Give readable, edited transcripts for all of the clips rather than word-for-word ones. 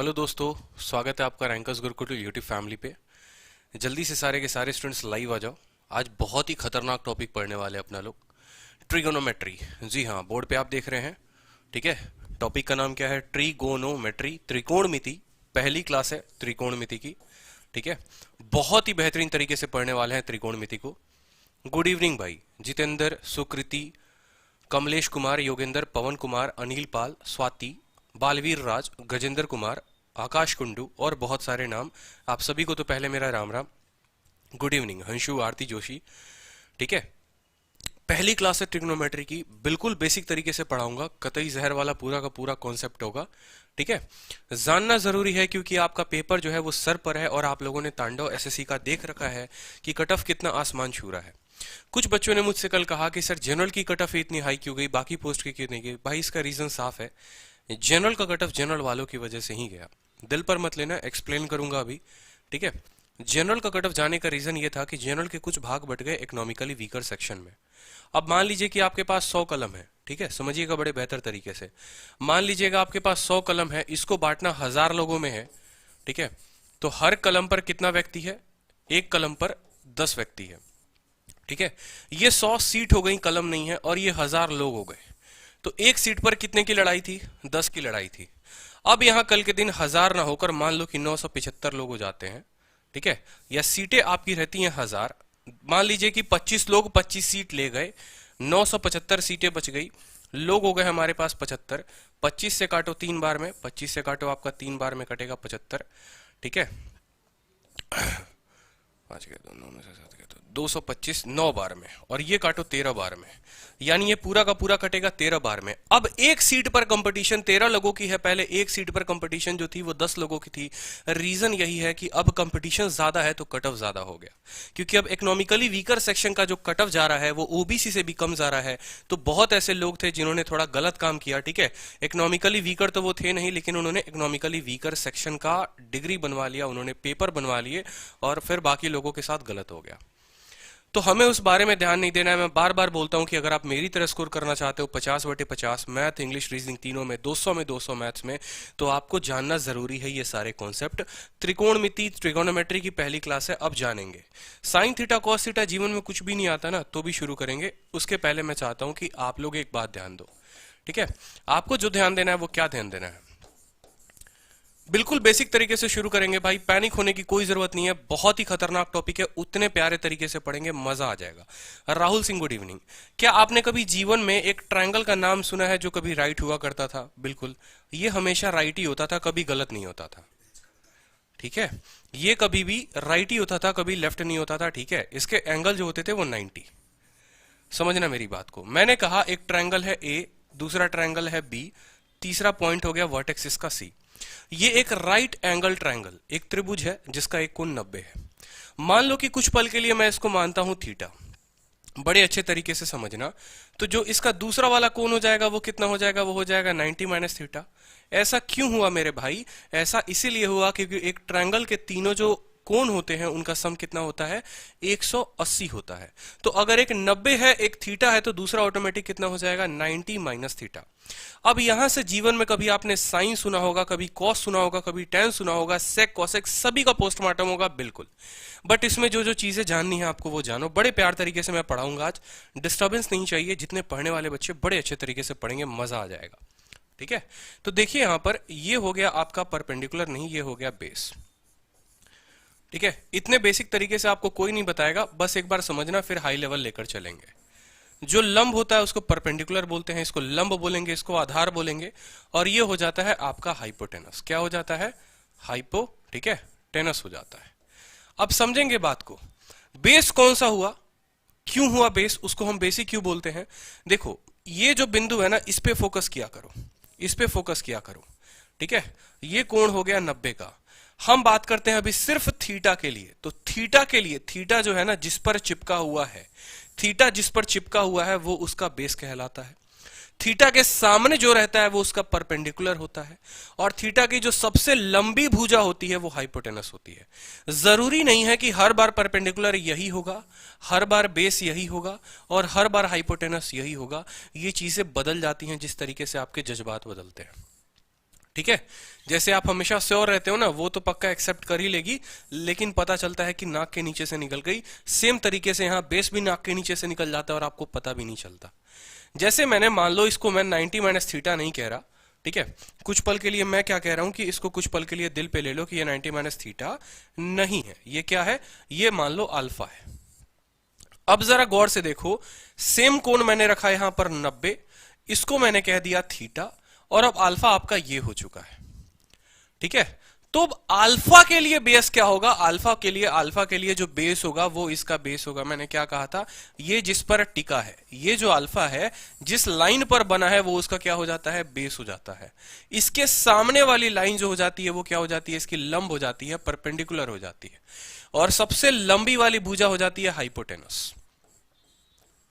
Hello दोस्तों, स्वागत है आपका रैंकर्स गुरुकुल यूट्यूब फैमिली पे। जल्दी से सारे के सारे स्टूडेंट्स लाइव आ जाओ। आज बहुत ही खतरनाक टॉपिक पढ़ने वाले हैं अपना लोग, ट्रिगोनोमेट्री। जी हाँ, बोर्ड पे आप देख रहे हैं। ठीक है, टॉपिक का नाम क्या है? ट्रिगोनोमेट्री, त्रिकोणमिति। पहली क्लास है त्रिकोणमिति की। ठीक है, बहुत ही बेहतरीन तरीके से पढ़ने वाले हैं त्रिकोणमिति को। गुड इवनिंग भाई जितेंद्र, सुकृति, कमलेश कुमार, योगेंद्र, पवन कुमार, अनिल पाल, स्वाति, बालवीर राज, गजेंद्र कुमार, आकाश कुंडू और बहुत सारे नाम। आप सभी को तो पहले मेरा राम राम। गुड इवनिंग हंशु, आरती जोशी। ठीक है, पहली क्लास है ट्रिग्नोमेट्री की, बिल्कुल बेसिक तरीके से पढ़ाऊंगा, कतई जहर वाला पूरा का पूरा कॉन्सेप्ट होगा। ठीक है, जानना जरूरी है क्योंकि आपका पेपर जो है वो सर पर है और आप लोगों ने तांडव एसएससी का देख रखा है कि कट ऑफ कितना आसमान छू रहा है। कुछ बच्चों ने मुझसे कल कहा कि सर जनरल की कट ऑफ इतनी हाई क्यों गई, बाकी पोस्ट की क्यों नहीं गई। भाई इसका रीजन साफ है, जनरल का कट ऑफ जनरल वालों की वजह से ही गया। दिल पर मत लेना, एक्सप्लेन करूंगा अभी। ठीक है, जनरल का कट ऑफ जाने का रीजन ये था कि जनरल के कुछ भाग बट गए इकोनॉमिकली वीकर सेक्शन में। अब मान लीजिए कि आपके पास 100 कलम है। ठीक है, समझिएगा बड़े बेहतर तरीके से। मान लीजिएगा आपके पास 100 कलम है, इसको बांटना 1000 लोगों में है। ठीक है, तो हर कलम पर कितना व्यक्ति है? एक कलम पर 10 व्यक्ति है। ठीक है, ये 100 सीट हो गई, कलम नहीं है, और ये 1000 लोग हो गए। तो एक सीट पर कितने की लड़ाई थी? 10 की लड़ाई थी। अब यहां कल के दिन 1000 ना होकर मान लो कि 975 लोग हो जाते हैं। ठीक है, या सीटें आपकी रहती हैं 1000। मान लीजिए कि 25 लोग 25 सीट ले गए, 975 सीटें बच गई, लोग हो गए हमारे पास 75। 25 से काटो 3 बार में, 25 से काटो आपका 3 बार में कटेगा 75। ठीक है, 5 के 2 9 में से 7 के 225 9 बार में, और ये काटो 13 बार में, यानी ये पूरा का पूरा कटेगा 13 बार में। अब एक सीट पर कंपटीशन 13 लोगों की है, पहले एक सीट पर कंपटीशन जो थी वो 10 लोगों की थी। रीजन यही है कि अब कंपटीशन ज्यादा है तो कट ऑफ ज्यादा हो गया, क्योंकि अब इकोनॉमिकली वीकर सेक्शन का जो कट ऑफ जा रहा है वो ओबीसी से भी कम जा रहा है। तो बहुत ऐसे लोग थे जिन्होंने थोड़ा गलत काम किया। ठीक है, इकोनॉमिकली वीकर तो वो थे नहीं, लेकिन उन्होंने इकोनॉमिकली वीकर सेक्शन का डिग्री बनवा लिया, उन्होंने पेपर बनवा लिए, और फिर बाकी लोगों के साथ गलत हो गया। तो हमें उस बारे में ध्यान नहीं देना है। मैं बार बार बोलता हूं कि अगर आप मेरी तरह स्कोर करना चाहते हो 50/50 मैथ, इंग्लिश, रीजनिंग तीनों में 200 मैथ्स में, तो आपको जानना जरूरी है ये सारे कॉन्सेप्ट। त्रिकोणमिति, ट्रिगोनोमेट्री की पहली क्लास है, अब जानेंगे। साइन थीटा कॉस थीटा जीवन में कुछ भी नहीं आता ना, तो भी शुरू करेंगे। उसके पहले मैं चाहता हूं कि आप लोग एक बात ध्यान दो। ठीक है, आपको जो ध्यान देना है वो क्या ध्यान देना है? बिल्कुल बेसिक तरीके से शुरू करेंगे भाई, पैनिक होने की कोई जरूरत नहीं है। बहुत ही खतरनाक टॉपिक है, उतने प्यारे तरीके से पढ़ेंगे, मजा आ जाएगा। Rahul Singh, good evening. क्या आपने कभी जीवन में एक ट्रायंगल का नाम सुना है जो कभी राइट हुआ करता था? बिल्कुल, ये हमेशा राइट ही होता था, कभी गलत नहीं होता था। ठीक है, ये कभी भी राइट ही होता था, कभी लेफ्ट नहीं होता था। ठीक है, इसके एंगल जो होते थे वो 90। समझना मेरी बात को। मैंने कहा एक ट्रायंगल है ए, दूसरा ट्रायंगल है बी, तीसरा पॉइंट हो गया वर्टेक्स इसका सी। ये एक राइट एंगल ट्रायंगल, एक त्रिभुज है जिसका एक कोण 90 है। मान लो कि कुछ पल के लिए मैं इसको मानता हूं थीटा, बड़े अच्छे तरीके से समझना। तो जो इसका दूसरा वाला कोण हो जाएगा वो कितना हो जाएगा? वो हो जाएगा 90 माइनस थीटा। ऐसा क्यों हुआ मेरे भाई? ऐसा इसीलिए हुआ क्योंकि एक ट्रायंगल के तीनों जो कोण होते हैं उनका सम कितना होता है? 180 होता है। तो अगर एक 90 है, एक थीटा है, तो दूसरा ऑटोमेटिक कितना हो जाएगा? 90 माइनस थीटा। अब यहां से जीवन में कभी आपने साइन सुना होगा, कभी कॉस सुना होगा, कभी टेन सुना होगा, सेक कॉसेक सभी का पोस्टमार्टम होगा, बिल्कुल। बट इसमें जो जो चीजें जाननी है आपको वो जानो, बड़े प्यार तरीके से मैं पढ़ाऊंगा आज। डिस्टर्बेंस नहीं चाहिए, जितने पढ़ने वाले बच्चे बड़े अच्छे तरीके से पढ़ेंगे, मजा आ जाएगा। ठीक है, तो देखिए यहां पर ये हो गया आपका परपेंडिकुलर, नहीं ये हो गया बेस। ठीक है, इतने बेसिक तरीके से आपको कोई नहीं बताएगा, बस एक बार समझना, फिर हाई लेवल लेकर चलेंगे। जो लंब होता है उसको परपेंडिकुलर बोलते हैं, इसको लंब बोलेंगे, इसको आधार बोलेंगे, और ये हो जाता है आपका हाइपोटेनस। क्या हो जाता है? हाइपो, ठीक है, टेनस हो जाता है। अब समझेंगे बात को। बेस कौन सा हुआ, क्यों हुआ बेस, उसको हम बेसिक क्यों बोलते हैं? देखो ये जो बिंदु है ना, इस पे फोकस किया करो, इस पे फोकस किया करो। ठीक है, ये कोण हो गया 90 का। हम बात करते हैं अभी सिर्फ थीटा के लिए। तो थीटा के लिए, थीटा जो है ना जिस पर चिपका हुआ है, थीटा जिस पर चिपका हुआ है वो उसका बेस कहलाता है। थीटा के सामने जो रहता है वो उसका परपेंडिकुलर होता है, और थीटा की जो सबसे लंबी भुजा होती है वो हाइपोटेनस होती है। जरूरी नहीं है कि हर बार परपेंडिकुलर यही होगा, हर बार बेस यही होगा, और हर बार हाइपोटेनस यही होगा। ये चीजें बदल जाती हैं जिस तरीके से आपके जज्बात बदलते हैं। ठीक है, जैसे आप हमेशा श्योर रहते हो ना, वो तो पक्का एक्सेप्ट कर ही लेगी, लेकिन पता चलता है कि नाक के नीचे से निकल गई। सेम तरीके से यहाँ बेस भी नाक के नीचे से निकल जाता है और आपको पता भी नहीं चलता। जैसे मैंने मान लो इसको मैं 90 माइनस थीटा नहीं कह रहा, ठीक है, कुछ पल के लिए मैं क्या कह रहा हूं कि इसको कुछ पल के लिए दिल पे ले लो कि ये 90 माइनस थीटा नहीं है, ये क्या है, ये मान लो अल्फा है। अब जरा गौर से देखो, सेम कोण मैंने रखा है यहां पर 90, इसको मैंने कह दिया थीटा, और अब अल्फा आपका ये हो चुका है। ठीक है, तो अब अल्फा के लिए बेस क्या होगा, अल्फा के लिए जो बेस होगा वो इसका बेस होगा। मैंने क्या कहा था, ये जिस पर टिका है, ये जो अल्फा है जिस लाइन पर बना है वो उसका क्या हो जाता है, बेस हो जाता है। इसके सामने वाली लाइन जो हो जाती है वो क्या हो जाती है, इसकी लंब हो जाती है, परपेंडिकुलर हो जाती है, और सबसे लंबी वाली भुजा हो जाती है हाइपोटेनस।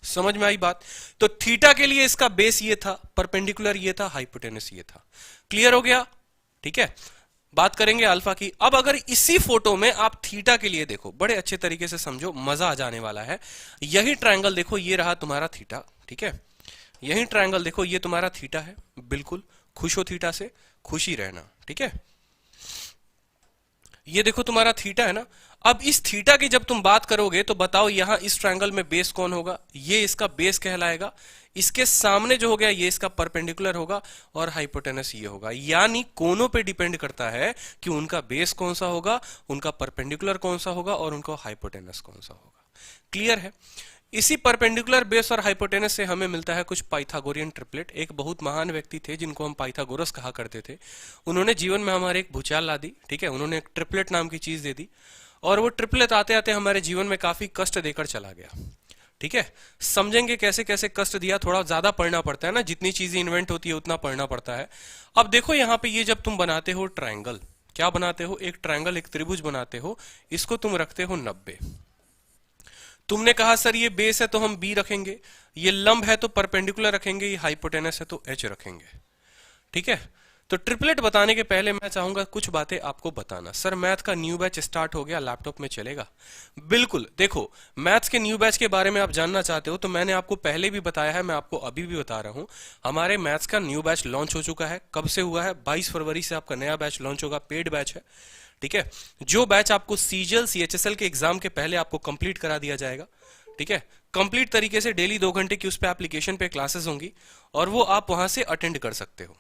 समझ में आई बात? तो थीटा के लिए इसका बेस ये था, परपेंडिकुलर ये था, हाइपोटेनस ये था। क्लियर हो गया? ठीक है, बात करेंगे अल्फा की। अब अगर इसी फोटो में आप थीटा के लिए देखो, बड़े अच्छे तरीके से समझो, मजा आ जाने वाला है। यही ट्रायंगल देखो, ये रहा तुम्हारा थीटा, ठीक है, यही ट्रायंगल देखो, ये तुम्हारा थीटा है, बिल्कुल खुश हो थीटा से, खुशी रहना, ठीक है। ये देखो तुम्हारा थीटा है ना। अब इस थीटा की जब तुम बात करोगे तो बताओ यहां इस ट्रायंगल में बेस कौन होगा, ये इसका बेस कहलाएगा। इसके सामने जो हो गया ये इसका परपेंडिकुलर होगा, और हाइपोटेनस ये होगा। यानी कोनों पे डिपेंड करता है कि उनका बेस कौन सा होगा, उनका परपेंडिकुलर कौन सा होगा, और उनका हाइपोटेनस कौन सा होगा। क्लियर है? इसी परपेंडिकुलर बेस और हाइपोटेनस से हमें मिलता है कुछ पाइथागोरियन ट्रिपलेट। एक बहुत महान व्यक्ति थे जिनको हम पाइथागोरस कहा करते थे। उन्होंने जीवन में हमारे एक भूचाल ला दी, ठीक है, उन्होंने एक ट्रिपलेट नाम की चीज दे दी, और वो ट्रिपलेट आते आते हमारे जीवन में काफी कष्ट देकर चला गया। ठीक है, समझेंगे कैसे कैसे कष्ट दिया, थोड़ा ज्यादा पढ़ना पड़ता है ना, जितनी चीजें इन्वेंट होती है उतना पढ़ना पड़ता है। अब देखो यहाँ पे ये जब तुम बनाते हो ट्रायंगल, क्या बनाते हो, एक ट्रायंगल, एक त्रिभुज बनाते हो, इसको तुम रखते हो 90। तुमने कहा सर ये बेस है तो हम बी रखेंगे, ये लंब है तो परपेंडिकुलर रखेंगे, ये हाइपोटेनस है तो एच रखेंगे। ठीक है, तो ट्रिपलेट बताने के पहले मैं चाहूंगा कुछ बातें आपको बताना। सर मैथ का न्यू बैच स्टार्ट हो गया, लैपटॉप में चलेगा? बिल्कुल, देखो मैथ्स के न्यू बैच के बारे में आप जानना चाहते हो तो मैंने आपको पहले भी बताया है, मैं आपको अभी भी बता रहा हूं। हमारे मैथ्स का न्यू बैच लॉन्च हो चुका है। कब से हुआ है? 22 फरवरी से आपका नया बैच लॉन्च होगा, पेड बैच है। ठीक है, जो बैच आपको सीजीएल सीएचएसएल के एग्जाम के पहले आपको कंप्लीट करा दिया जाएगा। ठीक है, कंप्लीट तरीके से डेली 2 घंटे की उस पे एप्लीकेशन पे क्लासेस होंगी, और वो आप वहां से अटेंड कर सकते हो।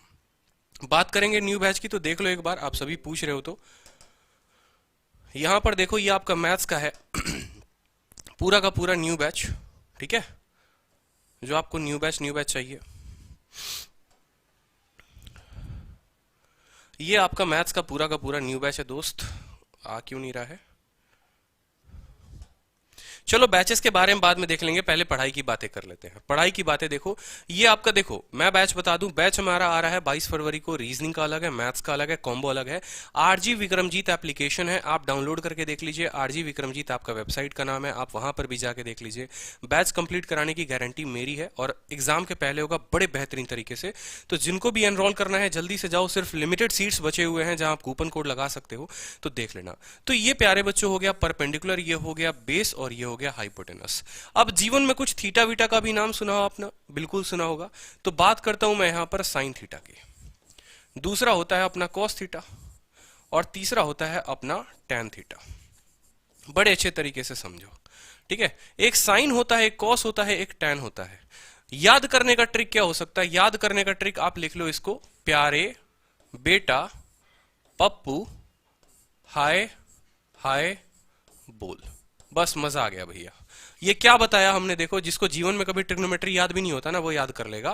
बात करेंगे न्यू बैच की, तो देख लो एक बार, आप सभी पूछ रहे हो तो यहां पर देखो, ये आपका मैथ्स का है पूरा का पूरा न्यू बैच। ठीक है, जो आपको न्यू बैच चाहिए, ये आपका मैथ्स का पूरा न्यू बैच है। दोस्त आ क्यों नहीं रहा है? चलो बैचेस के बारे में बाद में देख लेंगे, पहले पढ़ाई की बातें कर लेते हैं। पढ़ाई की बातें देखो, ये आपका देखो, मैं बैच बता दूं, बैच हमारा आ रहा है 22 फरवरी को। रीजनिंग का अलग है, मैथ्स का अलग है, कॉम्बो अलग है। आरजी विक्रमजीत एप्लीकेशन है, आप डाउनलोड करके देख लीजिए। आरजी विक्रमजीत आपका वेबसाइट का नाम है, आप वहां पर भी जाके देख लीजिए। बैच कंप्लीट कराने की गारंटी मेरी है, और एग्जाम के पहले होगा बड़े बेहतरीन तरीके से। तो जिनको भी एनरोल करना है जल्दी से जाओ, सिर्फ लिमिटेड सीट्स बचे हुए हैं जहां आप कूपन कोड लगा सकते हो, तो देख लेना। तो ये प्यारे बच्चों हो गया परपेंडिकुलर, ये हो गया बेस, और ये हो गया हाइपोटेनस। अब जीवन में कुछ थीटा वीटा का भी नाम सुना हो आपने, बिल्कुल सुना होगा। तो बात करता हूं मैं यहां पर साइन थीटा की। दूसरा होता है अपना कॉस थीटा, और तीसरा होता है अपना टैन थीटा। बड़े अच्छे तरीके से समझो। ठीक है, एक साइन होता है, एक कॉस होता है, एक टैन होता है। याद करने का ट्रिक क्या हो सकता है? याद करने का ट्रिक आप लिख लो इसको, प्यारे बेटा पप्पू हाय हाय बोल। बस मजा आ गया भैया। ये क्या बताया हमने? देखो, जिसको जीवन में कभी ट्रिग्नोमेट्री याद भी नहीं होता ना, वो याद कर लेगा।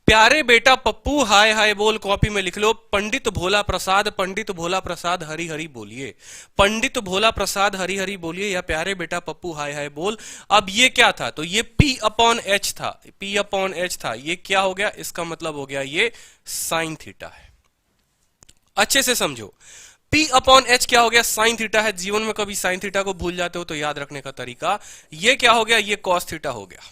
प्यारे बेटा पप्पू हाय हाय बोल, कॉपी में लिख लो, पंडित भोला प्रसाद, पंडित भोला प्रसाद हरि हरि बोलिए, पंडित भोला प्रसाद हरि हरि बोलिए, या प्यारे बेटा पप्पू हाय हाय बोल। अब ये क्या था? तो ये P/H था, P/H था। ये क्या हो गया? इसका मतलब हो गया ये साइन थीटा है। अच्छे से समझो, P/H क्या हो गया? साइन थीटा है। जीवन में कभी साइन थीटा को भूल जाते हो तो याद रखने का तरीका, ये क्या हो गया? ये कॉस थीटा हो गया।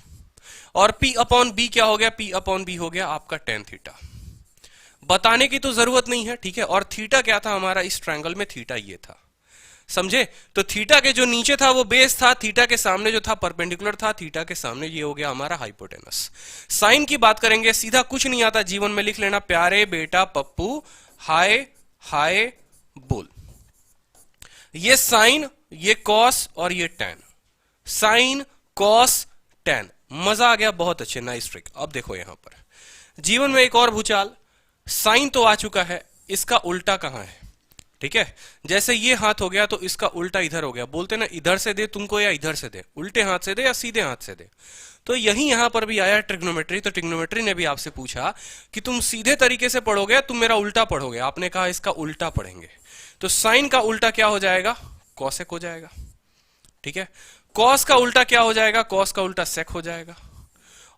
और P/B क्या हो गया? P/B हो गया आपका टेन थीटा। बताने की तो जरूरत नहीं है, ठीक है। और थीटा क्या था हमारा इस ट्रायंगल में? थीटा ये था, समझे? तो थीटा के जो नीचे था वो बेस था, थीटा के सामने जो था परपेंडिकुलर था, थीटा के सामने ये हो गया हमारा हाइपोटेनस। साइन की बात करेंगे, सीधा कुछ नहीं आता जीवन में, लिख लेना प्यारे बेटा पप्पू हाय हाय बोल। ये साइन, ये कॉस और ये टेन, साइन कॉस टेन। मजा आ गया, बहुत अच्छे, नाइस ट्रिक। अब देखो यहां पर जीवन में एक और भूचाल, साइन तो आ चुका है, इसका उल्टा कहां है? ठीक है, जैसे ये हाथ हो गया तो इसका उल्टा इधर हो गया। बोलते ना इधर से दे तुमको या इधर से दे, उल्टे हाथ से दे या सीधे हाथ से दे। तो यही यहां पर भी आया ट्रिग्नोमेट्री। तो ट्रिग्नोमेट्री ने भी आपसे पूछा कि तुम सीधे तरीके से पढ़ोगे, तुम मेरा उल्टा पढ़ोगे। आपने कहा इसका उल्टा पढ़ेंगे। तो साइन का उल्टा क्या हो जाएगा? कॉसेक हो जाएगा। ठीक है, कॉस का उल्टा क्या हो जाएगा? कॉस का उल्टा सेक हो जाएगा।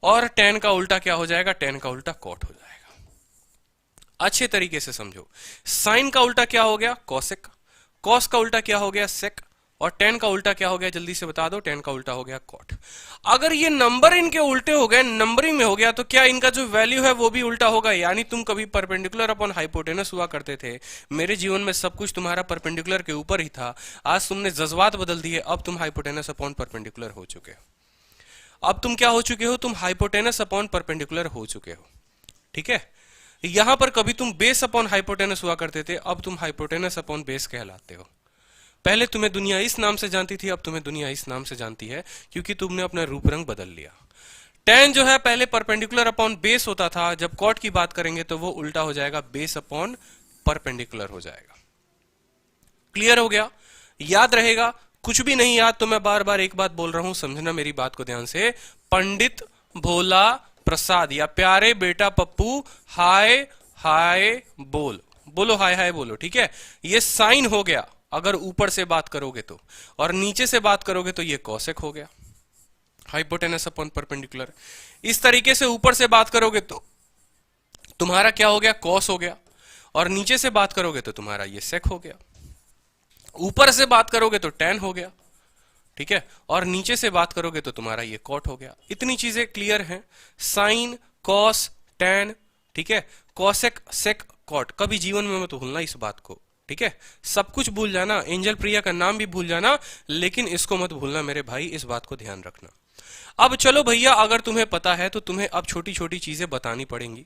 और टेन का उल्टा क्या हो जाएगा? टेन का उल्टा कॉट हो जाएगा। अच्छे तरीके से समझो, साइन का उल्टा क्या हो गया? कॉसेक। कॉस का उल्टा क्या हो गया? सेक। और टेन का उल्टा क्या हो गया? जल्दी से बता दो। टेन का उल्टा हो गया कॉट। अगर ये नंबर इनके उल्टे हो गए, नंबरिंग में हो गया, तो क्या इनका जो वैल्यू है वो भी उल्टा होगा? यानी तुम कभी परपेंडिकुलर अपॉन हाइपोटेनस हुआ करते थे, मेरे जीवन में सब कुछ तुम्हारा परपेंडिकुलर के ऊपर ही था। आज तुमने जज्बात बदल दिए, अब तुम हाइपोटेनस अपॉन परपेंडिकुलर हो चुके हो। अब तुम क्या हो चुके हो? तुम हाइपोटेनस अपॉन परपेंडिकुलर हो चुके हो। ठीक है, यहां पर कभी तुम बेस अपॉन हाइपोटेनस हुआ करते थे, अब तुम हाइपोटेनस अपॉन बेस कहलाते हो। पहले तुम्हें दुनिया इस नाम से जानती थी, अब तुम्हें दुनिया इस नाम से जानती है, क्योंकि तुमने अपना रूप रंग बदल लिया। टेन जो है पहले परपेंडिकुलर अपॉन बेस होता था, जब कॉट की बात करेंगे तो वो उल्टा हो जाएगा, बेस अपॉन परपेंडिकुलर हो जाएगा। क्लियर हो गया? याद रहेगा? कुछ भी नहीं याद तो मैं बार बार एक बात बोल रहा हूं, समझना मेरी बात को ध्यान से। पंडित भोला प्रसाद या प्यारे बेटा पप्पू हाय हाय बोल, बोलो हाय हाय बोलो। ठीक है, ये साइन हो गया अगर ऊपर से बात करोगे तो, और नीचे से बात करोगे तो ये कॉसेक हो गया, हाइपोटेनस अपॉन परपेंडिकुलर। इस तरीके से ऊपर से बात करोगे तो तुम्हारा क्या हो गया? कॉस हो गया। और नीचे से बात करोगे तो तुम्हारा ये सेक हो गया। ऊपर से बात करोगे तो टेन हो गया। ठीक है, और नीचे से बात करोगे तो तुम्हारा ये कॉट हो गया। इतनी चीजें क्लियर हैं? साइन, कॉस, टेन, ठीक है, कॉसेक, सेक, कॉट। कभी जीवन में मत भूलना इस बात को। ठीक है, सब कुछ भूल जाना, एंजल प्रिया का नाम भी भूल जाना, लेकिन इसको मत भूलना मेरे भाई, इस बात को ध्यान रखना। अब चलो भैया, अगर तुम्हें पता है तो तुम्हें अब छोटी छोटी चीजें बतानी पड़ेंगी।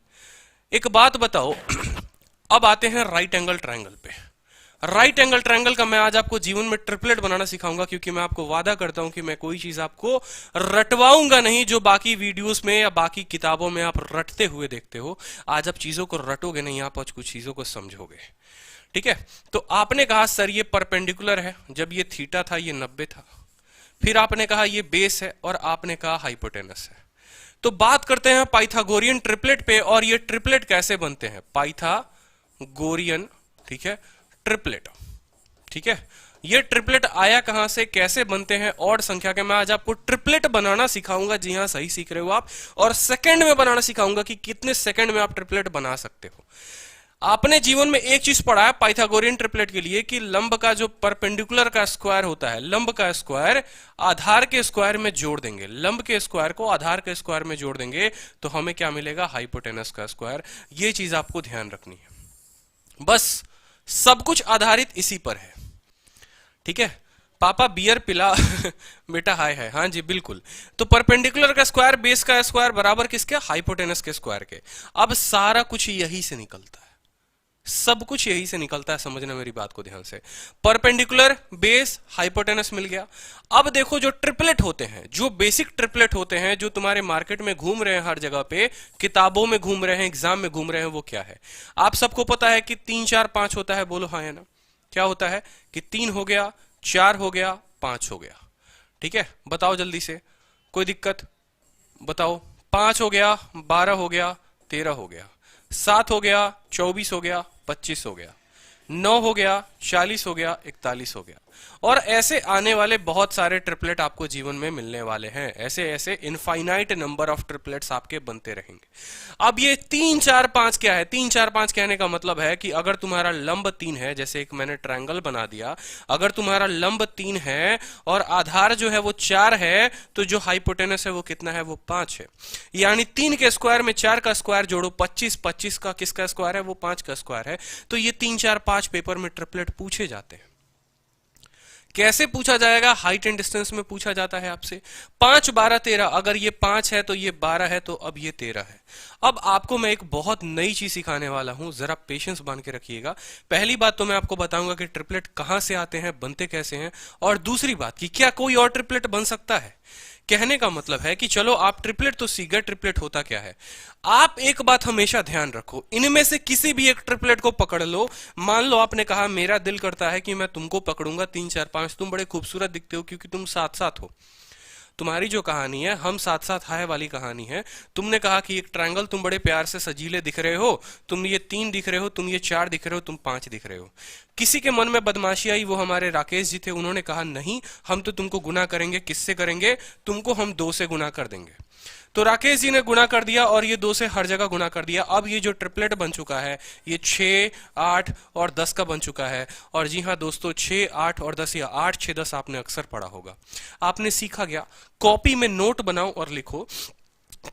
एक बात बताओ, अब आते हैं राइट एंगल ट्रायंगल पे। राइट एंगल ट्रायंगल का मैं आज आपको जीवन में ट्रिपलेट बनाना सिखाऊंगा, क्योंकि मैं आपको वादा करता हूं कि मैं कोई चीज आपको रटवाऊंगा नहीं जो बाकी वीडियोस में या बाकी किताबों में आप रटते हुए देखते हो। आज आप चीजों को रटोगे नहीं, आप आज कुछ चीजों को समझोगे। ठीक है, तो आपने कहा सर ये परपेंडिकुलर है, जब ये थीटा था ये 90 था। फिर आपने कहा ये बेस है, और आपने कहा हाइपोटेनस है। तो बात करते हैं पाइथागोरियन ट्रिपलेट पे, और ये ट्रिपलेट कैसे बनते हैं? पाइथागोरियन, ठीक है, ट्रिपलेट। ठीक है, ये ट्रिपलेट आया कहां से, कैसे बनते हैं? ऑड संख्या के मैं आज आपको ट्रिपलेट बनाना सिखाऊंगा। जी हां, सही सीख रहे हो आप। और सेकंड में बनाना सिखाऊंगा कि कितने सेकंड में आप ट्रिपलेट बना सकते हो। आपने जीवन में एक चीज पढ़ा है पाइथागोरियन ट्रिपलेट के लिए, कि लंब का जो परपेंडिकुलर का स्क्वायर होता है, लंब का स्क्वायर आधार के स्क्वायर में जोड़ देंगे, लंब के स्क्वायर को आधार के स्क्वायर में जोड़ देंगे तो हमें क्या मिलेगा? हाइपोटेनस का स्क्वायर। ये चीज आपको ध्यान रखनी है, बस सब कुछ आधारित इसी पर है। ठीक है, पापा बियर पिला बेटा हाय हाय, हाँ जी बिल्कुल। तो परपेंडिकुलर का स्क्वायर, बेस का स्क्वायर बराबर किसके? हाइपोटेनस के स्क्वायर के। अब सारा कुछ यही से निकलता है, सब कुछ यही से निकलता है, समझना मेरी बात को ध्यान से। परपेंडिकुलर, बेस, हाइपोटेनस मिल गया। अब देखो जो ट्रिपलेट होते हैं, जो बेसिक ट्रिपलेट होते हैं, जो तुम्हारे मार्केट में घूम रहे हैं, हर जगह पे किताबों में घूम रहे हैं, एग्जाम में घूम रहे हैं, वो क्या है? आप सबको पता है कि 3 4 5 होता है, बोलो हाँ है ना? क्या होता है कि 3 हो गया, 4 हो गया, 5 हो गया। ठीक है, बताओ जल्दी से, कोई दिक्कत? बताओ। 5 हो गया, 12 हो गया, 13 हो गया, 7 हो गया, 24 हो गया, 25 हो गया, 9 हो गया, 40 हो गया, 41 हो गया। और ऐसे आने वाले बहुत सारे ट्रिपलेट आपको जीवन में मिलने वाले हैं। ऐसे ऐसे इनफाइनाइट नंबर ऑफ ट्रिपलेट्स आपके बनते रहेंगे। अब ये 3 4 5 क्या है? 3 4 5 कहने का मतलब है कि अगर तुम्हारा लंब 3 है, जैसे एक मैंने ट्रायंगल बना दिया, अगर तुम्हारा लंब 3 है और आधार जो है वो 4 है, तो जो हाइपोटेनस है वो कितना है? वो 5 है। यानी 3 के स्क्वायर में 4 का स्क्वायर जोड़ो 25, 25 का किसका स्क्वायर है? वो 5 का स्क्वायर है। तो ये 3 4 5 पेपर में ट्रिपलेट पूछे जाते हैं। कैसे पूछा जाएगा? हाइट एंड डिस्टेंस में पूछा जाता है आपसे। 5 12 13, अगर ये 5 है तो ये 12 है, तो अब ये 13 है। अब आपको मैं एक बहुत नई चीज सिखाने वाला हूं, जरा पेशेंस बांध के रखिएगा। पहली बात तो मैं आपको बताऊंगा कि ट्रिपलेट कहां से आते हैं, बनते कैसे हैं, और दूसरी बात कि क्या कोई और ट्रिपलेट बन सकता है। कहने का मतलब है कि चलो आप ट्रिपलेट तो सीख गए, ट्रिपलेट होता क्या है। आप एक बात हमेशा ध्यान रखो, इनमें से किसी भी एक ट्रिपलेट को पकड़ लो। मान लो आपने कहा मेरा दिल करता है कि मैं तुमको पकड़ूंगा 3 4 5, तुम बड़े खूबसूरत दिखते हो क्योंकि तुम साथ साथ हो। तुम्हारी जो कहानी है हम साथ साथ हाय वाली कहानी है। तुमने कहा कि एक ट्रायंगल, तुम बड़े प्यार से सजीले दिख रहे हो, तुम ये 3 दिख रहे हो, तुम ये 4 दिख रहे हो, तुम 5 दिख रहे हो। किसी के मन में बदमाशी आई, वो हमारे राकेश जी थे, उन्होंने कहा नहीं हम तो तुमको गुना करेंगे। किससे करेंगे? तुमको हम 2 से गुना कर देंगे। तो राकेश जी ने गुना कर दिया और ये 2 से हर जगह गुना कर दिया। अब ये जो ट्रिपलेट बन चुका है ये 6 8 और 10 का बन चुका है। और जी हाँ दोस्तों, 6 8 और 10 या 8 6 10 आपने अक्सर पढ़ा होगा। आपने सीखा गया, कॉपी में नोट बनाओ और लिखो,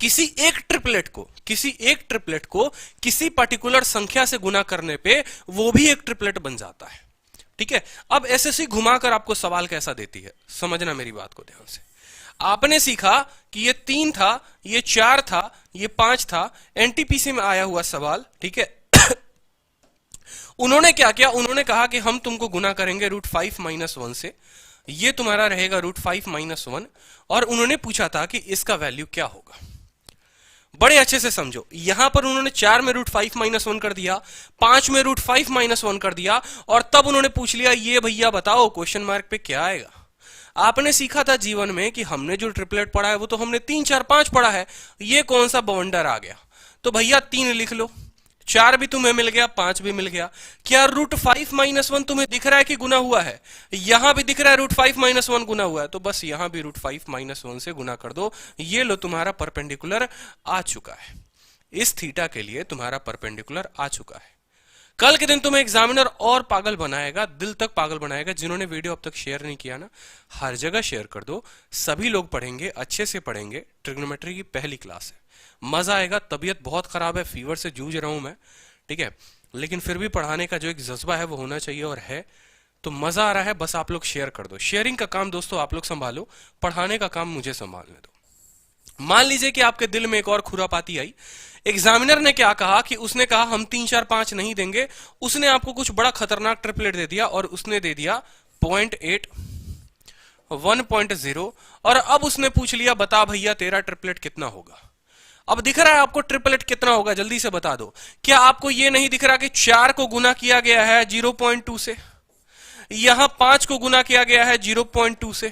किसी एक ट्रिपलेट को किसी पर्टिकुलर संख्या से गुना करने पे वो भी एक ट्रिपलेट बन जाता है। ठीक है। अब एसएससी घुमाकर आपको सवाल कैसा देती है, समझना मेरी बात को ध्यान से। आपने सीखा कि ये 3 था, ये 4 था, ये 5 था, एनटीपीसी में आया हुआ सवाल। ठीक है। उन्होंने क्या किया? उन्होंने कहा कि हम तुमको गुना करेंगे √5 - 1 से, ये तुम्हारा रहेगा √5 - 1, और उन्होंने पूछा था कि इसका वैल्यू क्या होगा। बड़े अच्छे से समझो, यहां पर उन्होंने 4 में √5 - 1 कर दिया, 5 में √5 - 1 कर दिया, और तब उन्होंने पूछ लिया ये भैया बताओ क्वेश्चन मार्क पे क्या आएगा। आपने सीखा था जीवन में कि हमने जो ट्रिपलेट पढ़ा है वो तो हमने 3 4 5 पढ़ा है, ये कौन सा बवंडर आ गया। तो भैया 3 लिख लो, 4 भी तुम्हें मिल गया, 5 भी मिल गया। क्या √5 - 1 तुम्हें दिख रहा है कि गुना हुआ है? यहां भी दिख रहा है √5 - 1 गुना हुआ है, तो बस यहां भी √5 - 1 से गुना कर दो। ये लो तुम्हारा परपेंडिकुलर आ चुका है। इस थीटा के लिए तुम्हारा परपेंडिकुलर आ चुका है। कल के दिन तुम्हें एग्जामिनर और पागल बनाएगा, दिल तक पागल बनाएगा। जिन्होंने वीडियो अब तक शेयर नहीं किया ना, हर जगह शेयर कर दो। सभी लोग पढ़ेंगे, अच्छे से पढ़ेंगे। ट्रिग्नोमेट्री की पहली क्लास है, मजा आएगा। तबीयत बहुत खराब है, फीवर से जूझ रहा हूं मैं, ठीक है, लेकिन फिर भी पढ़ाने का जो एक जज्बा है वो होना चाहिए, और है तो मजा आ रहा है। बस आप लोग शेयर कर दो। शेयरिंग का काम दोस्तों आप लोग संभालो, पढ़ाने का काम मुझे संभालने दो। मान लीजिए कि आपके दिल में एक और खुरापाती आई। एग्जामिनर ने क्या कहा कि उसने कहा हम 3 4 5 नहीं देंगे, उसने आपको कुछ बड़ा खतरनाक ट्रिपलेट दे दिया, और उसने दे दिया 0.8 1.0, और अब उसने पूछ लिया बता भैया तेरा ट्रिपलेट कितना होगा। अब दिख रहा है आपको ट्रिपलेट कितना होगा, जल्दी से बता दो। क्या आपको यह नहीं दिख रहा कि 4 को गुना किया गया है 0.2 से, यहां 5 को गुना किया गया है 0.2 से,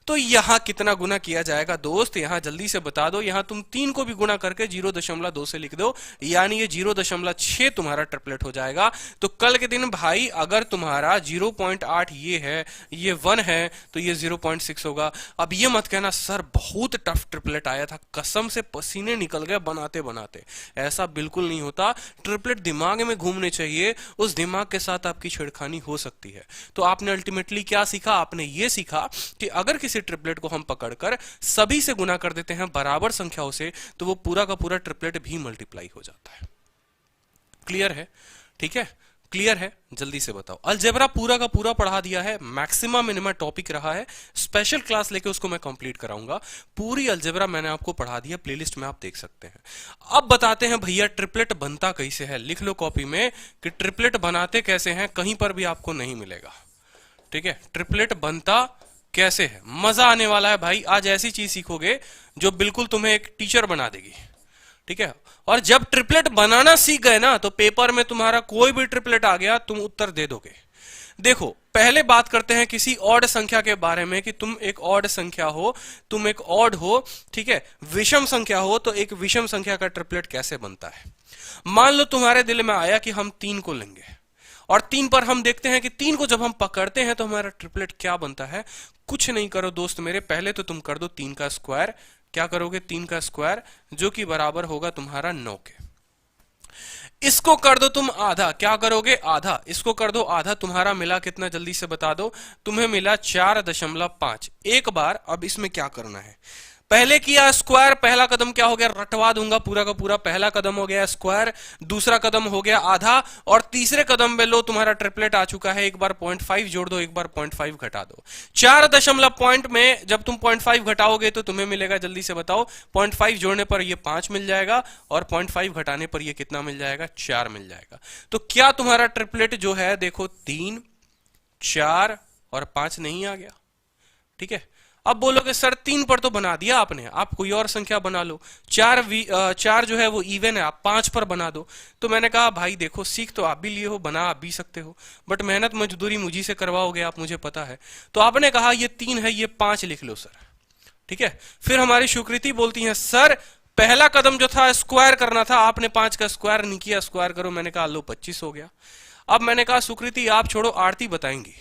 तो यहां कितना गुना किया जाएगा दोस्त? यहां जल्दी से बता दो। यहां तुम 3 को भी गुना करके 0.2 से लिख दो, यानी ये 0.6 तुम्हारा ट्रिपलेट हो जाएगा। तो कल के दिन भाई अगर तुम्हारा 0.8 ये है, ये 1 है, तो ये 0.6 होगा। अब ये मत कहना सर बहुत टफ ट्रिपलेट आया था, कसम से पसीने निकल गए बनाते बनाते। ऐसा बिल्कुल नहीं होता। ट्रिपलेट दिमाग में घूमने चाहिए, उस दिमाग के साथ आपकी छेड़खानी हो सकती है। तो आपने अल्टीमेटली क्या सीखा? आपने ये सीखा कि अगर किसी ट्रिपलेट को हम पकड़कर सभी से गुना कर देते हैं बराबर संख्याओं से, तो वो पूरा का पूरा ट्रिपलेट भी मल्टीप्लाई हो जाता है। क्लियर है? ठीक है, क्लियर है? जल्दी से बताओ। अलजेब्रा पूरा का पूरा पढ़ा दिया है, मैक्सिमम मिनिमम टॉपिक रहा है। स्पेशल क्लास लेके उसको मैं कंप्लीट कराऊंगा। पूरी अलजेब्रा मैंने आपको पढ़ा दिया, प्लेलिस्ट में आप देख सकते हैं। अब बताते हैं भैया ट्रिपलेट बनता कैसे है। लिख लो कॉपी में कि ट्रिपलेट बनाते कैसे हैं, कहीं पर भी आपको नहीं मिलेगा। ठीक है, ट्रिपलेट बनता कैसे है, मजा आने वाला है भाई। आज ऐसी चीज सीखोगे जो बिल्कुल तुम्हें एक टीचर बना देगी। ठीक है, और जब ट्रिपलेट बनाना सीख गए ना, तो पेपर में तुम्हारा कोई भी ट्रिपलेट आ गया तुम उत्तर दे दोगे। देखो पहले बात करते हैं किसी ऑड संख्या के बारे में, कि तुम एक ऑड संख्या हो, तुम एक ऑड हो, ठीक है, विषम संख्या हो, तो एक विषम संख्या का ट्रिपलेट कैसे बनता है। मान लो तुम्हारे दिल में आया कि हम 3 को लेंगे, और 3 पर हम देखते हैं कि 3 को जब हम पकड़ते हैं तो हमारा ट्रिपलेट क्या बनता है। कुछ नहीं करो दोस्त मेरे, पहले तो तुम कर दो 3 का स्क्वायर। क्या करोगे? 3 का स्क्वायर, जो कि बराबर होगा तुम्हारा 9 के। इसको कर दो तुम आधा। क्या करोगे? आधा। इसको कर दो आधा। तुम्हारा मिला कितना, जल्दी से बता दो। तुम्हें मिला 4.5। एक बार अब इसमें क्या करना है, पहले किया स्क्वायर, पहला कदम क्या हो गया, रटवा दूंगा पूरा का पूरा, पहला कदम हो गया स्क्वायर, दूसरा कदम हो गया आधा, और तीसरे कदम में लो तुम्हारा ट्रिपलेट आ चुका है। एक बार 0.5 जोड़ दो, एक बार 0.5 घटा दो। 4 दशमलव पॉइंट में जब तुम 0.5 घटाओगे तो तुम्हें मिलेगा, जल्दी से बताओ, 0.5 जोड़ने पर ये 5 मिल जाएगा और 0.5 घटाने पर ये कितना मिल जाएगा, 4 मिल जाएगा। तो क्या तुम्हारा ट्रिपलेट जो है देखो 3, 4 और 5 नहीं आ गया? ठीक है। अब बोलोगे सर 3 पर तो बना दिया आपने, आप कोई और संख्या बना लो। 4 जो है वो इवन है, आप 5 पर बना दो। तो मैंने कहा भाई देखो, सीख तो आप भी लिए हो, बना आप भी सकते हो, बट मेहनत मजदूरी मुझी से करवाओगे आप, मुझे पता है। तो आपने कहा ये 3 है, ये 5 लिख लो सर। ठीक है। फिर हमारी सुकृति बोलती है सर पहला कदम जो था स्क्वायर करना था, आपने 5 का स्क्वायर नहीं किया, स्क्वायर करो। मैंने कहा लो 25 हो गया। अब मैंने कहा सुकृति आप छोड़ो, आरती बताएंगी।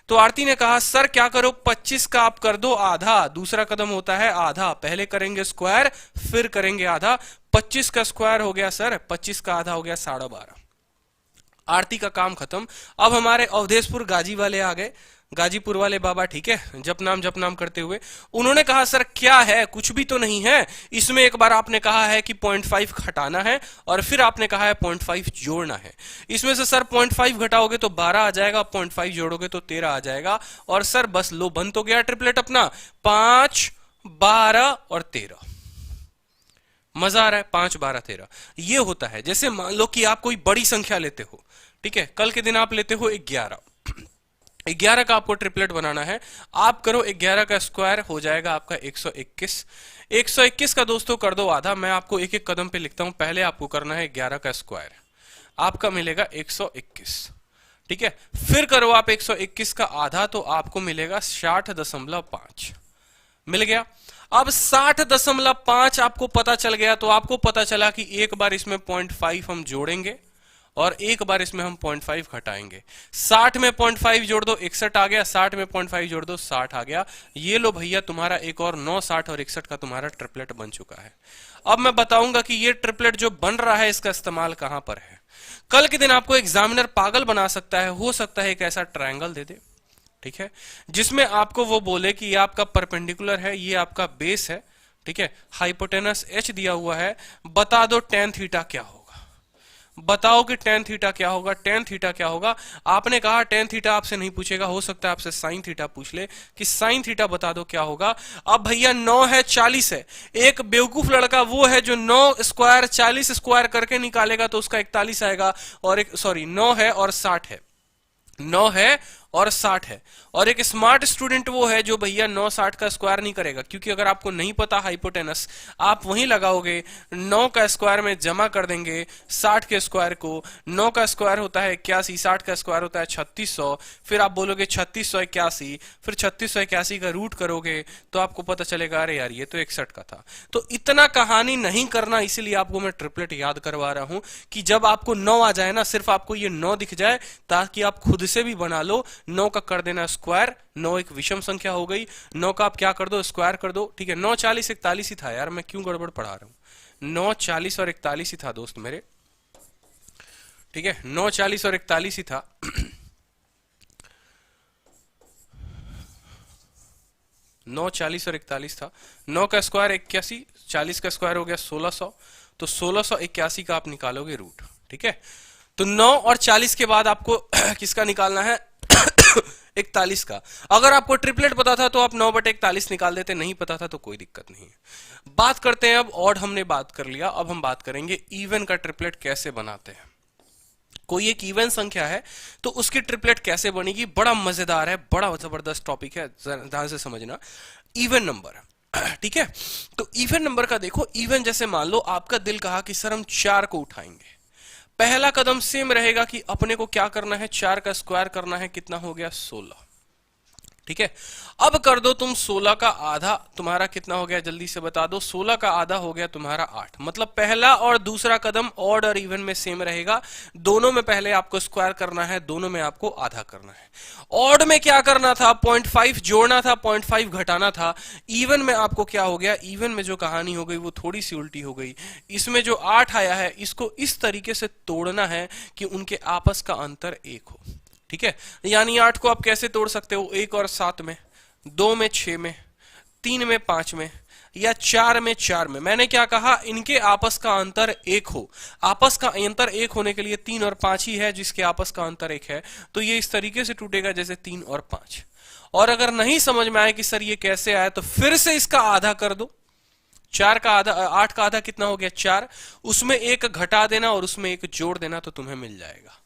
तो आरती ने कहा सर क्या करो, 25 का आप कर दो आधा, दूसरा कदम होता है आधा, पहले करेंगे स्क्वायर फिर करेंगे आधा। 25 का स्क्वायर हो गया सर, 25 का आधा हो गया 12.5। आरती का काम खत्म। अब हमारे अवधेशपुर गाजी वाले आ गए, गाजीपुर वाले बाबा, ठीक है, जप नाम करते हुए। उन्होंने कहा सर क्या है, कुछ भी तो नहीं है इसमें। एक बार आपने कहा है कि 0.5 घटाना है और फिर आपने कहा है 0.5 जोड़ना है। इसमें से सर 0.5 घटाओगे तो 12 आ जाएगा, 0.5 जोड़ोगे तो 13 आ जाएगा। और सर बस लो बन तो गया ट्रिपलेट अपना, 5, 12 और 13। मजा आ रहा है, 5, 12, 13 ये होता है। जैसे मान लो कि आप कोई बड़ी संख्या लेते हो, ठीक है, कल के दिन आप लेते हो 11, 11 का आपको ट्रिपलेट बनाना है। आप करो 11 का स्क्वायर हो जाएगा आपका 121। 121 का दोस्तों कर दो आधा। मैं आपको एक एक कदम पे लिखता हूं, पहले आपको करना है 11 का स्क्वायर, आपका मिलेगा 121। ठीक है। फिर करो आप 121 का आधा, तो आपको मिलेगा 60.5 मिल गया। अब 60.5 आपको पता चल गया, तो आपको पता चला कि एक बार इसमें 0.5 हम जोड़ेंगे और एक बार इसमें हम 0.5 घटाएंगे। 60 में 0.5 जोड़ दो 61 आ गया, 60 में 0.5 जोड़ दो 60 आ गया। ये लो भैया तुम्हारा एक और 9, 60 और 61 का तुम्हारा ट्रिपलेट बन चुका है। अब मैं बताऊंगा कि ये ट्रिपलेट जो बन रहा है इसका इस्तेमाल कहां पर है। कल के दिन आपको एग्जामिनर पागल बना सकता है, हो सकता है एक ऐसा ट्रायंगल दे दे, ठीक है, जिसमें आपको वो बोले कि ये आपका परपेंडिकुलर है, ये आपका बेस है, ठीक है, हाइपोटेनस h दिया हुआ है, बता दो tan थीटा क्या होगा। बताओ कि tan थीटा क्या होगा, tan थीटा क्या होगा। आपने कहा tan थीटा आपसे नहीं पूछेगा, हो सकता है आपसे sin थीटा पूछ ले कि sin थीटा बता दो क्या होगा। अब भैया 9 है 40 है, एक बेवकूफ लड़का वो है जो 9 स्क्वायर 40 स्क्वायर करके निकालेगा तो उसका 41 आएगा, और एक 9 है और 60 है, 9 है और 60 है। और एक स्मार्ट स्टूडेंट वो है जो भैया 9 60 का स्क्वायर नहीं करेगा, क्योंकि अगर आपको नहीं पता हाइपोटेनस, आप वहीं लगाओगे, 9 का स्क्वायर में जमा कर देंगे 60 के स्क्वायर को। 9 का स्क्वायर होता है 81, 60 का स्क्वायर होता है 3600, फिर आप बोलोगे 3681, फिर 3681 का रूट करोगे तो आपको पता चलेगा अरे यार ये तो 61 का था। तो इतना कहानी नहीं करना, इसीलिए आपको मैं ट्रिपलेट याद करवा रहा हूं कि जब आपको 9 आ जाए ना, सिर्फ आपको ये 9 दिख जाए ताकि आप खुद से भी बना लो। 9 का कर देना स्क्वायर, 9 एक विषम संख्या हो गई, 9 का आप क्या कर दो स्क्वायर कर दो, ठीक है। 9 40 41 ही था यार, मैं क्यों गड़बड़ पढ़ा रहा हूं, 9 40 और 41 ही था दोस्त मेरे, ठीक है, 9 40 और 41 ही था। 9 40 और 41 था। 9 का स्क्वायर 81, 40 का स्क्वायर हो गया 1600, तो 1681 का आप निकालोगे रूट, ठीक है। तो 9 और 40 के बाद आपको किसका निकालना है 41 का। अगर आपको ट्रिपलेट पता था तो आप 9/41 निकाल देते, नहीं पता था तो कोई दिक्कत नहीं है। बात करते हैं अब, ऑड हमने बात कर लिया, अब हम बात करेंगे इवन का ट्रिपलेट कैसे बनाते हैं। कोई एक इवन संख्या है तो उसकी ट्रिपलेट कैसे बनेगी, बड़ा मजेदार है, बड़ा जबरदस्त टॉपिक है, ध्यान से समझना। इवन नंबर, ठीक है। तो इवन नंबर का देखो, इवन जैसे मान लो आपका दिल कहा कि सर हम 4 को उठाएंगे, पहला कदम सेम रहेगा कि अपने को क्या करना है, 4 का स्क्वायर करना है, कितना हो गया 16, ठीक है। अब कर दो तुम 16 का आधा, तुम्हारा कितना हो गया जल्दी से बता दो, 16 का आधा हो गया तुम्हारा 8। मतलब पहला और दूसरा कदम ऑड और इवन में सेम रहेगा, दोनों में पहले आपको स्क्वायर करना है, दोनों में आपको आधा करना है। ऑड में क्या करना था, 0.5 जोड़ना था, 0.5 घटाना था। इवन में आपको क्या हो गया, इवन में जो कहानी हो गई वो थोड़ी सी उल्टी हो गई। इसमें जो 8 आया है इसको इस तरीके से तोड़ना है कि उनके आपस का अंतर 1 हो, ठीक है। यानी 8 को आप कैसे तोड़ सकते हो, 1 और 7 में, 2 में 6 में, 3 में 5 में, या 4 में 4 में। मैंने क्या कहा, इनके आपस का अंतर 1 हो। आपस का अंतर 1 होने के लिए 3 और 5 ही है जिसके आपस का अंतर 1 है, तो ये इस तरीके से टूटेगा जैसे 3 और 5। और अगर नहीं समझ में आए कि सर ये कैसे आया, तो फिर से इसका आधा कर दो। 4 का आधा, 8 का आधा कितना हो गया 4, उसमें 1 घटा देना और उसमें 1 जोड़ देना तो तुम्हें मिल जाएगा।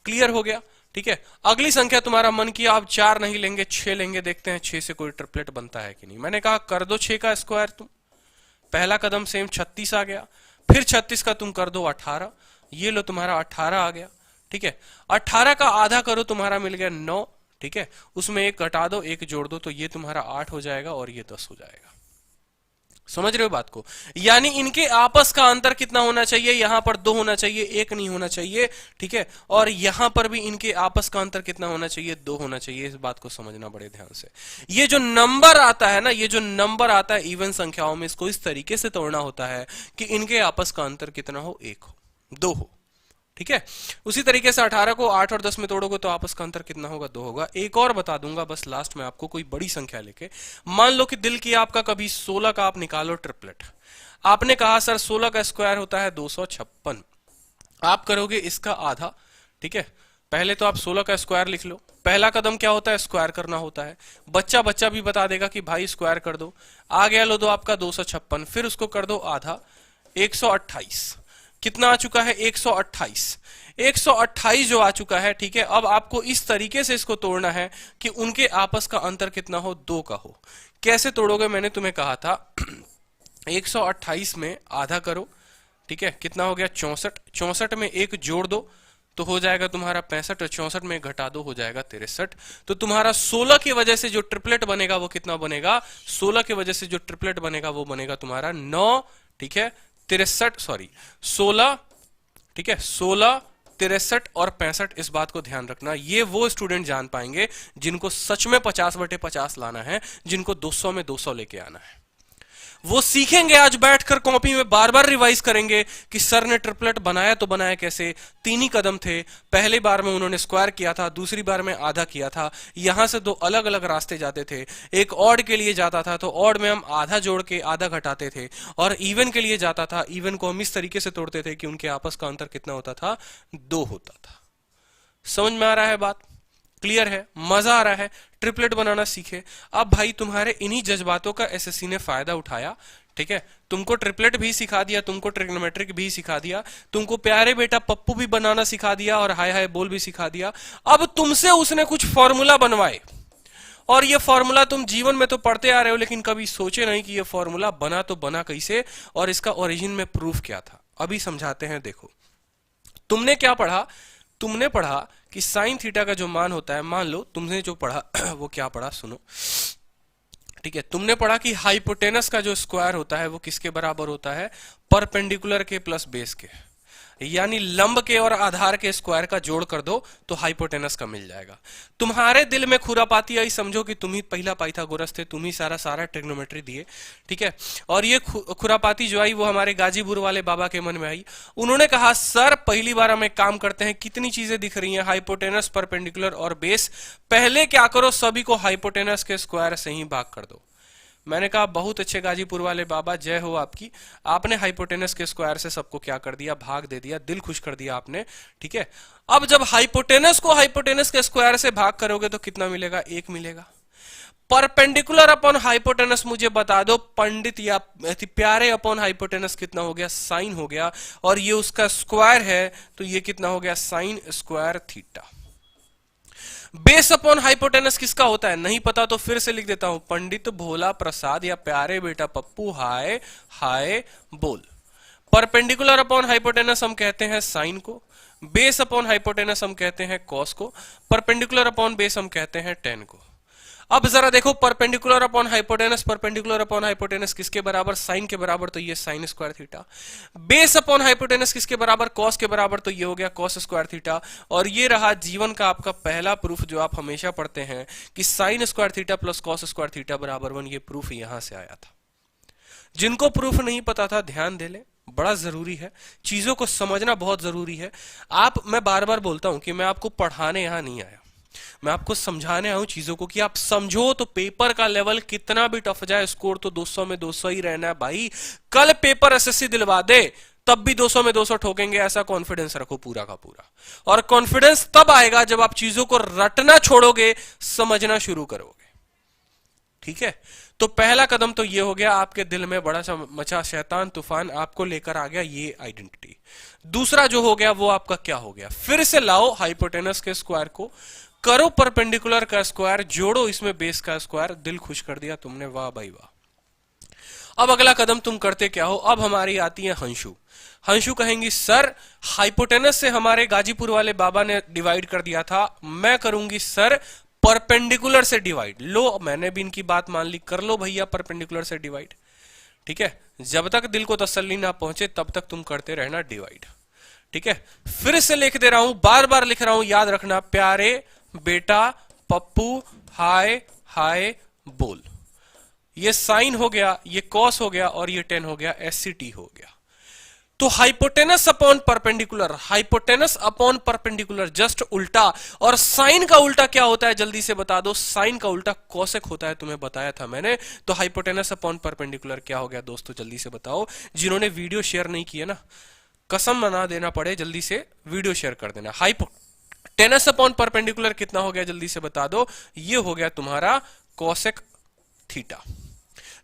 क्लियर हो गया? ठीक है। अगली संख्या तुम्हारा मन किया आप 4 नहीं लेंगे 6 लेंगे, देखते हैं 6 से कोई ट्रिपलेट बनता है कि नहीं। मैंने कहा कर दो 6 का स्क्वायर तुम, पहला कदम सेम 36 आ गया, फिर 36 का तुम कर दो 18, ये लो तुम्हारा 18 आ गया। ठीक है, 18 का आधा करो तुम्हारा मिल गया 9। ठीक है, उसमें 1 घटा दो 1 जोड़ दो तो ये तुम्हारा 8 हो जाएगा और ये 10 हो जाएगा। समझ रहे हो बात को? यानी इनके आपस का अंतर कितना होना चाहिए, यहां पर 2 होना चाहिए, 1 नहीं होना चाहिए। ठीक है, और यहां पर भी इनके आपस का अंतर कितना होना चाहिए, 2 होना चाहिए। इस बात को समझना बड़े ध्यान से। ये जो नंबर आता है ना, ये जो नंबर आता है इवन संख्याओं में, इसको इस तरीके से तोड़ना होता है कि इनके आपस का अंतर कितना हो, 1 हो, 2 हो। ठीक है, उसी तरीके से 18 को 8 और 10 में तोड़ोगे तो आपस का अंतर कितना होगा, 2 होगा। एक और बता दूंगा बस लास्ट में आपको, कोई बड़ी संख्या लेके। मान लो कि दिल किया आपका कभी 16 का आप निकालो ट्रिपलेट। आपने कहा सर 16 का स्क्वायर होता है 256, आप करोगे इसका आधा। ठीक है, पहले तो आप 16 का स्क्वायर लिख लो। पहला कदम क्या होता है, स्क्वायर करना होता है। बच्चा बच्चा भी बता देगा कि भाई स्क्वायर कर दो। आ गया लो दो आपका 256, फिर उसको कर दो आधा, 128। कितना आ चुका है, 128। 128 जो आ चुका है। ठीक है, अब आपको इस तरीके से इसको तोड़ना है कि उनके आपस का अंतर कितना हो, 2 का हो। कैसे तोड़ोगे, मैंने तुम्हें कहा था 128 में आधा करो। ठीक है, कितना हो गया 64। 64 में 1 जोड़ दो तो हो जाएगा तुम्हारा 65, और 64 में घटा दो हो जाएगा 63। तो तुम्हारा 16 की वजह से जो ट्रिपलेट बनेगा वो कितना बनेगा, 16 की वजह से जो ट्रिपलेट बनेगा वो बनेगा तुम्हारा 9। ठीक है, 63 सॉरी 16। ठीक है, 16, 63 और 65। इस बात को ध्यान रखना, ये वो स्टूडेंट जान पाएंगे जिनको सच में 50/50 लाना है, जिनको 200 में 200 लेके आना है। वो सीखेंगे आज बैठकर, कॉपी में बार बार रिवाइज करेंगे कि सर ने ट्रिपलेट बनाया तो बनाया कैसे। 3 ही कदम थे, पहली बार में उन्होंने स्क्वायर किया था, दूसरी बार में आधा किया था। यहां से 2 अलग अलग रास्ते जाते थे। एक ऑड के लिए जाता था तो ऑड में हम आधा जोड़ के आधा घटाते थे, और इवन के लिए जाता था, इवन को हम इस तरीके से तोड़ते थे कि उनके आपस का अंतर कितना होता था, 2 होता था। समझ में आ रहा है बात? क्लियर है? मजा आ रहा है? ट्रिपलेट बनाना सीखे। अब भाई तुम्हारे इन्हीं जज्बातों का एसएससी ने फायदा उठाया। ठीक है, तुमको ट्रिपलेट भी सिखा दिया, तुमको ट्रिग्नोमेट्रिक भी सिखा दिया, तुमको प्यारे बेटा पप्पू भी बनाना सिखा दिया, और हाय हाय बोल भी सिखा दिया। अब तुमसे उसने कुछ फॉर्मूला बनवाए, और ये फॉर्मूला तुम जीवन में तो पढ़ते आ रहे हो, लेकिन कभी सोचे नहीं कि ये फॉर्मूला बना तो बना कैसे, और इसका ओरिजिन में प्रूफ क्या था। अभी समझाते हैं। देखो, तुमने क्या पढ़ा, तुमने पढ़ा कि साइन थीटा का जो मान होता है, मान लो तुमने जो पढ़ा वो क्या पढ़ा सुनो। ठीक है, तुमने पढ़ा कि हाइपोटेनस का जो स्क्वायर होता है वो किसके बराबर होता है, परपेंडिकुलर के प्लस बेस के, यानी लंब के और आधार के स्क्वायर का जोड़ कर दो तो हाइपोटेनस का मिल जाएगा। तुम्हारे दिल में खुरापाती आई, समझो कि तुम ही पहला पाइथागोरस थे, तुम ही सारा ट्रिग्नोमेट्री दिए। ठीक है, और ये खुरापाती जो आई वो हमारे गाजीपुर वाले बाबा के मन में आई। उन्होंने कहा सर पहली बार हम एक काम करते हैं, कितनी चीजें दिख रही हैं, हाइपोटेनस, परपेंडिकुलर और बेस, पहले क्या करो सभी को हाइपोटेनस के स्क्वायर से ही भाग कर दो। मैंने कहा बहुत अच्छे गाजीपुर वाले बाबा, जय हो आपकी। आपने हाइपोटेनस के स्क्वायर से सबको क्या कर दिया, भाग दे दिया, दिल खुश कर दिया आपने। ठीक है, अब जब हाइपोटेनस को हाइपोटेनस के स्क्वायर से भाग करोगे तो कितना मिलेगा, 1 मिलेगा। परपेंडिकुलर अपॉन हाइपोटेनस मुझे बता दो पंडित या प्यारे, अपॉन हाइपोटेनस कितना हो गया, साइन हो गया, और ये उसका स्क्वायर है तो ये कितना हो गया, sine square theta. Base upon hypotenuse किसका होता है, नहीं पता तो फिर से लिख देता हूं, पंडित भोला प्रसाद या प्यारे बेटा पप्पू हाय हाय बोल। परपेंडिकुलर अपॉन हाइपोटेनस हम कहते हैं साइन को, बेस अपॉन हाइपोटेनस हम कहते हैं कॉस को, परपेंडिकुलर अपॉन बेस हम कहते हैं टेन को। अब जरा देखो, perpendicular upon hypotenuse, perpendicular upon hypotenuse किसके बराबर, साइन के बराबर, तो ये sine square theta. Base upon hypotenuse किसके बराबर, कॉस के बराबर, तो ये हो गया कॉस स्क्वायर थीटा। और ये रहा जीवन का आपका पहला प्रूफ जो आप हमेशा पढ़ते हैं कि sine square theta plus cos square theta बराबर 1। ये प्रूफ यहां से आया था। जिनको प्रूफ नहीं पता था ध्यान दे ले, बड़ा जरूरी है, चीजों को समझना बहुत जरूरी है। मैं बार बार बोलता हूं कि मैं आपको पढ़ाने यहां नहीं आया, मैं आपको समझाने आया हूं चीजों को कि आप समझो, तो पेपर का लेवल कितना भी टफ जाए, स्कोर तो 200 में 200 ही रहना है भाई। कल पेपर एसएससी दिलवा दे तब भी 200 में 200 ठोकेंगे, ऐसा कॉन्फिडेंस रखो पूरा का पूरा। और कॉन्फिडेंस तब आएगा जब आप चीजों को रटना छोड़ोगे, समझना शुरू करोगे। ठीक है, तो पहला कदम तो ये हो गया, आपके दिल में बड़ा सा मचा शैतान तूफान आपको लेकर आ गया ये आइडेंटिटी। दूसरा जो हो गया वो आपका क्या हो गया, फिर से लाओ हाइपोटेनस के स्क्वायर को, करो परपेंडिकुलर का स्क्वायर, जोड़ो इसमें बेस का स्क्वायर। दिल खुश कर दिया तुमने, वाह भाई वाह। अब अगला कदम तुम करते क्या हो, अब हमारी आती है हंशु। हंशु कहेंगी सर हाइपोटेनस से हमारे गाजीपुर वाले बाबा ने डिवाइड कर दिया था, मैं करूंगी सर परपेंडिकुलर से डिवाइड। लो मैंने भी इनकी बात मान ली, कर लो भैया परपेंडिकुलर से डिवाइड। ठीक है, जब तक दिल को तसल्ली ना पहुंचे तब तक तुम करते रहना डिवाइड। ठीक है, फिर से लिख दे रहा हूं, बार बार लिख रहा हूं, याद रखना, प्यारे बेटा पप्पू हाय हाय बोल। ये साइन हो गया, ये कॉस हो गया और ये टेन हो गया, एससीटी हो गया। तो hypotenuse upon perpendicular, hypotenuse upon perpendicular just उल्टा। और साइन का उल्टा क्या होता है जल्दी से बता दो, साइन का उल्टा कोसेक होता है, तुम्हें बताया था मैंने। तो हाइपोटेनस अपॉन परपेंडिकुलर क्या हो गया दोस्तों, जल्दी से बताओ। जिन्होंने वीडियो शेयर नहीं किया ना, कसम मना देना पड़े, जल्दी से वीडियो शेयर कर देना। हाइपोटेनस अपॉन परपेंडिकुलर कितना हो गया जल्दी से बता दो, ये हो गया तुम्हारा कोसेक थीटा।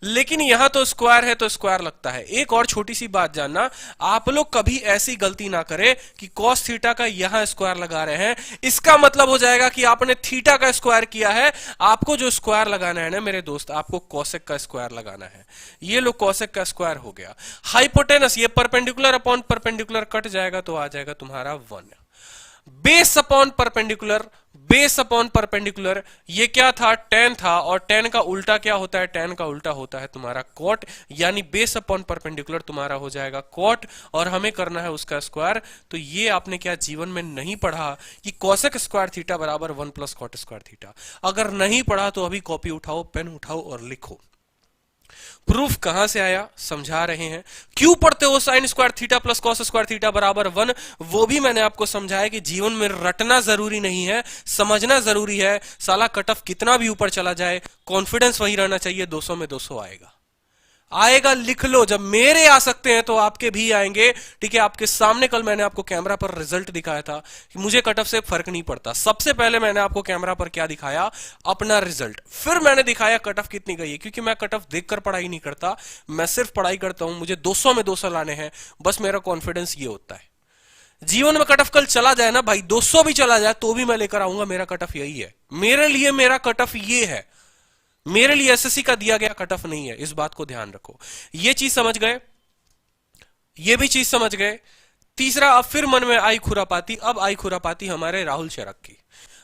लेकिन यहां तो स्क्वायर है तो स्क्वायर लगता है। एक और छोटी सी बात जानना, आप लोग कभी ऐसी गलती ना करें कि कॉस थीटा का यहां स्क्वायर लगा रहे हैं, इसका मतलब हो जाएगा कि आपने थीटा का स्क्वायर किया है। आपको जो स्क्वायर लगाना है ना मेरे दोस्त, आपको कॉसेक का स्क्वायर लगाना है। ये लो कॉसेक का स्क्वायर हो गया। हाइपोटेनस, ये परपेंडिकुलर अपॉन परपेंडिकुलर कट जाएगा तो आ जाएगा तुम्हारा 1। Base upon perpendicular, base upon perpendicular, ये क्या था, टेन था, और टेन का उल्टा क्या होता है, टेन का उल्टा होता है तुम्हारा कॉट, यानी बेस अपॉन परपेंडिकुलर तुम्हारा हो जाएगा कॉट, और हमें करना है उसका स्क्वायर। तो ये आपने क्या जीवन में नहीं पढ़ा कि कॉसेक स्क्वायर थीटा बराबर 1 प्लस कॉट स्क्वायर थीटा? अगर नहीं पढ़ा तो अभी कॉपी उठाओ, पेन उठाओ और लिखो। प्रूफ कहां से आया समझा रहे हैं। क्यों पढ़ते हो sine square theta plus cos square theta बराबर 1, वो भी मैंने आपको समझाया कि जीवन में रटना जरूरी नहीं है, समझना जरूरी है। साला कट ऑफ कितना भी ऊपर चला जाए, कॉन्फिडेंस वही रहना चाहिए, 200 में 200 आएगा। आएगा, लिख लो, जब मेरे आ सकते हैं तो आपके भी आएंगे। ठीक है, आपके सामने कल मैंने आपको कैमरा पर रिजल्ट दिखाया था कि मुझे कट ऑफ से फर्क नहीं पड़ता। सबसे पहले मैंने आपको कैमरा पर क्या दिखाया, अपना रिजल्ट, फिर मैंने दिखाया कट ऑफ कितनी गई है। क्योंकि मैं कट ऑफ देखकर पढ़ाई नहीं करता, मैं सिर्फ पढ़ाई करता हूं। मुझे 200 में 200 लाने हैं, बस मेरा कॉन्फिडेंस ये होता है। जीवन में कट ऑफ कल चला जाए ना भाई, 200 भी चला जाए तो भी मैं लेकर आऊंगा, मेरा कट ऑफ यही है। मेरे लिए मेरा कट ऑफ ये है, मेरे लिए एसएससी का दिया गया कट ऑफ नहीं है, इस बात को ध्यान रखो। ये चीज समझ गए, ये भी चीज समझ गए। तीसरा, अब फिर मन में आई खुरापाती, अब आई खुरापाती हमारे राहुल चरक की।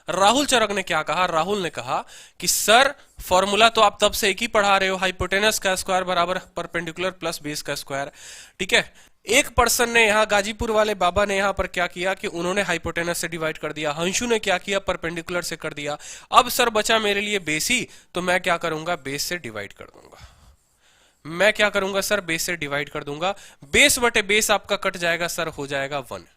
राहुल चरक ने क्या कहा, राहुल ने कहा कि सर फॉर्मूला तो आप तब से एक ही पढ़ा रहे हो, हाइपोटेनस का स्क्वायर बराबर परपेंडिकुलर प्लस बेस का स्क्वायर। ठीक है, एक पर्सन ने यहां गाजीपुर वाले बाबा ने यहां पर क्या किया कि उन्होंने हाइपोटेनस से डिवाइड कर दिया, हंशु ने क्या किया, परपेंडिकुलर से कर दिया। अब सर बचा मेरे लिए बेस ही, तो मैं क्या करूंगा, बेस से डिवाइड कर दूंगा। मैं क्या करूंगा सर, बेस से डिवाइड कर दूंगा। बेस बटे बेस आपका कट जाएगा सर, हो जाएगा 1।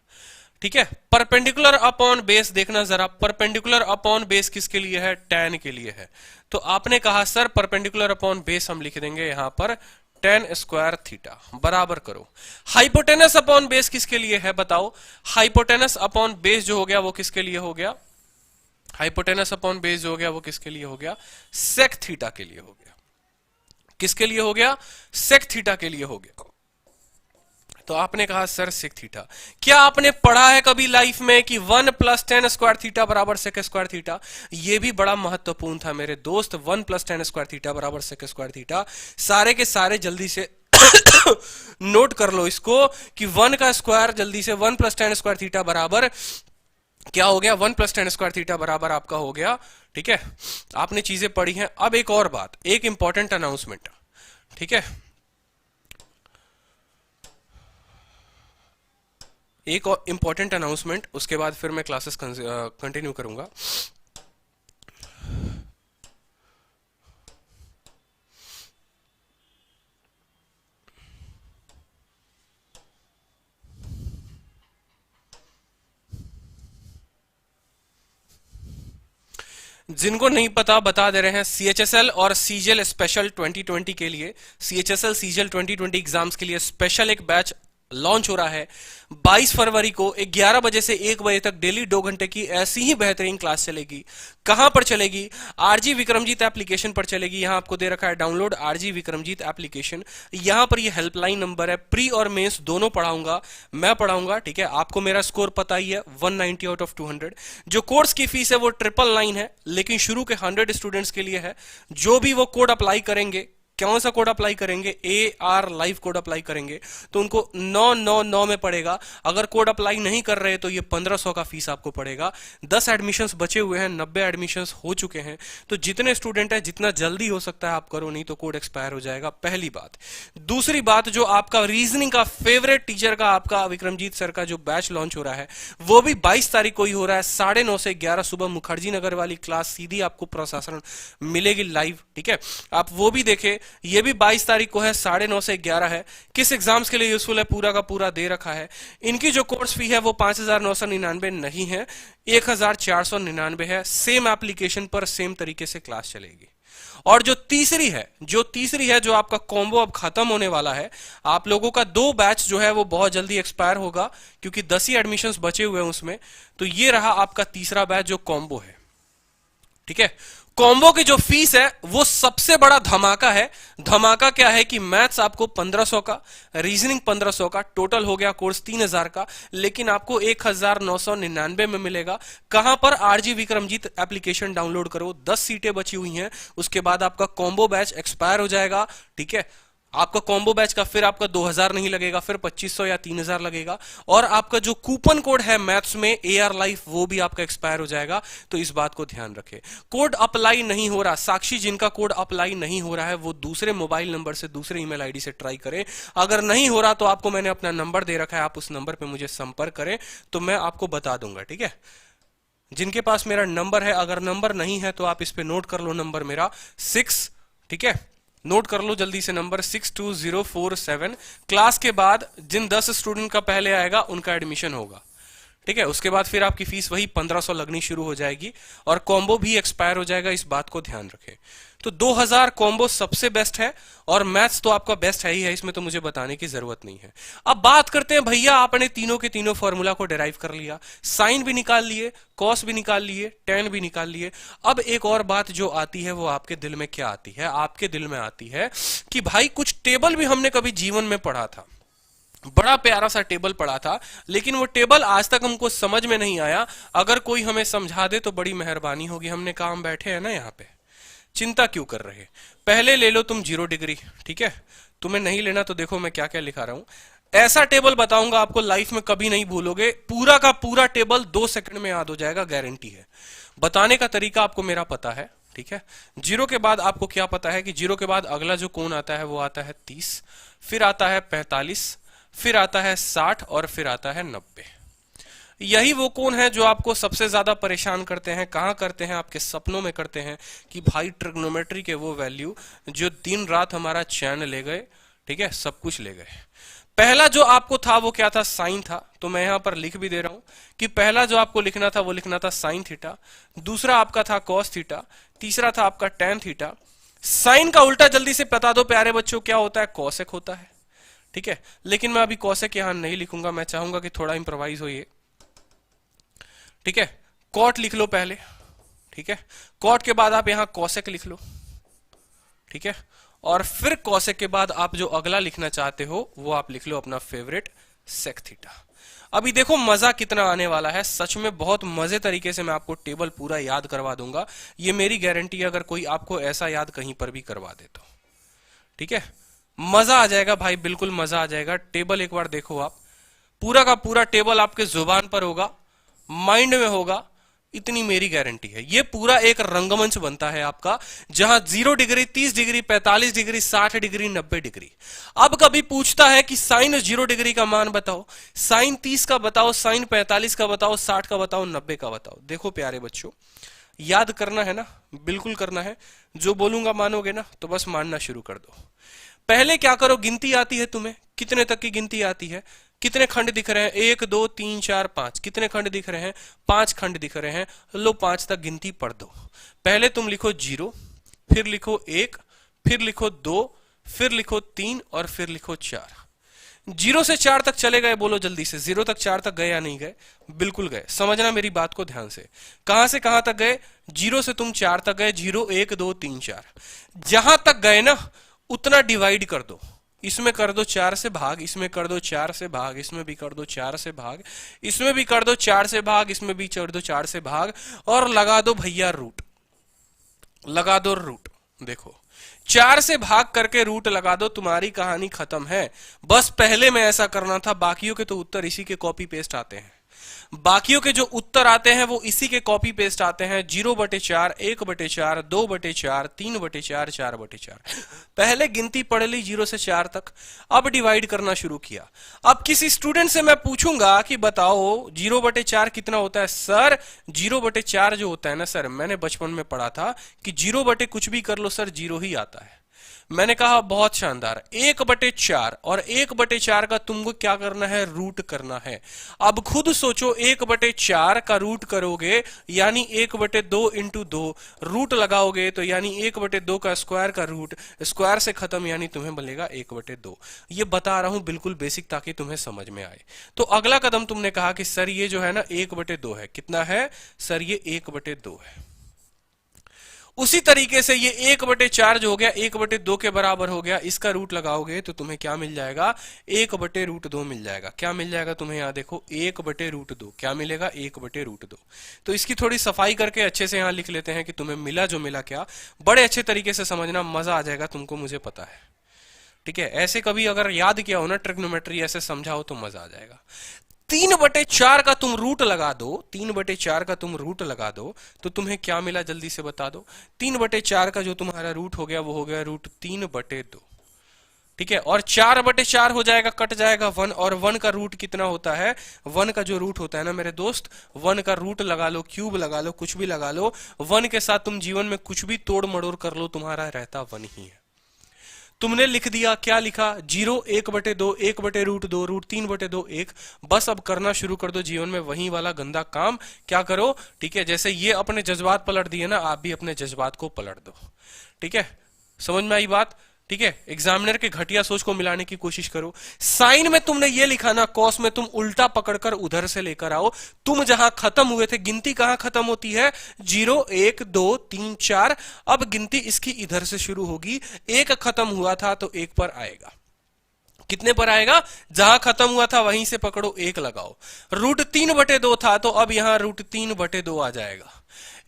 ठीक है, परपेंडिकुलर अपॉन बेस देखना जरा, परपेंडिकुलर अपॉन बेस किसके लिए है, tan के लिए है। तो आपने कहा सर परपेंडिकुलर अपॉन बेस हम लिख देंगे यहां पर tan स्क्वायर थीटा, बराबर करो। हाइपोटेनस अपॉन बेस किसके लिए है बताओ, हाइपोटेनस अपॉन बेस जो हो गया वो किसके लिए हो गया, हाइपोटेनस अपॉन बेस जो हो गया वो किसके लिए हो गया, सेक थीटा के लिए हो गया। किसके लिए हो गया, सेक थीटा के लिए हो गया। तो आपने कहा सर सेक थीटा, क्या आपने पढ़ा है कभी लाइफ में कि 1 प्लस टेन स्क्वायर थीटा बराबर सेक स्क्वायर थीटा? ये भी बड़ा महत्वपूर्ण था मेरे दोस्त, 1 प्लस टेन स्क्वायर थीटा बराबर सेक स्क्वायर थीटा। सारे के सारे जल्दी से नोट कर लो इसको कि 1 का स्क्वायर, जल्दी से 1 प्लस टेन स्क्वायर थीटा बराबर क्या हो गया, 1 प्लस टेन स्क्वायर थीटा बराबर आपका हो गया। ठीक है, आपने चीजें पढ़ी हैं। अब एक और बात, एक इंपॉर्टेंट अनाउंसमेंट। ठीक है, एक और इंपॉर्टेंट अनाउंसमेंट, उसके बाद फिर मैं क्लासेस कंटिन्यू करूंगा। जिनको नहीं पता बता दे रहे हैं, सीएचएसएल और सीजीएल स्पेशल 2020 के लिए, सीएचएसएल सीजीएल 2020 एग्जाम्स के लिए स्पेशल एक बैच लॉन्च हो रहा है 22 फरवरी को 11 बजे से 1 बजे तक डेली 2 घंटे की ऐसी ही बेहतरीन क्लास चलेगी। कहां पर चलेगी? आरजी विक्रमजीत एप्लीकेशन पर चलेगी। यहां आपको दे रखा है डाउनलोड आरजी विक्रमजीत एप्लीकेशन। यहां पर ये हेल्पलाइन नंबर है। प्री और मेंस दोनों पढ़ाऊंगा, मैं पढ़ाऊंगा, ठीक है। आपको मेरा स्कोर पता ही है, 190 आउट ऑफ 200। जो कोर्स की फीस है वो 999 है, लेकिन शुरू के 100 स्टूडेंट्स के लिए है। जो भी वो कोड अप्लाई करेंगे, कौन सा कोड अप्लाई करेंगे? AR लाइव कोड अप्लाई करेंगे तो उनको 999 में पड़ेगा। अगर कोड अप्लाई नहीं कर रहे तो ये 1500 का फीस आपको पड़ेगा। 10 एडमिशंस बचे हुए हैं, 90 एडमिशंस हो चुके हैं। तो जितने स्टूडेंट है जितना जल्दी हो सकता है आप करो, नहीं तो कोड एक्सपायर हो जाएगा। पहली बात। दूसरी बात, जो आपका रीजनिंग का फेवरेट टीचर का, आपका विक्रमजीत सर का जो बैच लॉन्च हो रहा है वो भी 22 तारीख को ही हो रहा है। 9:30 से 11 सुबह मुखर्जी नगर वाली क्लास सीधी आपको प्रशासन मिलेगी लाइव, ठीक है। आप वो भी देखें। ये भी 22 तारीख को है, 9:30 से 11 है। किस एग्जाम्स के लिए यूजफुल है पूरा का पूरा दे रखा है। इनकी जो कोर्स फी है वो 5999 नहीं है, 1499 है। सेम एप्लीकेशन पर सेम तरीके से क्लास चलेगी। और जो तीसरी है जो आपका कॉम्बो अब खत्म होने वाला है। आप लोगों का 2 बैच जो है वो बहुत जल्दी एक्सपायर होगा, क्योंकि 10 ही एडमिशंस बचे हुए हैं उसमें। तो ये रहा आपका तीसरा बैच जो कॉम्बो है, ठीक है। कॉम्बो की जो फीस है वो सबसे बड़ा धमाका है। धमाका क्या है कि मैथ्स आपको 1500 का, रीजनिंग 1500 का, टोटल हो गया कोर्स 3000 का, लेकिन आपको 1999 में मिलेगा। कहां पर? आरजी विक्रमजीत एप्लीकेशन डाउनलोड करो। 10 सीटें बची हुई हैं, उसके बाद आपका कॉम्बो बैच एक्सपायर हो जाएगा, ठीक है। आपका कॉम्बो बैच का फिर आपका 2000 नहीं लगेगा, फिर 2500 या 3000 लगेगा। और आपका जो कूपन कोड है मैथ्स में AR लाइफ, वो भी आपका एक्सपायर हो जाएगा। तो इस बात को ध्यान रखें। कोड अप्लाई नहीं हो रहा, साक्षी जिनका कोड अप्लाई नहीं हो रहा है वो दूसरे मोबाइल नंबर से, दूसरे ईमेल आईडी से ट्राई करें। अगर नहीं हो रहा तो आपको मैंने अपना नंबर दे रखा है, आप उस नंबर पर मुझे संपर्क करें तो मैं आपको बता दूंगा, ठीक है। जिनके पास मेरा नंबर है, अगर नंबर नहीं है तो आप इस पे नोट कर लो नंबर मेरा 6, ठीक है। नोट कर लो जल्दी से नंबर 62047। क्लास के बाद जिन 10 स्टूडेंट का पहले आएगा उनका एडमिशन होगा, ठीक है। उसके बाद फिर आपकी फीस वही 1500 लगनी शुरू हो जाएगी और कॉम्बो भी एक्सपायर हो जाएगा। इस बात को ध्यान रखें। तो 2000 कॉम्बो सबसे बेस्ट है और मैथ्स तो आपका बेस्ट है ही है, इसमें तो मुझे बताने की जरूरत नहीं है। अब बात करते हैं, भैया आपने तीनों के तीनों फॉर्मूला को डिराइव कर लिया, साइन भी निकाल लिए, कॉस भी निकाल लिए, टेन भी निकाल लिए। अब एक और बात जो आती है वो आपके दिल में क्या आती है? आपके दिल में आती है कि भाई कुछ टेबल भी हमने कभी जीवन में पढ़ा था, बड़ा प्यारा सा टेबल पढ़ा था, लेकिन वो टेबल आज तक हमको समझ में नहीं आया। अगर कोई हमें समझा दे तो बड़ी मेहरबानी होगी। हमने कहा हम बैठे हैं ना यहाँ पे, चिंता क्यों कर रहे? पहले ले लो तुम 0 डिग्री, ठीक है। तुम्हें नहीं लेना तो देखो मैं क्या क्या लिखा रहा हूं। ऐसा टेबल बताऊंगा आपको, लाइफ में कभी नहीं भूलोगे। पूरा का पूरा टेबल 2 सेकंड में याद हो जाएगा, गारंटी है। बताने का तरीका आपको मेरा पता है, ठीक है। 0 के बाद आपको क्या पता है कि 0 के बाद अगला जो कोण आता है वो आता है 30, फिर आता है 45, फिर आता है 60 और फिर आता है 90। यही वो कोण है जो आपको सबसे ज्यादा परेशान करते हैं। कहां करते हैं? आपके सपनों में करते हैं कि भाई ट्रिग्नोमेट्री के वो वैल्यू जो दिन रात हमारा चैन ले गए, ठीक है, सब कुछ ले गए। पहला जो आपको था वो क्या था? साइन था। तो मैं यहां पर लिख भी दे रहा हूं कि पहला जो आपको लिखना था वो लिखना था साइन थीटा, दूसरा आपका था कॉस थीटा, तीसरा था आपका टेन थीटा। साइन का उल्टा जल्दी से बता दो प्यारे बच्चों, क्या होता है? कॉसेक होता है, ठीक है। लेकिन मैं अभी कॉसेक यहां नहीं लिखूंगा, मैं चाहूंगा कि थोड़ा इंप्रोवाइज हो ये, ठीक है। कॉट लिख लो पहले, ठीक है। कॉट के बाद आप यहां कॉसेक लिख लो, ठीक है। और फिर कॉसेक के बाद आप जो अगला लिखना चाहते हो वो आप लिख लो अपना फेवरेट सेक थीटा। अभी देखो मजा कितना आने वाला है, सच में बहुत मजे तरीके से मैं आपको टेबल पूरा याद करवा दूंगा। ये मेरी गारंटी है, अगर कोई आपको ऐसा याद कहीं पर भी करवा दे तो, ठीक है। मजा आ जाएगा भाई, बिल्कुल मजा आ जाएगा। टेबल एक बार देखो आप, पूरा का पूरा टेबल आपके जुबान पर होगा, माइंड में होगा, इतनी मेरी गारंटी है। ये पूरा एक रंगमंच बनता है आपका, जहां 0 degree, 30 degree, 45 degree, 60 degree, 90 degree. अब कभी पूछता है कि साइन 0 डिग्री का मान बताओ, साइन 30 का बताओ, साइन 45 का बताओ, 60 का बताओ, 90 का बताओ। देखो प्यारे बच्चों, याद करना है ना, बिल्कुल करना है। जो बोलूंगा मानोगे ना, तो बस मानना शुरू कर दो। पहले क्या करो, गिनती आती है तुम्हें, कितने तक की गिनती आती है? कितने खंड दिख रहे हैं? 1 2 3 4 5। कितने खंड दिख रहे हैं? 5 खंड दिख रहे हैं। लो 5 तक गिनती पढ़ दो। पहले तुम लिखो 0, फिर लिखो 1, फिर लिखो 2, फिर लिखो 3 और फिर लिखो 4। 0 से 4 तक चले गए? बोलो जल्दी से, 0 तक 4 तक गए या नहीं गए? बिल्कुल गए। समझना मेरी बात को ध्यान से कहां तक गए? 0 से तुम 4 तक गए। 0 1 2 3 4। जहां तक गए ना उतना डिवाइड कर दो। इसमें कर दो 4 से भाग, इसमें कर दो 4 से भाग, इसमें भी कर दो 4 से भाग, इसमें भी कर दो 4 से भाग, इसमें भी कर दो 4 से भाग, और लगा दो भैया रूट। लगा दो रूट। देखो 4 से भाग करके रूट लगा दो, तुम्हारी कहानी खत्म है। बस पहले में ऐसा करना था, बाकियों के तो उत्तर इसी के कॉपी पेस्ट आते हैं। बाकियों के जो उत्तर आते हैं वो इसी के कॉपी पेस्ट आते हैं। 0/4, 1/4, 2/4, 3/4, 4/4। पहले गिनती पढ़ ली 0 से 4 तक, अब डिवाइड करना शुरू किया। अब किसी स्टूडेंट से मैं पूछूंगा कि बताओ 0/4 कितना होता है? सर 0/4 जो होता है ना सर, मैंने बचपन में पढ़ा था कि 0 कुछ भी कर लो सर 0 ही आता है। मैंने कहा बहुत शानदार। 1/4 और 1/4 का तुमको क्या करना है? रूट करना है। अब खुद सोचो 1/4 का रूट करोगे यानी 1/2 इंटू 2, रूट लगाओगे तो यानी 1/2 का स्क्वायर का रूट, स्क्वायर से खत्म यानी तुम्हें मिलेगा 1/2। ये बता रहा हूं बिल्कुल बेसिक ताकि तुम्हें समझ में आए। तो अगला कदम तुमने कहा कि सर ये जो है ना 1/2 है। कितना है सर? ये 1/2 है। उसी तरीके से ये 1/4 जो हो गया 1/2 के बराबर हो गया। इसका रूट लगाओगे तो तुम्हें क्या मिल जाएगा? 1/√2 मिल जाएगा। क्या मिल जाएगा तुम्हें? यहां देखो 1/√2 क्या मिलेगा? 1/√2। तो इसकी थोड़ी सफाई करके अच्छे से यहां लिख लेते हैं कि तुम्हें मिला जो मिला क्या। बड़े अच्छे तरीके से समझना, मजा आ जाएगा तुमको, मुझे पता है। ठीक है, ऐसे कभी अगर याद किया हो ना ट्रिग्नोमेट्री, ऐसे समझाओ तो मजा आ जाएगा। 3/4 का तुम रूट लगा दो, 3/4 का तुम रूट लगा दो तो तुम्हें क्या मिला? जल्दी से बता दो। 3/4 का जो तुम्हारा रूट हो गया वो हो गया √3/2। ठीक है, और 4/4 हो जाएगा, कट जाएगा 1, और 1 का रूट कितना होता है? 1 का जो रूट होता है ना मेरे दोस्त, 1 का रूट लगा लो, क्यूब लगा लो, कुछ भी लगा लो, 1 के साथ तुम जीवन में कुछ भी तोड़ मड़ोड़ कर लो, तुम्हारा रहता 1 ही है। तुमने लिख दिया, क्या लिखा? 0 1/2, 1/√2, √3/2 1। बस अब करना शुरू कर दो जीवन में वही वाला गंदा काम। क्या करो? ठीक है, जैसे ये अपने जज्बात पलट दिए ना, आप भी अपने जज्बात को पलट दो। ठीक है, समझ में आई बात? ठीक है, एग्जामिनर के घटिया सोच को मिलाने की कोशिश करो। साइन में तुमने ये लिखा ना, कॉस में तुम उल्टा पकड़कर उधर से लेकर आओ। तुम जहां खत्म हुए थे, गिनती कहां खत्म होती है? 0 1 2 3 4। अब गिनती इसकी इधर से शुरू होगी। 1 खत्म हुआ था तो 1 पर आएगा। कितने पर आएगा? जहां खत्म हुआ था वहीं से पकड़ो, 1 लगाओ। √3/2 था तो अब यहां √3/2 आ जाएगा।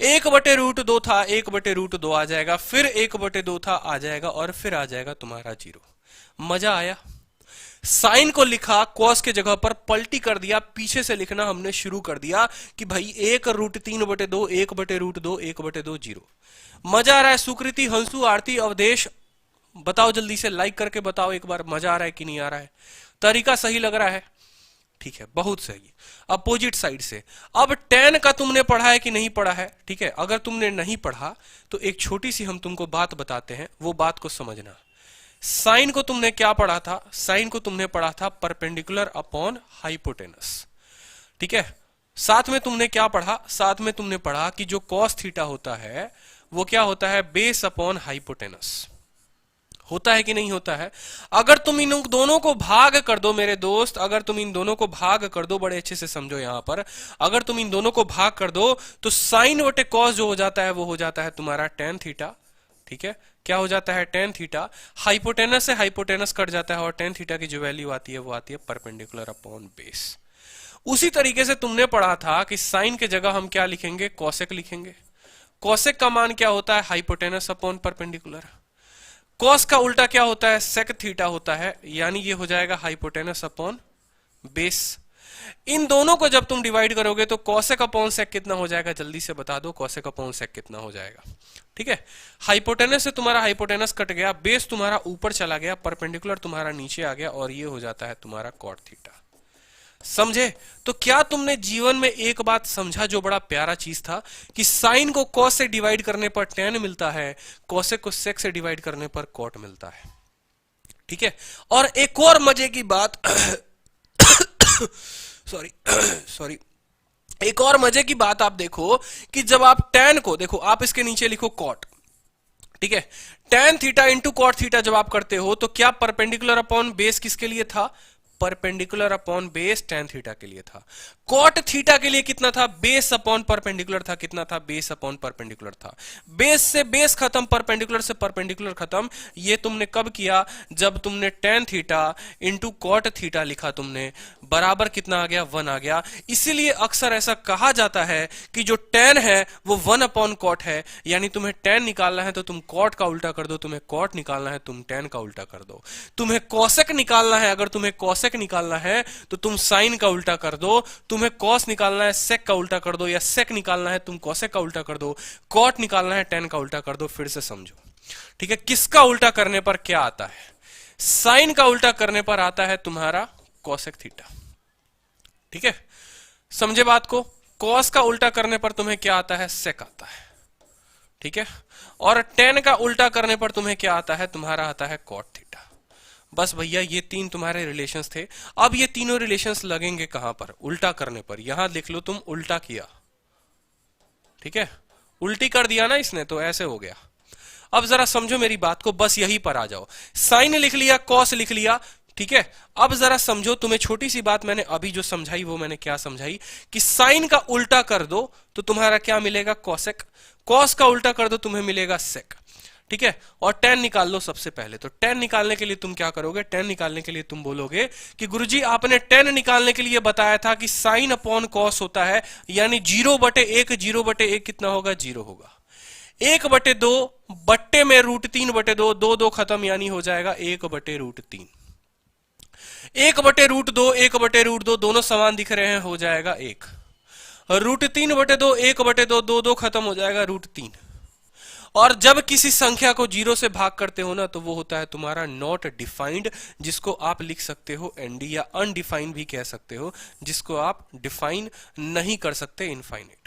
1/√2 था, 1/√2 आ जाएगा, फिर 1/2 था आ जाएगा, और फिर आ जाएगा तुम्हारा 0। मजा आया? साइन को लिखा, कॉस के जगह पर पलटी कर दिया, पीछे से लिखना हमने शुरू कर दिया कि भाई 1√3/2, 1/√2, 1/2 0। मजा आ रहा है? सुकृति, हंसू, आरती, अवधेश, बताओ जल्दी से, लाइक करके बताओ एक बार, मजा आ रहा है कि नहीं आ रहा है? तरीका सही लग रहा है? ठीक है, बहुत सही। अपोजिट साइड से अब tan का तुमने पढ़ा है कि नहीं पढ़ा है? ठीक है, अगर तुमने नहीं पढ़ा तो एक छोटी सी हम तुमको बात बताते हैं, वो बात को समझना। साइन को तुमने क्या पढ़ा था? साइन को तुमने पढ़ा था परपेंडिकुलर अपॉन हाइपोटेनस। ठीक है, साथ में तुमने क्या पढ़ा? साथ में तुमने पढ़ा कि जो कॉस थीटा होता है वो क्या होता है? Base upon hypotenuse. होता है कि नहीं होता है? अगर तुम इन दोनों को भाग कर दो मेरे दोस्त, अगर तुम इन दोनों को भाग कर दो, बड़े अच्छे से समझो यहां पर, अगर तुम इन दोनों को भाग कर दो तो साइन बटे कॉस जो हो जाता है वो हो जाता है तुम्हारा tan थीटा। ठीक है, क्या हो जाता है? tan theta. हाइपोटेनस से हाइपोटेनस कट जाता है और tan थीटा की जो वैल्यू आती है वो आती है परपेंडिकुलर अपॉन बेस। उसी तरीके से तुमने पढ़ा था कि साइन के जगह हम क्या लिखेंगे? कॉसेक लिखेंगे। कॉसेक का मान क्या होता है? Hypotenuse upon perpendicular. कॉस का उल्टा क्या होता है? सेक थीटा होता है, यानी ये हो जाएगा हाइपोटेनस अपॉन बेस। इन दोनों को जब तुम डिवाइड करोगे तो कॉसेक अपॉन सेक कितना हो जाएगा? जल्दी से बता दो, कॉसेक अपॉन सेक कितना हो जाएगा? ठीक है, हाइपोटेनस से तुम्हारा हाइपोटेनस कट गया, बेस तुम्हारा ऊपर चला गया, परपेंडिकुलर तुम्हारा नीचे आ गया, और ये हो जाता है तुम्हारा कॉट थीटा। समझे? तो क्या तुमने जीवन में एक बात समझा जो बड़ा प्यारा चीज था कि साइन को कॉस से डिवाइड करने पर tan मिलता है, कॉसेक को सेक से डिवाइड करने पर कॉट मिलता है। ठीक है, और एक और मजे की बात सॉरी सॉरी। एक और मजे की बात आप देखो कि जब आप tan को देखो, आप इसके नीचे लिखो cot, ठीक है, tan theta into cot theta जब आप करते हो तो क्या परपेंडिकुलर अपॉन बेस किसके लिए था? Perpendicular upon base tan theta के लिए था। कॉट थीटा के लिए कितना था? बेस अपॉन परपेंडिकुलर था। कितना था? बेस अपॉन परपेंडिकुलर था। बेस से बेस खत्म, परपेंडिकुलर से परपेंडिकुलर खत्म। ये तुमने कब किया? जब तुमने tan theta into cot theta लिखा तुमने, बराबर कितना आ गया? 1 आ गया। इसीलिए अक्सर ऐसा कहा जाता है कि जो tan है वो 1 अपॉन कॉट है, यानी तुम्हें tan निकालना है तो तुम कॉट का उल्टा कर दो, तुम्हें कॉट निकालना है तुम tan का उल्टा कर दो, तुम्हें कॉसेक निकालना है, अगर तुम्हें कॉसेक निकालना है तो तुम साइन का उल्टा कर दो, तुम्हें कॉस निकालना है सेक का उल्टा कर दो, या सेक निकालना है तुम कॉसेक का उल्टा कर दो, कॉट निकालना है tan का उल्टा कर दो। फिर से समझो, ठीक है, किसका उल्टा करने पर क्या आता है? साइन का उल्टा करने पर आता है तुम्हारा कॉसेक थीटा, ठीक है, समझे बात को? कॉस का उल्टा करने पर तुम्हें क्या आता है? सेक आता है, ठीक है, और tan का उल्टा करने पर तुम्हें क्या आता है? तुम्हारा आता है कॉट थीटा। बस भैया ये तीन तुम्हारे रिलेशंस थे। अब ये तीनों रिलेशंस लगेंगे कहां पर? उल्टा करने पर। यहां लिख लो तुम उल्टा किया, ठीक है, उल्टी कर दिया ना इसने, तो ऐसे हो गया। अब जरा समझो मेरी बात को, बस यहीं पर आ जाओ। साइन लिख लिया, कॉस लिख लिया, ठीक है। अब जरा समझो, तुम्हें छोटी सी बात मैंने अभी जो समझाई वो मैंने क्या समझाई कि साइन का उल्टा कर दो तो तुम्हारा क्या मिलेगा? कॉसेक। कॉस का उल्टा कर दो तुम्हें मिलेगा सेक, ठीक है, और tan निकाल लो सबसे पहले। तो tan निकालने के लिए तुम क्या करोगे? tan निकालने के लिए तुम बोलोगे कि गुरुजी आपने tan निकालने के लिए बताया था कि साइन अपॉन कॉस होता है, यानी 0/1, 0/1 कितना होगा? 0 होगा। 1/2 बट्टे में √3/2, 2 खत्म, यानी हो जाएगा 1/√3। 1/√2, 1/√2 दोनों समान दिख रहे हैं, हो जाएगा 1। √3/2, 1/2, 2 खत्म, हो जाएगा √3। और जब किसी संख्या को 0 से भाग करते हो ना तो वो होता है तुम्हारा नॉट डिफाइंड, जिसको आप लिख सकते हो एनडी, या अनडिफाइंड भी कह सकते हो, जिसको आप डिफाइन नहीं कर सकते इनफाइनाइट।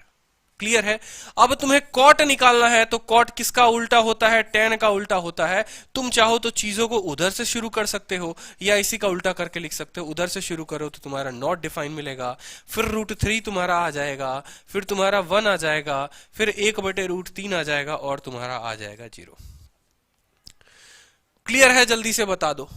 क्लियर है? अब तुम्हें कॉट निकालना है तो कॉट किसका उल्टा होता है? tan का उल्टा होता है। तुम चाहो तो चीजों को उधर से शुरू कर सकते हो या इसी का उल्टा करके लिख सकते हो। उधर से शुरू करो तो तुम्हारा नॉट डिफाइन मिलेगा, फिर √3 तुम्हारा आ जाएगा, फिर तुम्हारा 1 आ जाएगा, फिर 1/√3 आ जाएगा और तुम्हारा आ जाएगा 0। क्लियर है? जल्दी से बता दो,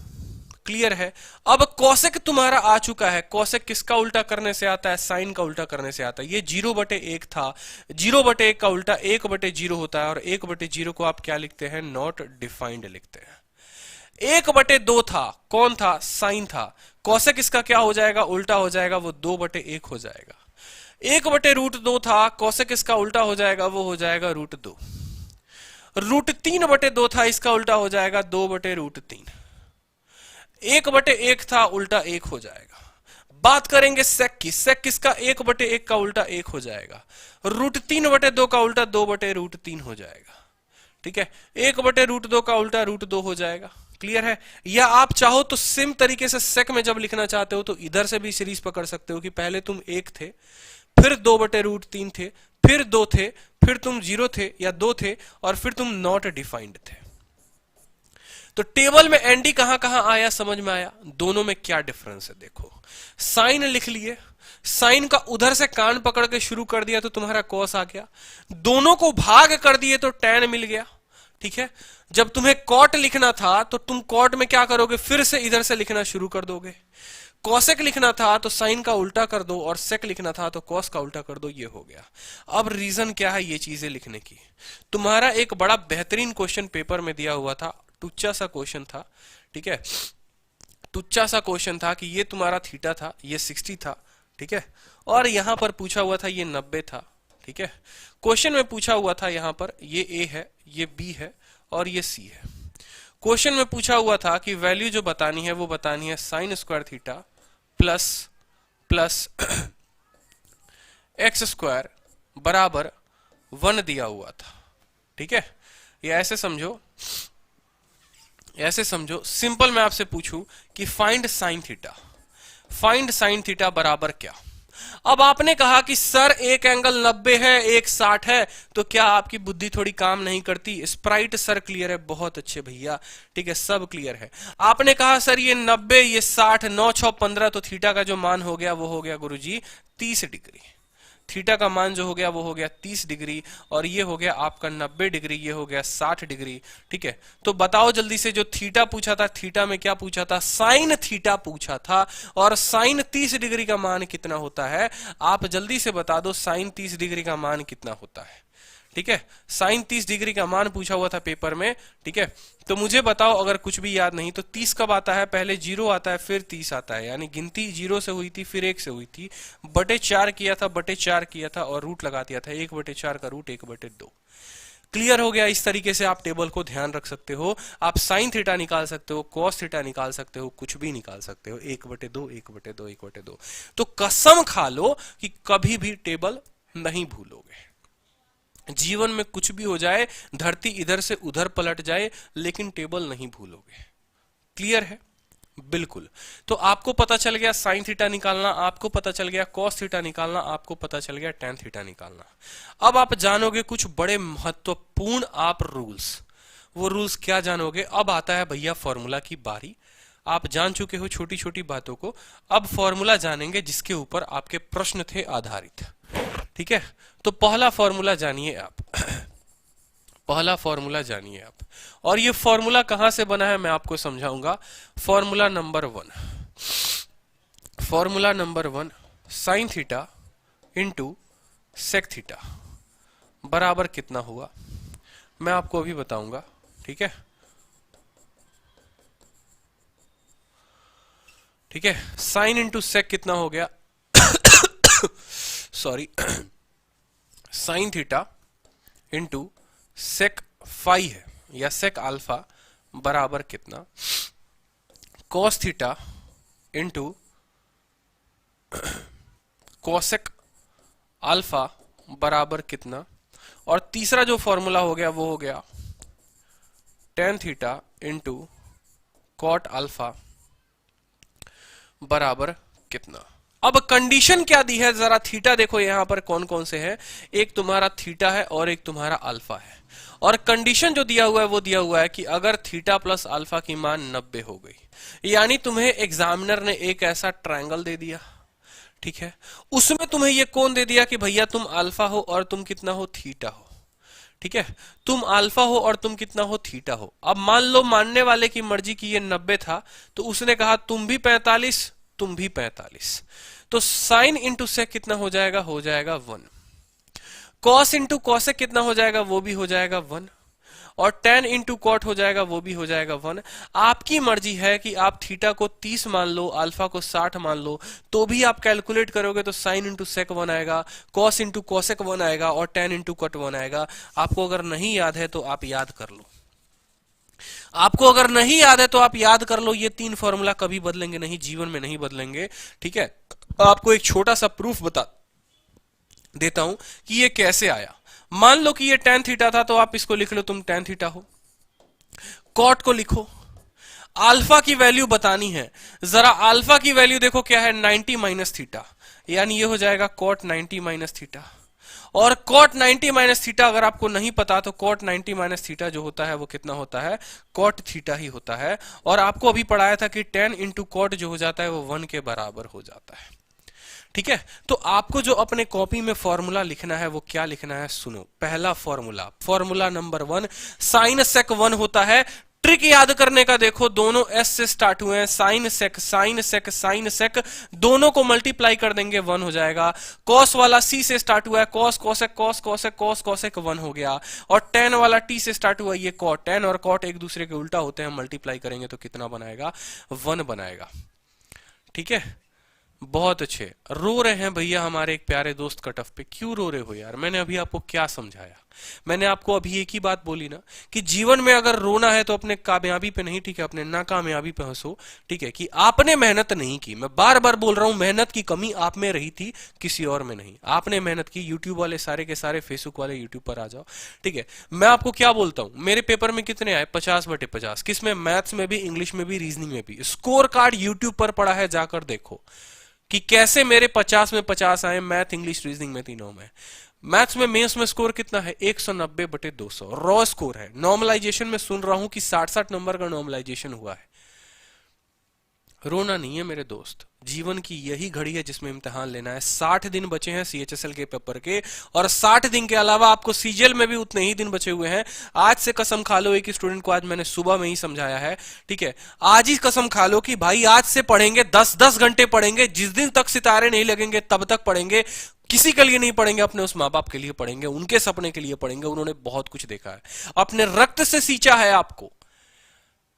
क्लियर है? अब कॉसेक तुम्हारा आ चुका है। कॉसेक किसका उल्टा करने से आता है? साइन का उल्टा करने से आता है। ये 0/1 था, 0/1 का उल्टा 1/0 होता है, और 1/0 को आप क्या लिखते हैं? नॉट डिफाइंड लिखते हैं। 1/2 था, कौन था? साइन था। कॉसेक इसका क्या हो जाएगा? उल्टा हो जाएगा, वो 2/1 हो जाएगा। 1/√2 था, कॉसेक इसका उल्टा हो जाएगा, वो हो जाएगा √2। √3/2 था, इसका उल्टा हो जाएगा 2/√3। 1/1 था, उल्टा 1 हो जाएगा। बात करेंगे सेक की। सेक किसका? 1/1 का उल्टा 1 हो जाएगा। √3/2 का उल्टा 2/√3 हो जाएगा, ठीक है। 1/√2 का उल्टा √2 हो जाएगा। क्लियर है? या आप चाहो तो सिम तरीके से सेक में जब लिखना चाहते हो तो इधर से भी सीरीज पकड़ सकते हो कि पहले तुम 1 थे, फिर 2/√3 थे, फिर 2 थे, फिर तुम 0 थे या 2 थे, और फिर तुम नॉट डिफाइंड थे। तो टेबल में एनडी कहां कहां आया? समझ में आया? दोनों में क्या डिफरेंस है देखो। साइन लिख लिए, साइन का उधर से कान पकड़ के शुरू कर दिया तो तुम्हारा कॉस आ गया, दोनों को भाग कर दिए तो tan मिल गया, ठीक है। जब तुम्हें कॉट लिखना था तो तुम कॉट में क्या करोगे? फिर से इधर से लिखना शुरू कर दोगे। कॉसेक लिखना था तो साइन का उल्टा कर दो, और सेक लिखना था तो कॉस का उल्टा कर दो, ये हो गया। अब रीजन क्या है ये चीजें लिखने की? तुम्हारा एक बड़ा बेहतरीन क्वेश्चन पेपर में दिया हुआ था, टुच्चा सा क्वेश्चन था, ठीक है, टुच्चा सा क्वेश्चन था कि ये तुम्हारा थीटा था, ये 60 था, ठीक है, और यहां पर पूछा हुआ था ये 90 था, ठीक है। क्वेश्चन में पूछा हुआ था यहां पर ये ए है, ये बी है और ये सी है। क्वेश्चन में पूछा हुआ था कि वैल्यू जो बतानी है वो बतानी है sine square theta plus x square बराबर 1 दिया हुआ था, ठीक है। ये ऐसे समझो, ऐसे समझो, सिंपल मैं आपसे पूछूं कि find sine theta, find sine theta बराबर क्या? अब आपने कहा कि सर एक एंगल 90 है एक 60 है, तो क्या आपकी बुद्धि थोड़ी काम नहीं करती? स्प्राइट सर क्लियर है, बहुत अच्छे भैया, ठीक है, सब क्लियर है। आपने कहा सर ये 90 ये 60, 9 6 15, तो थीटा का जो मान हो गया वो हो गया गुरुजी 30 डिग्री। थीटा का मान जो हो गया वो हो गया 30 डिग्री, और ये हो गया आपका 90 डिग्री, ये हो गया 60 डिग्री, ठीक है। तो बताओ जल्दी से, जो थीटा पूछा था, थीटा में क्या पूछा था? साइन थीटा पूछा था, और साइन 30 डिग्री का मान कितना होता है? आप जल्दी से बता दो, साइन 30 डिग्री का मान कितना होता है? ठीक है, साइन 30 डिग्री का मान पूछा हुआ था पेपर में, ठीक है। तो मुझे बताओ, अगर कुछ भी याद नहीं तो 30 कब आता है? पहले 0 आता है फिर 30 आता है, यानी गिनती 0 से हुई थी फिर 1 से हुई थी, बटे 4 किया था, बटे 4 किया था, और रूट लगा दिया था, 1/4 का रूट 1/2। क्लियर हो गया? इस तरीके से आप टेबल को ध्यान रख सकते हो। आप साइन थीटा निकाल सकते हो, कॉस थीटा निकाल सकते हो, कुछ भी निकाल सकते हो, 1/2 1/2 1/2। तो कसम खा लो कि कभी भी टेबल नहीं भूलोगे। जीवन में कुछ भी हो जाए, धरती इधर से उधर पलट जाए, लेकिन टेबल नहीं भूलोगे। क्लियर है? बिल्कुल। तो आपको पता चल गया साइन थीटा निकालना, आपको पता चल गया कॉस थीटा निकालना, आपको पता चल गया टेन थीटा निकालना। अब आप जानोगे कुछ बड़े महत्वपूर्ण आप रूल्स। वो रूल्स क्या जानोगे? अब आता है भैया फॉर्मूला की बारी। आप जान चुके हो छोटी छोटी बातों को, अब फॉर्मूला जानेंगे जिसके ऊपर आपके प्रश्न थे आधारित। ठीक है, तो पहला फॉर्मूला जानिए आप। पहला फॉर्मूला जानिए आप, और ये फॉर्मूला कहां से बना है मैं आपको समझाऊंगा। Formula number 1, formula number 1, sine theta into sec theta बराबर कितना हुआ, मैं आपको अभी बताऊंगा। ठीक है, ठीक है, साइन इंटू सेक कितना हो गया? Sorry, sine theta into sec phi है या सेक अल्फा बराबर कितना? Cos theta into cosec alpha बराबर कितना? और तीसरा जो फॉर्मूला हो गया वो हो गया tan theta into cot alpha बराबर कितना? अब कंडीशन क्या दी है जरा थीटा देखो यहां पर कौन कौन से हैं। एक तुम्हारा थीटा है और एक तुम्हारा अल्फा है, और कंडीशन जो दिया हुआ है वो दिया हुआ है कि अगर थीटा प्लस अल्फा की मान 90 हो गई, यानी तुम्हें एग्जामिनर ने एक ऐसा ट्रायंगल दे दिया, ठीक है, उसमें तुम्हें ये कौन दे दिया कि भैया तुम अल्फा हो और तुम कितना हो? थीटा हो। ठीक है, तुम अल्फा हो और तुम कितना हो? थीटा हो। अब मान लो मानने वाले की मर्जी की ये 90 था, तो उसने कहा तुम भी 45 तुम भी 45, तो साइन इंटू सेक कितना हो जाएगा? हो जाएगा 1। कॉस इंटू कॉसेक कितना हो जाएगा? वो भी हो जाएगा 1। और टेन इंटू कॉट हो जाएगा, वो भी हो जाएगा 1। आपकी मर्जी है कि आप थीटा को 30 मान लो, अल्फा को 60 मान लो, तो भी आप कैलकुलेट करोगे तो साइन इंटू सेक 1 आएगा, कॉस इंटू कॉसेक 1 आएगा, और टेन इंटू कॉट 1 आएगा। आपको अगर नहीं याद है तो आप याद कर लो, आपको अगर नहीं याद है तो आप याद कर लो। ये 3 फॉर्मूला कभी बदलेंगे नहीं, जीवन में नहीं बदलेंगे। ठीक है, आपको एक छोटा सा प्रूफ बता देता हूं कि ये कैसे आया। मान लो कि ये टेन थीटा था, तो आप इसको लिख लो, तुम टेन थीटा हो। कॉट को लिखो, अल्फा की वैल्यू बतानी है, जरा अल्फा की वैल्यू देखो क्या है? 90 माइनस थीटा, यानी ये हो जाएगा कॉट 90 माइनस थीटा। और कॉट 90 माइनस थीटा अगर आपको नहीं पता तो कॉट 90 माइनस थीटा जो होता है वो कितना होता है? कॉट थीटा ही होता है। और आपको अभी पढ़ाया था कि 10 इंटू कॉट जो हो जाता है वो 1 के बराबर हो जाता है। ठीक है, तो आपको जो अपने कॉपी में फॉर्मूला लिखना है वो क्या लिखना है? सुनो, पहला फॉर्मूला, फॉर्मूला नंबर 1, साइन सेक 1 होता है। ट्रिक याद करने का देखो, दोनों एस से स्टार्ट हुए हैं, साइन सेक साइन सेक साइन सेक, दोनों को मल्टीप्लाई कर देंगे 1 हो जाएगा। कॉस वाला सी से स्टार्ट हुआ है, cos cosec cos cosec cos cosec 1 हो गया। और टेन वाला टी से स्टार्ट हुआ, ये कॉट, टेन और कॉट एक दूसरे के उल्टा होते हैं, मल्टीप्लाई करेंगे तो कितना बनाएगा? 1 बनाएगा। ठीक है, बहुत अच्छे। रो रहे हैं भैया हमारे एक प्यारे दोस्त कट ऑफ पे, क्यों रो रहे हो यार? मैंने अभी आपको क्या समझाया? मैंने आपको अभी एक ही बात बोली ना कि जीवन में अगर रोना है तो अपने कामयाबी पे नहीं, ठीक है, अपने नाकामयाबी पे हंसो। ठीक है, कि आपने मेहनत नहीं की, मैं बार बार बोल रहा हूं, मेहनत की कमी आप में रही थी, किसी और में नहीं। आपने मेहनत की। यूट्यूब वाले सारे के सारे, फेसबुक वाले यूट्यूब पर आ जाओ। ठीक है, मैं आपको क्या बोलता हूं, मेरे पेपर में कितने आए? 50/50। किसमें? मैथ्स में भी, इंग्लिश में भी, रीजनिंग में भी। स्कोर कार्ड यूट्यूब पर पड़ा है, जाकर देखो। कि कैसे मेरे 50 में 50 आए, मैथ इंग्लिश रीजनिंग में तीनों में। मैथ्स में मेंस में स्कोर कितना है? 190/200 रॉ स्कोर है। नॉर्मलाइजेशन में सुन रहा हूं कि 60-60 नंबर का नॉर्मलाइजेशन हुआ है। रोना नहीं है मेरे दोस्त, जीवन की यही घड़ी है जिसमें इम्तिहान लेना है। 60 दिन बचे हैं सीएचएसएल के पेपर के, और 60 दिन के अलावा आपको सीजीएल में भी उतने ही दिन बचे हुए हैं। आज से कसम खा लो, एक स्टूडेंट को आज मैंने सुबह में ही समझाया है, ठीक है, आज ही कसम खा लो कि भाई आज से पढ़ेंगे, 10-10 घंटे पढ़ेंगे, जिस दिन तक सितारे नहीं लगेंगे तब तक पढ़ेंगे। किसी के लिए नहीं पढ़ेंगे, अपने उस माँ बाप के लिए पढ़ेंगे, उनके सपने के लिए पढ़ेंगे। उन्होंने बहुत कुछ देखा है, अपने रक्त से सींचा है आपको।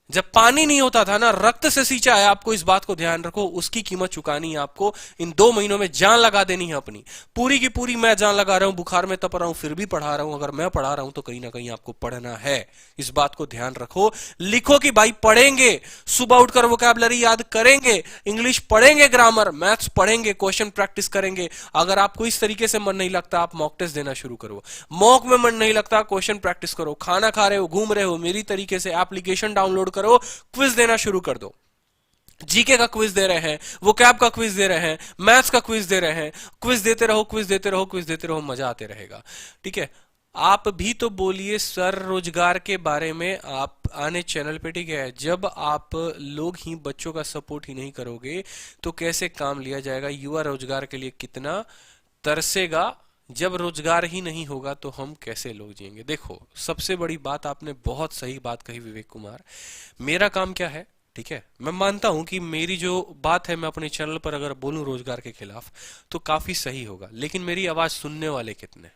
जब पानी नहीं होता था ना, रक्त से सींचा है आपको। इस बात को ध्यान रखो, उसकी कीमत चुकानी है आपको। इन 2 महीनों में जान लगा देनी है अपनी, पूरी की पूरी। मैं जान लगा रहा हूं, बुखार में तप रहा हूं, फिर भी पढ़ा रहा हूं। अगर मैं पढ़ा रहा हूं तो कहीं ना कहीं आपको पढ़ना है। इस बात को ध्यान रखो, लिखो कि भाई पढ़ेंगे, सुबह उठकर वोकैबुलरी याद करेंगे, इंग्लिश पढ़ेंगे, ग्रामर मैथ्स पढ़ेंगे, क्वेश्चन प्रैक्टिस करेंगे। अगर आपको इस तरीके से मन नहीं लगता, आप मॉक टेस्ट देना शुरू करो। मॉक में मन नहीं लगता, क्वेश्चन प्रैक्टिस करो। खाना खा रहे हो, घूम रहे हो, मेरी तरीके से एप्लीकेशन डाउनलोड करो, क्विज देना शुरू कर दो। जीके का क्विज दे रहे हैं, वोकैब का क्विज दे रहे हैं, मैथ्स का क्विज दे रहे हैं। क्विज देते रहो, क्विज देते रहो, क्विज देते रहो, मजा आते रहेगा। ठीक है, आप भी तो बोलिए सर रोजगार के बारे में, आप आने चैनल पे, ठीक है। जब आप लोग ही बच्चों का सपोर्ट ही नहीं करोगे तो कैसे काम लिया जाएगा? युवा रोजगार के लिए कितना तरसेगा। जब रोजगार ही नहीं होगा तो हम कैसे लोग जिएंगे? देखो, सबसे बड़ी बात, आपने बहुत सही बात कही विवेक कुमार। मेरा काम क्या है, ठीक है, मैं मानता हूं कि मेरी जो बात है, मैं अपने चैनल पर अगर बोलूं रोजगार के खिलाफ तो काफी सही होगा, लेकिन मेरी आवाज सुनने वाले कितने?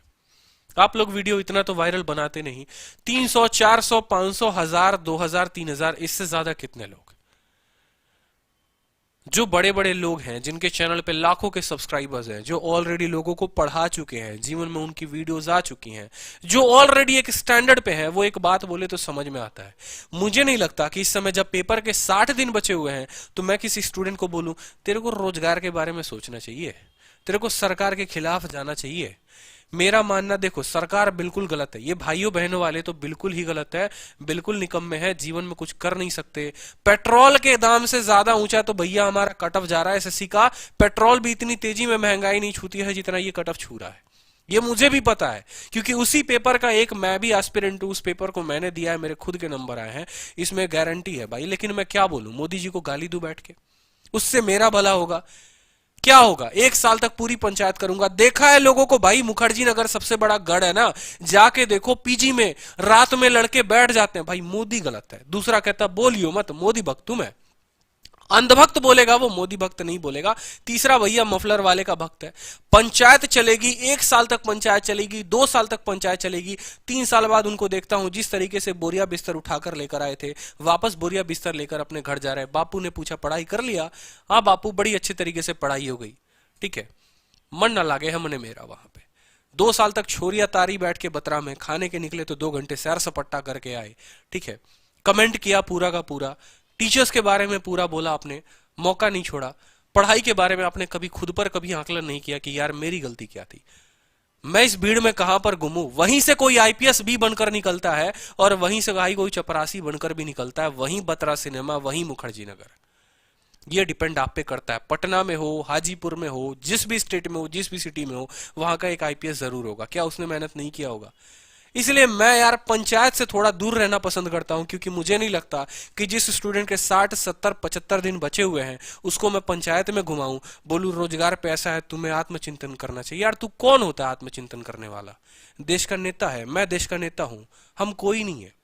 आप लोग वीडियो इतना तो वायरल बनाते नहीं। 300, 400, 500, 1000, 2000, 3000, इससे ज्यादा कितने लोग? जो बड़े बड़े लोग हैं, जिनके चैनल पे लाखों के सब्सक्राइबर्स हैं, जो ऑलरेडी लोगों को पढ़ा चुके हैं, जीवन में उनकी वीडियोस आ चुकी हैं, जो ऑलरेडी एक स्टैंडर्ड पे है, वो एक बात बोले तो समझ में आता है। मुझे नहीं लगता कि इस समय जब पेपर के 60 दिन बचे हुए हैं तो मैं किसी स्टूडेंट को बोलूं तेरे को रोजगार के बारे में सोचना चाहिए, तेरे को सरकार के खिलाफ जाना चाहिए। मेरा मानना, देखो, सरकार बिल्कुल गलत है, ये भाइयों बहनों वाले तो बिल्कुल ही गलत है, बिल्कुल निकम्मे है, जीवन में कुछ कर नहीं सकते। पेट्रोल के दाम से ज्यादा ऊंचा तो भैया हमारा कट ऑफ जा रहा है एसएससी का। पेट्रोल भी इतनी तेजी में महंगाई नहीं छूती है जितना ये कट ऑफ छू रहा है। ये मुझे भी पता है, क्योंकि उसी पेपर का एक मैं भी एस्पिरेंट हूं, उस पेपर को मैंने दिया है, मेरे खुद के नंबर आए हैं, इसमें गारंटी है भाई। लेकिन मैं क्या बोलूं, मोदी जी को गाली दूं बैठ के? उससे मेरा भला होगा? क्या होगा? 1 साल तक पूरी पंचायत करूंगा। देखा है लोगों को भाई, मुखर्जी नगर सबसे बड़ा गढ़ है ना, जाके देखो, पीजी में रात में लड़के बैठ जाते हैं। भाई मोदी गलत है। दूसरा कहता बोलियो मत, मोदी भक्त हूं मैं। अंधभक्त बोलेगा वो, मोदी भक्त नहीं बोलेगा। तीसरा भैया मफलर वाले का भक्त है। पंचायत चलेगी, 1 साल तक पंचायत चलेगी, 2 साल तक पंचायत चलेगी, 3 साल बाद उनको देखता हूं जिस तरीके से बोरिया बिस्तर उठाकर लेकर आए थे, वापस बोरिया बिस्तर लेकर अपने घर जा रहे हैं। बापू ने पूछा पढ़ाई कर लिया? हाँ बापू, बड़ी अच्छी तरीके से पढ़ाई हो गई। ठीक है, मन ना लागे हमने मेरा वहां पे। 2 साल तक छोरिया तारी बैठ के बतरा में, खाने के निकले तो 2 घंटे सैर सपट्टा करके आए। ठीक है, कमेंट किया पूरा का पूरा, टीचर्स के बारे में पूरा बोला आपने, मौका नहीं छोड़ा। पढ़ाई के बारे में आपने कभी खुद पर कभी आकलन नहीं किया कि यार मेरी गलती क्या थी, मैं इस भीड़ में कहां पर घूमूं। वहीं से कोई आईपीएस भी बनकर निकलता है और वहीं से भाई कोई चपरासी बनकर भी निकलता है। वहीं बतरा सिनेमा, वहीं मुखर्जी नगर। ये डिपेंड आप पे करता है। पटना में हो, हाजीपुर में हो, जिस भी स्टेट में हो, जिस भी सिटी में हो, वहां का एक आईपीएस जरूर होगा। क्या उसने मेहनत नहीं किया होगा? इसलिए मैं यार पंचायत से थोड़ा दूर रहना पसंद करता हूं, क्योंकि मुझे नहीं लगता कि जिस स्टूडेंट के 60, 70, 75 दिन बचे हुए हैं उसको मैं पंचायत में घुमाऊं, बोलूं रोजगार पैसा है, तुम्हें आत्मचिंतन करना चाहिए। यार तू कौन होता है आत्मचिंतन करने वाला? देश का नेता है, मैं देश का नेता हूं, हम कोई नहीं है।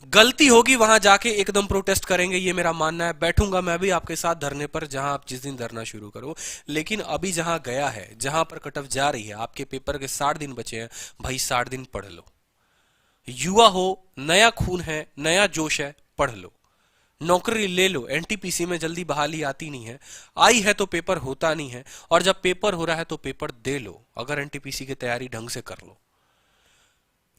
गलती होगी वहां जाके एकदम प्रोटेस्ट करेंगे, ये मेरा मानना है। बैठूंगा मैं भी आपके साथ धरने पर, जहां आप जिस दिन धरना शुरू करो। लेकिन अभी जहां गया है, जहां पर कट ऑफ जा रही है, आपके पेपर के 60 दिन बचे हैं, भाई 60 दिन पढ़ लो। युवा हो, नया खून है, नया जोश है, पढ़ लो, नौकरी ले लो। एनटीपीसी में जल्दी बहाली आती नहीं है, आई है तो पेपर होता नहीं है, और जब पेपर हो रहा है तो पेपर दे लो, अगर एनटीपीसी की तैयारी ढंग से कर लो।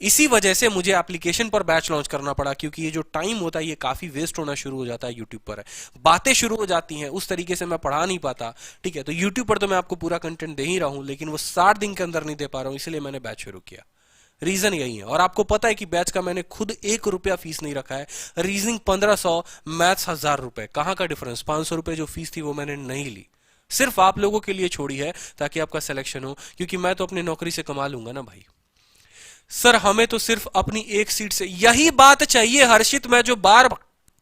इसी वजह से मुझे एप्लीकेशन पर बैच लॉन्च करना पड़ा, क्योंकि ये जो टाइम होता है ये काफी वेस्ट होना शुरू हो जाता है। यूट्यूब पर बातें शुरू हो जाती हैं, उस तरीके से मैं पढ़ा नहीं पाता। ठीक है, तो यूट्यूब पर तो मैं आपको पूरा कंटेंट दे ही रहा हूं, लेकिन वो 60 दिन के अंदर नहीं दे पा रहा हूं, इसलिए मैंने बैच शुरू किया। रीजन यही है। और आपको पता है कि बैच का मैंने खुद 1 रुपया फीस नहीं रखा है, रीजनिंग 1500, मैथ्स 1000 रुपए, कहां का डिफरेंस, 500 रुपए जो फीस थी वो मैंने नहीं ली, सिर्फ आप लोगों के लिए छोड़ी है ताकि आपका सिलेक्शन हो, क्योंकि मैं तो अपनी नौकरी से कमा लूंगा ना भाई। सर हमें तो सिर्फ अपनी एक सीट से, यही बात चाहिए हर्षित, मैं जो बार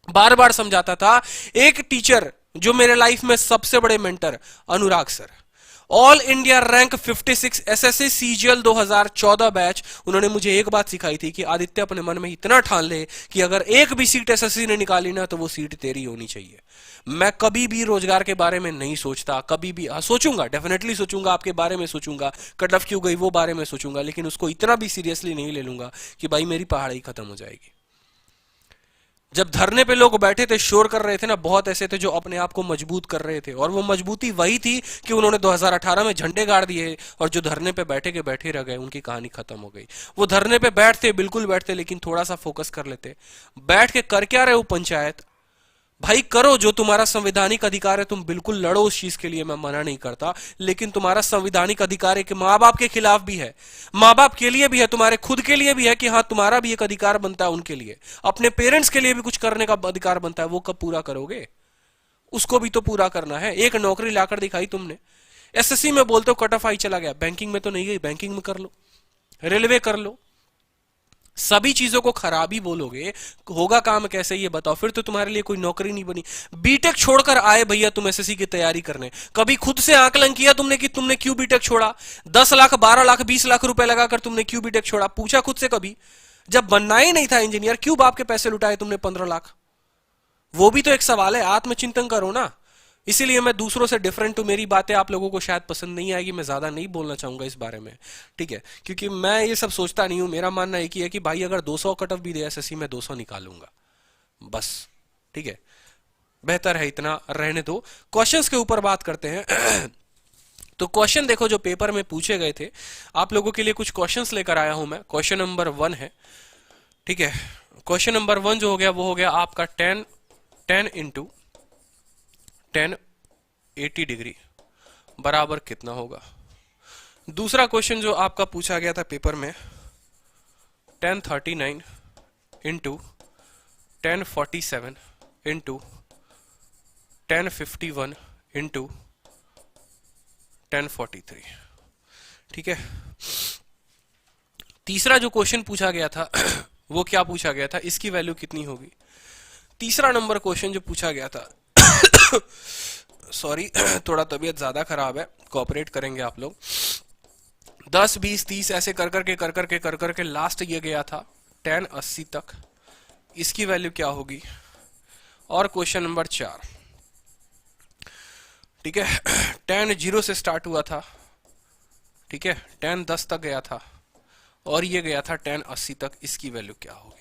बार समझाता था। एक टीचर जो मेरे लाइफ में सबसे बड़े mentor, Anurag sir, all India rank 56 SSC CGL 2014 batch, उन्होंने मुझे एक बात सिखाई थी कि आदित्य अपने मन में इतना ठान ले कि अगर एक भी सीट एसएससी ने निकाली ना तो वो सीट तेरी होनी चाहिए। मैं कभी भी रोजगार के बारे में नहीं सोचता, कभी भी सोचूंगा, डेफिनेटली सोचूंगा, आपके बारे में सोचूंगा, कट ऑफ क्यों गई वो बारे में सोचूंगा, लेकिन उसको इतना भी सीरियसली नहीं ले लूंगा कि भाई मेरी पहाड़ी खत्म हो जाएगी। जब धरने पे लोग बैठे थे, शोर कर रहे थे ना, बहुत ऐसे थे जो अपने आप को मजबूत कर रहे थे, और वो मजबूती वही थी कि उन्होंने 2018 में झंडे गाड़ दिए, और जो धरने पे बैठे के बैठे रह गए उनकी कहानी खत्म हो गई। वो धरने पे बैठते, बिल्कुल बैठते, लेकिन थोड़ा सा फोकस कर लेते। बैठ के कर क्या रहे हो पंचायत, भाई करो जो तुम्हारा संवैधानिक अधिकार है, तुम बिल्कुल लड़ो उस चीज के लिए, मैं मना नहीं करता, लेकिन तुम्हारा संवैधानिक अधिकार है कि माँ बाप के खिलाफ भी है, माँ बाप के लिए भी है, तुम्हारे खुद के लिए भी है कि हाँ तुम्हारा भी एक अधिकार बनता है उनके लिए, अपने पेरेंट्स के लिए भी कुछ करने का अधिकार बनता है। वो कब पूरा करोगे, उसको भी तो पूरा करना है। एक नौकरी लाकर दिखाई तुमने, एसएससी में बोलते हो कट ऑफ हाई चला गया, बैंकिंग में तो नहीं गई, बैंकिंग में कर लो, रेलवे कर लो, सभी चीजों को खराबी बोलोगे, होगा काम कैसे ये बताओ, फिर तो तुम्हारे लिए कोई नौकरी नहीं बनी। बीटेक छोड़कर आए भैया तुम एसएससी की तैयारी करने, कभी खुद से आकलन किया तुमने कि तुमने क्यों बीटेक छोड़ा, 10 लाख 12 लाख 20 लाख रुपए लगाकर तुमने क्यों बीटेक छोड़ा, पूछा खुद से कभी? जब बनना ही नहीं था इंजीनियर, क्यों बाप के पैसे लुटाए तुमने 15 लाख? वो भी तो एक सवाल है, आत्मचिंतन करो ना। इसीलिए मैं दूसरों से डिफरेंट हूं, मेरी बातें आप लोगों को शायद पसंद नहीं आएगी, मैं ज्यादा नहीं बोलना चाहूंगा इस बारे में, ठीक है, क्योंकि मैं ये सब सोचता नहीं हूं। मेरा मानना एक ही है कि भाई अगर 200 कट ऑफ भी दे एसएससी में 200 निकालूंगा बस, ठीक है, बेहतर है इतना रहने दो। क्वेश्चंस के ऊपर बात करते हैं। तो क्वेश्चन देखो जो पेपर में पूछे गए थे, आप लोगों के लिए कुछ क्वेश्चंस लेकर आया हूं मैं। क्वेश्चन नंबर 1 है, ठीक है, क्वेश्चन नंबर 1 जो हो गया वो हो गया आपका 10 इंटू 10 80 डिग्री बराबर कितना होगा। दूसरा क्वेश्चन जो आपका पूछा गया था पेपर में 1039 इंटू 1047 इंटू 1051 इंटू 1043, ठीक है। तीसरा जो क्वेश्चन पूछा गया था वो क्या पूछा गया था, इसकी वैल्यू कितनी होगी। तीसरा नंबर क्वेश्चन जो पूछा गया था सॉरी थोड़ा तबीयत ज्यादा खराब है, कोऑपरेट करेंगे आप लोग। 10 20 30 ऐसे कर करके लास्ट ये गया था 1080 तक, इसकी वैल्यू क्या होगी। और क्वेश्चन नंबर 4, ठीक है, 10 0 से स्टार्ट हुआ था, ठीक है, 10 10 तक गया था, और ये गया था 10 80 तक, इसकी वैल्यू क्या होगी।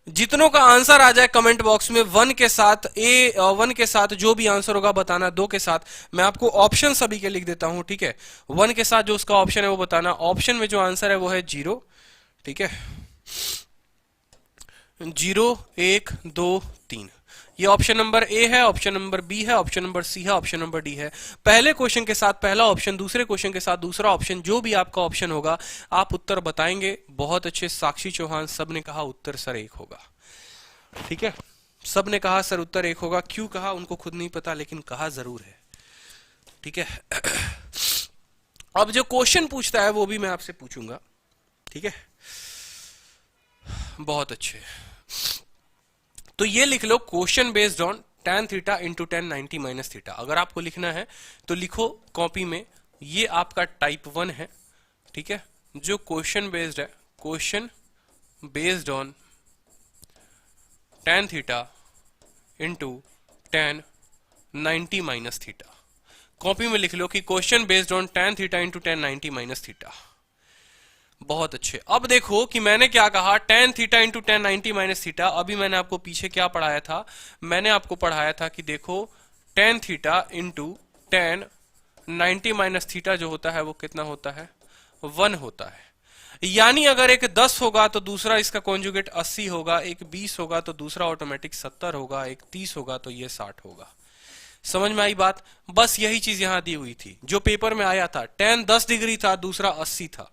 जितनों का आंसर आ जाए कमेंट बॉक्स में 1 के साथ, 1 के साथ जो भी आंसर होगा बताना, 2 के साथ मैं आपको ऑप्शन सभी के लिख देता हूं, ठीक है। 1 के साथ जो उसका ऑप्शन है वो बताना, ऑप्शन में जो आंसर है वो है 0, ठीक है, 0 1 2 3, ये ऑप्शन नंबर ए है, ऑप्शन नंबर बी है, ऑप्शन नंबर सी है, ऑप्शन नंबर डी है। पहले क्वेश्चन के साथ पहला ऑप्शन, दूसरे क्वेश्चन के साथ दूसरा ऑप्शन, जो भी आपका ऑप्शन होगा आप उत्तर बताएंगे। बहुत अच्छे, साक्षी चौहान, सब ने कहा उत्तर सर 1 होगा, ठीक है, सब ने कहा सर उत्तर 1 होगा। क्यों कहा उनको खुद नहीं पता, लेकिन कहा जरूर है, ठीक है। अब जो क्वेश्चन पूछता है वो भी मैं आपसे पूछूंगा, ठीक है, बहुत अच्छे। तो ये लिख लो, question based on tan theta into 1090 minus theta. अगर आपको लिखना है तो लिखो कॉपी में, ये आपका टाइप 1 है, ठीक है, जो क्वेश्चन बेस्ड है, question based on tan theta into 1090 minus theta. Copy में लिख लो कि question based on tan theta into 1090 minus theta. बहुत अच्छे। अब देखो कि मैंने क्या कहा, tan theta into 1090 minus theta. अभी मैंने आपको पीछे क्या पढ़ाया था, मैंने आपको पढ़ाया था कि देखो tan theta into 1090 minus theta जो होता है वो कितना होता है, 1 होता है। यानी अगर एक 10 होगा तो दूसरा इसका कॉन्जुगेट 80 होगा, एक 20 होगा तो दूसरा ऑटोमेटिक 70 होगा, एक 30 होगा तो ये 60 होगा। समझ में आई बात? बस यही चीज यहां दी हुई थी जो पेपर में आया था। tan 10 डिग्री था, दूसरा 80 था।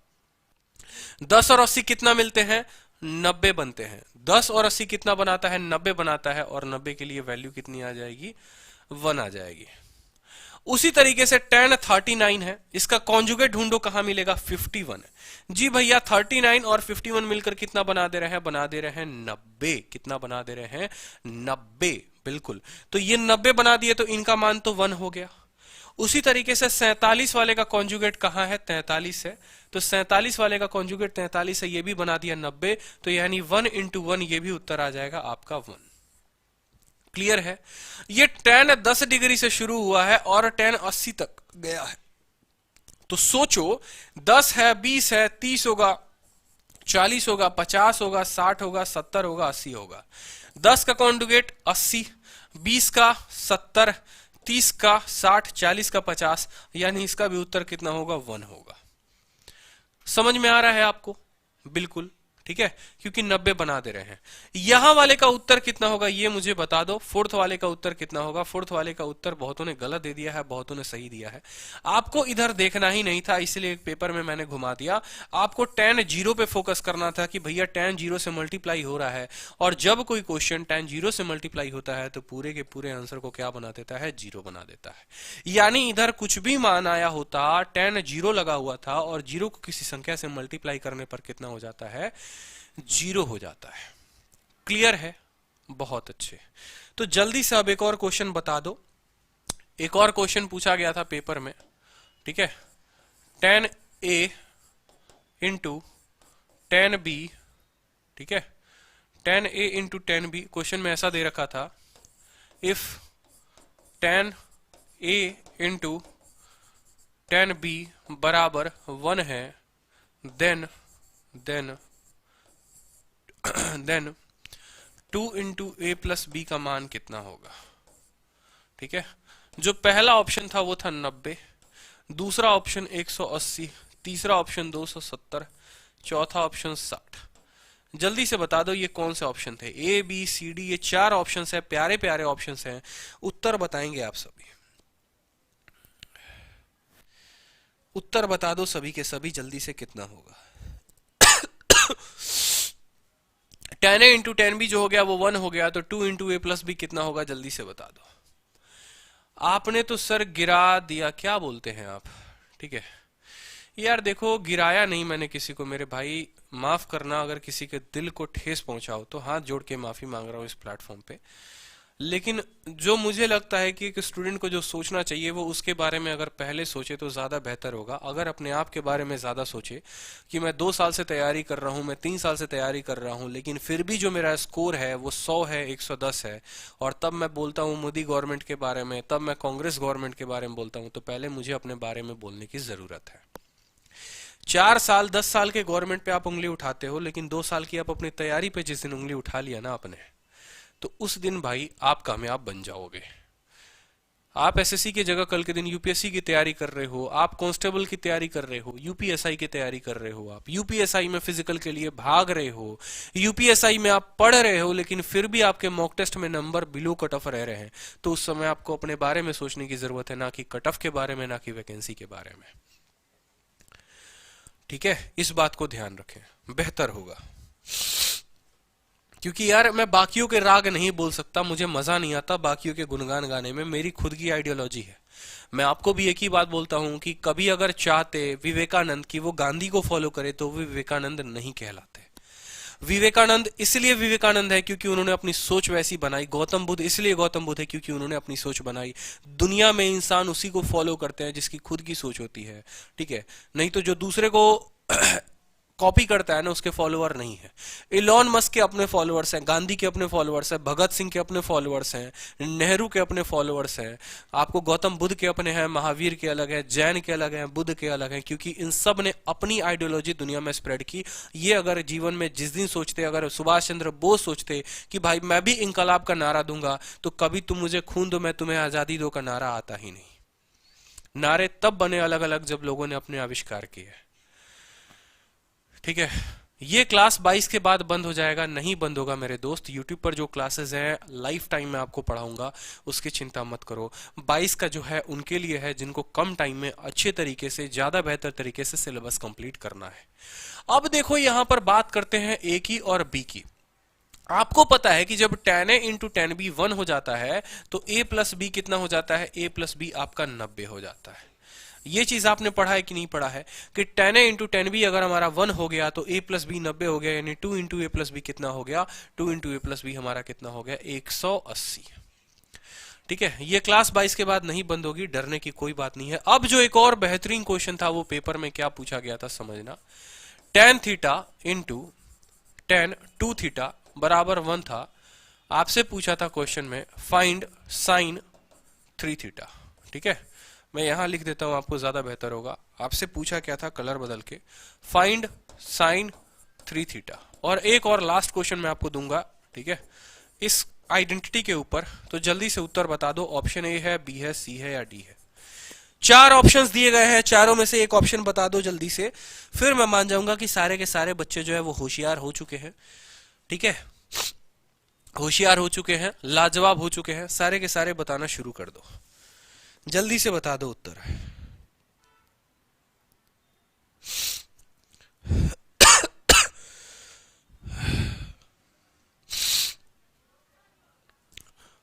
10 और 80 कितना मिलते हैं? 90 बनते हैं। 10 और 80 कितना बनाता है? 90 बनाता है। और 90 के लिए वैल्यू कितनी आ जाएगी? 1 आ जाएगी। उसी तरीके से tan 39 है, इसका कॉन्जुगेट ढूंढो, कहां मिलेगा? 51। जी भैया 39 और 51 मिलकर कितना बना दे रहे हैं? बना दे रहे हैं 90। कितना बना दे रहे हैं? 90। बिल्कुल। तो ये 90 बना दिए तो इनका मान तो 1 हो गया। उसी तरीके से 47 वाले का कॉन्जुगेट कहां है? 43 है। तो 47 वाले का कॉन्जुगेट 43 है, ये भी बना दिया 90। तो यानी 1 इंटू 1, ये भी उत्तर आ जाएगा आपका 1। क्लियर है? ये tan 10 डिग्री से शुरू हुआ है और tan 80 तक गया है। तो सोचो 10 है, 20 है, 30 होगा, 40 होगा, 50 होगा, 60 होगा, 70 होगा, 80 होगा। 10 का कॉन्जुगेट 80, 20 का 70, 30 का 60, 40 का 50, यानी इसका भी उत्तर कितना होगा? 1 होगा। समझ में आ रहा है आपको? बिल्कुल ठीक है, क्योंकि 90 बना दे रहे हैं। यहां वाले का उत्तर कितना होगा ये मुझे बता दो। फोर्थ वाले का उत्तर कितना होगा? फोर्थ वाले का उत्तर बहुतों ने गलत दे दिया है, बहुतों ने सही दिया है। आपको इधर देखना ही नहीं था, इसलिए एक पेपर में मैंने घुमा दिया। आपको tan 0 पे फोकस करना था कि भैया tan 0 से मल्टीप्लाई हो रहा है, और जब कोई क्वेश्चन tan 0 से मल्टीप्लाई होता है तो पूरे के पूरे आंसर को क्या बना देता है? 0 बना देता है। यानी इधर कुछ भी मान आया होता, tan 0 लगा हुआ था और 0 को किसी संख्या से मल्टीप्लाई करने पर कितना हो जाता है? 0 हो जाता है। क्लियर है? बहुत अच्छे। तो जल्दी से अब एक और क्वेश्चन बता दो। एक और क्वेश्चन पूछा गया था पेपर में, ठीक है? tan A into tan B, ठीक है? tan A into tan B, question में ऐसा दे रखा था, if tan A into tan B बराबर 1 है, देन 2 इंटू ए प्लस बी का मान कितना होगा? ठीक है, जो पहला ऑप्शन था वो था 90, दूसरा ऑप्शन 180, तीसरा ऑप्शन 270, चौथा ऑप्शन 60। जल्दी से बता दो ये कौन से ऑप्शन थे? ए बी सी डी, ये 4 ऑप्शन है, प्यारे प्यारे ऑप्शन हैं। उत्तर बताएंगे आप सभी। उत्तर बता दो सभी के सभी जल्दी से, कितना होगा? tan A into tan B जो हो गया वो 1 हो गया, तो 2 इंटू ए प्लस बी कितना होगा? जल्दी से बता दो। आपने तो सर गिरा दिया, क्या बोलते हैं आप? ठीक है यार, देखो गिराया नहीं मैंने किसी को, मेरे भाई माफ करना अगर किसी के दिल को ठेस पहुंचाओ तो हाथ जोड़ के माफी मांग रहा हूं इस प्लेटफॉर्म पे। लेकिन जो मुझे लगता है कि एक स्टूडेंट को जो सोचना चाहिए वो उसके बारे में अगर पहले सोचे तो ज्यादा बेहतर होगा। अगर अपने आप के बारे में ज्यादा सोचे कि मैं 2 साल से तैयारी कर रहा हूं, मैं 3 साल से तैयारी कर रहा हूं, लेकिन फिर भी जो मेरा स्कोर है वो 100 है, 110 है, और तब मैं बोलता हूं मोदी गवर्नमेंट के बारे में, तब मैं कांग्रेस गवर्नमेंट के बारे में बोलता हूं, तो पहले मुझे अपने बारे में बोलने की जरूरत है। 4 साल 10 साल के गवर्नमेंट पे आप उंगली उठाते हो, लेकिन 2 साल की आप अपनी तैयारी पे जिस दिन उंगली उठा लिया ना आपने, तो उस दिन भाई आप कामयाब बन जाओगे। आप एसएससी की जगह कल के दिन यूपीएससी की तैयारी कर रहे हो, आप कांस्टेबल की तैयारी कर रहे हो, यूपीएसआई की तैयारी कर रहे हो, आप यूपीएसआई में फिजिकल के लिए भाग रहे हो, यूपीएसआई में आप पढ़ रहे हो, लेकिन फिर भी आपके मॉक टेस्ट में नंबर बिलो कट ऑफ रह रहे हैं, तो उस समय आपको अपने बारे में सोचने की जरूरत है, ना कि कट ऑफ के बारे में, ना कि वैकेंसी के बारे में। ठीक है, इस बात को ध्यान रखें, बेहतर होगा। क्योंकि यार मैं बाकियों के राग नहीं बोल सकता, मुझे मजा नहीं आता बाकियों के गुणगान गाने में, मेरी खुद की आइडियोलॉजी है। मैं आपको भी एक ही बात बोलता हूं कि कभी अगर चाहते विवेकानंद की वो गांधी को फॉलो करे तो वो विवेकानंद नहीं कहलाते। विवेकानंद इसलिए विवेकानंद है क्योंकि उन्होंने अपनी सोच वैसी बनाई। गौतम बुद्ध इसलिए गौतम बुद्ध है क्योंकि उन्होंने अपनी सोच बनाई। दुनिया में इंसान उसी को फॉलो करते हैं जिसकी खुद की सोच होती है, ठीक है? नहीं तो जो दूसरे को कॉपी करता है ना, उसके फॉलोअर नहीं है। इलॉन मस्क के अपने फॉलोअर्स हैं, गांधी के अपने फॉलोअर्स हैं, भगत सिंह के अपने फॉलोअर्स हैं, नेहरू के अपने फॉलोअर्स हैं, आपको गौतम बुद्ध के अपने हैं, महावीर के अलग हैं, जैन के अलग हैं, बुद्ध के अलग हैं, क्योंकि इन सब ने अपनी आइडियोलॉजी दुनिया में स्प्रेड की। ये अगर जीवन में जिस दिन सोचते, अगर सुभाष चंद्र बोस सोचते कि भाई मैं भी इंकलाब का नारा दूंगा, तो कभी तुम मुझे खून दो मैं तुम्हें आजादी दो का नारा आता ही नहीं। नारे तब बने अलग अलग जब लोगों ने अपने आविष्कार किए। ठीक है, ये क्लास 22 के बाद बंद हो जाएगा, नहीं बंद होगा मेरे दोस्त। यूट्यूब पर जो क्लासेस हैं लाइफ टाइम में आपको पढ़ाऊंगा, उसकी चिंता मत करो। 22 का जो है उनके लिए है जिनको कम टाइम में अच्छे तरीके से, ज्यादा बेहतर तरीके से सिलेबस कंप्लीट करना है। अब देखो यहां पर बात करते हैं ए की और बी की। आपको पता है कि जब tan a into tan B 1 हो जाता है तो a प्लस बी कितना हो जाता है, a प्लस बी आपका 90 हो जाता है। ये चीज आपने पढ़ा है कि नहीं पढ़ा है कि tan a into tan B अगर हमारा 1 हो गया तो a प्लस बी 90 हो गया, यानी 2 इंटू ए प्लस बी कितना हो गया, 2 इंटू ए प्लस बी हमारा कितना हो गया, 180। ठीक है, ये क्लास 22 के बाद नहीं बंद होगी, डरने की कोई बात नहीं है। अब जो एक और बेहतरीन क्वेश्चन था वो पेपर में क्या पूछा गया था समझना। tan theta into tan 2 theta बराबर 1 था। आपसे पूछा था क्वेश्चन में फाइंड साइन 3 थीटा। ठीक है, मैं यहां लिख देता हूं, आपको ज्यादा बेहतर होगा। आपसे पूछा क्या था, कलर बदल के, फाइंड साइन 3 थीटा। और एक और लास्ट क्वेश्चन मैं आपको दूंगा, ठीक है, इस आइडेंटिटी के ऊपर। तो जल्दी से उत्तर बता दो, ऑप्शन ए है, बी है, सी है या डी है। 4 ऑप्शंस दिए गए हैं, चारों में से एक ऑप्शन बता दो जल्दी से, फिर मैं मान जाऊंगा कि सारे के सारे बच्चे जो है वो होशियार हो चुके हैं। ठीक है, होशियार हो चुके हैं, लाजवाब हो चुके हैं, सारे के सारे बताना शुरू कर दो, जल्दी से बता दो उत्तर।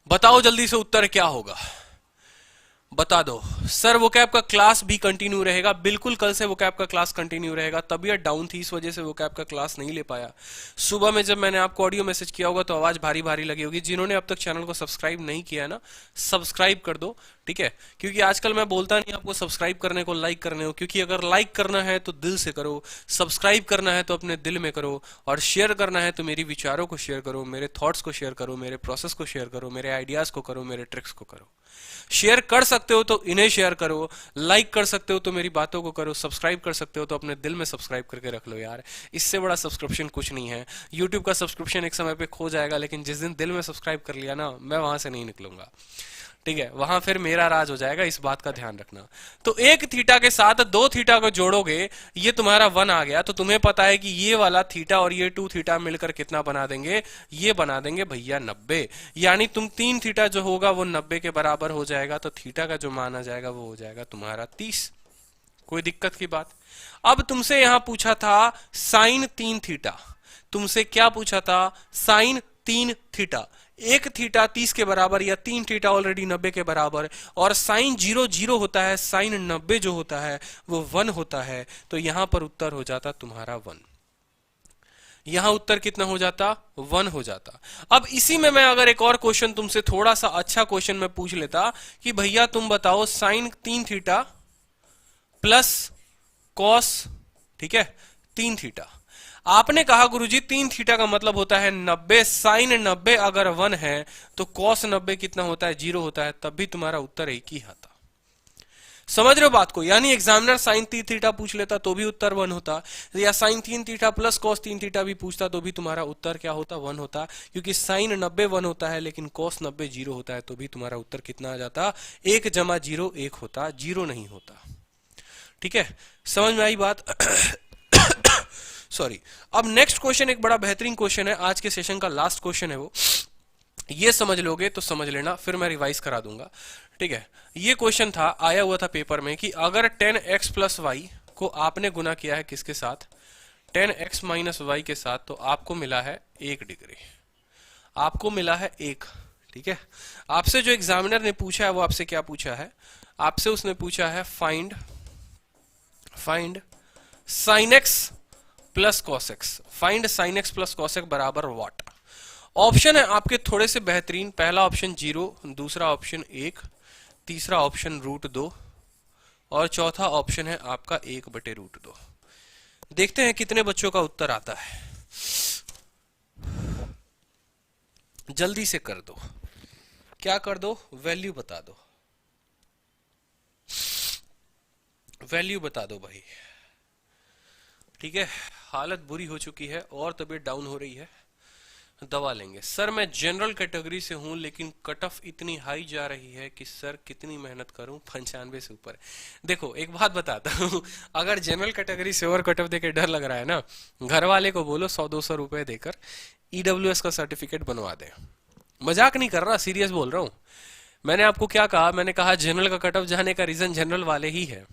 बताओ जल्दी से उत्तर क्या होगा, बता दो। सर वोकैब का क्लास भी कंटिन्यू रहेगा, बिल्कुल कल से वोकैब का क्लास कंटिन्यू रहेगा। तबीयत डाउन थी, इस वजह से वोकैब का क्लास नहीं ले पाया। सुबह में जब मैंने आपको ऑडियो मैसेज किया होगा तो आवाज भारी भारी लगी होगी। जिन्होंने अब तक चैनल को सब्सक्राइब नहीं किया है ना, सब्सक्राइब कर दो। ठीक है, क्योंकि आजकल मैं बोलता नहीं आपको सब्सक्राइब करने को, लाइक करने हो, क्योंकि अगर लाइक करना है तो दिल से करो, सब्सक्राइब करना है तो अपने दिल में करो, और शेयर करना है तो मेरी विचारों को शेयर करो, मेरे थॉट्स को शेयर करो, मेरे प्रोसेस को शेयर करो, मेरे आइडियाज को करो, मेरे ट्रिक्स को करो। शेयर कर सकते हो तो इन्हें शेयर करो, लाइक कर सकते हो तो मेरी बातों को करो, सब्सक्राइब कर सकते हो तो अपने दिल में सब्सक्राइब करके रख लो यार। इससे बड़ा सब्सक्रिप्शन कुछ नहीं है। यूट्यूब का सब्सक्रिप्शन एक समय पे खो जाएगा, लेकिन जिस दिन दिल में सब्सक्राइब कर लिया ना, मैं वहां से नहीं निकलूंगा। ठीक है, वहां फिर मेरा राज हो जाएगा, इस बात का ध्यान रखना। तो 1 थीटा के साथ 2 थीटा को जोड़ोगे, ये तुम्हारा 1 आ गया। तो तुम्हें पता है कि ये वाला थीटा और ये 2 थीटा मिलकर कितना बना देंगे, ये बना देंगे भैया 90। यानी तुम 3 थीटा जो होगा वो 90 के बराबर हो जाएगा। तो थीटा का जो मान आ जाएगा वो हो जाएगा तुम्हारा 30। कोई दिक्कत की बात। अब तुमसे यहां पूछा था साइन 3 थीटा, तुमसे क्या पूछा था, साइन 3 थीटा। 1 थीटा 30 के बराबर या 3 थीटा ऑलरेडी 90 के बराबर, और साइन 0 0 होता है, साइन 90 जो होता है वो 1 होता है। तो यहां पर उत्तर हो जाता तुम्हारा 1। यहां उत्तर कितना हो जाता, 1 हो जाता। अब इसी में मैं अगर एक और क्वेश्चन तुमसे, थोड़ा सा अच्छा क्वेश्चन मैं पूछ लेता कि भैया तुम बताओ साइन 3 थीटा प्लस कॉस, ठीक है, 3 थीटा। आपने कहा गुरुजी 3 थीटा का मतलब होता है 90, साइन 90 अगर 1 है तो कॉस 90 कितना होता है, 0 होता है, तब भी तुम्हारा उत्तर एक ही आता। समझ रहे हो बात को? यानी एग्जामिनर साइन 3 थीटा पूछ लेता तो भी उत्तर 1 होता, या sine 3 theta plus cos 3 theta भी पूछता तो भी तुम्हारा उत्तर क्या होता, 1 होता। क्योंकि साइन 90 1 होता है लेकिन कॉस 90 0 होता है, तो भी तुम्हारा उत्तर कितना आ जाता, 1 जमा 0 1 होता, 0 नहीं होता। ठीक है, समझ में आई बात? सॉरी। अब नेक्स्ट क्वेश्चन एक बड़ा बेहतरीन क्वेश्चन है, आज के सेशन का लास्ट क्वेश्चन है वो। ये समझ लोगे तो समझ लेना, फिर मैं रिवाइज करा दूंगा। ठीक है, ये क्वेश्चन था, आया हुआ था पेपर में कि अगर 10x प्लस वाई को आपने गुना किया है किसके साथ, 10x माइनस वाई के साथ, तो आपको मिला है 1 डिग्री, आपको मिला है 1। ठीक है, आपसे जो एग्जामिनर ने पूछा है वो आपसे क्या पूछा है, आपसे उसने पूछा है find sine x plus cos x, find sine x plus cos x बराबर व्हाट। ऑप्शन है आपके थोड़े से बेहतरीन, पहला ऑप्शन 0, दूसरा ऑप्शन 1, तीसरा ऑप्शन √2 और चौथा ऑप्शन है आपका 1/√2। देखते हैं कितने बच्चों का उत्तर आता है, जल्दी से कर दो। क्या कर दो, वैल्यू बता दो, वैल्यू बता दो भाई। ठीक है, हालत बुरी हो चुकी है और तबीयत डाउन हो रही है, दवा लेंगे। सर मैं जनरल कैटेगरी से हूं लेकिन कट ऑफ इतनी हाई जा रही है कि सर कितनी मेहनत करूं, 95 से ऊपर। देखो एक बात बताता हूं, अगर जनरल कैटेगरी से ओवर कट ऑफ देके डर लग रहा है ना, घर वाले को बोलो 100-200 रुपए देकर ईडब्ल्यूएस का सर्टिफिकेट बनवा दे। मजाक नहीं कर रहा, सीरियस बोल रहा हूं। मैंने आपको क्या कहा, मैंने कहा जनरल का कट ऑफ जाने का रीजन जनरल वाले ही है।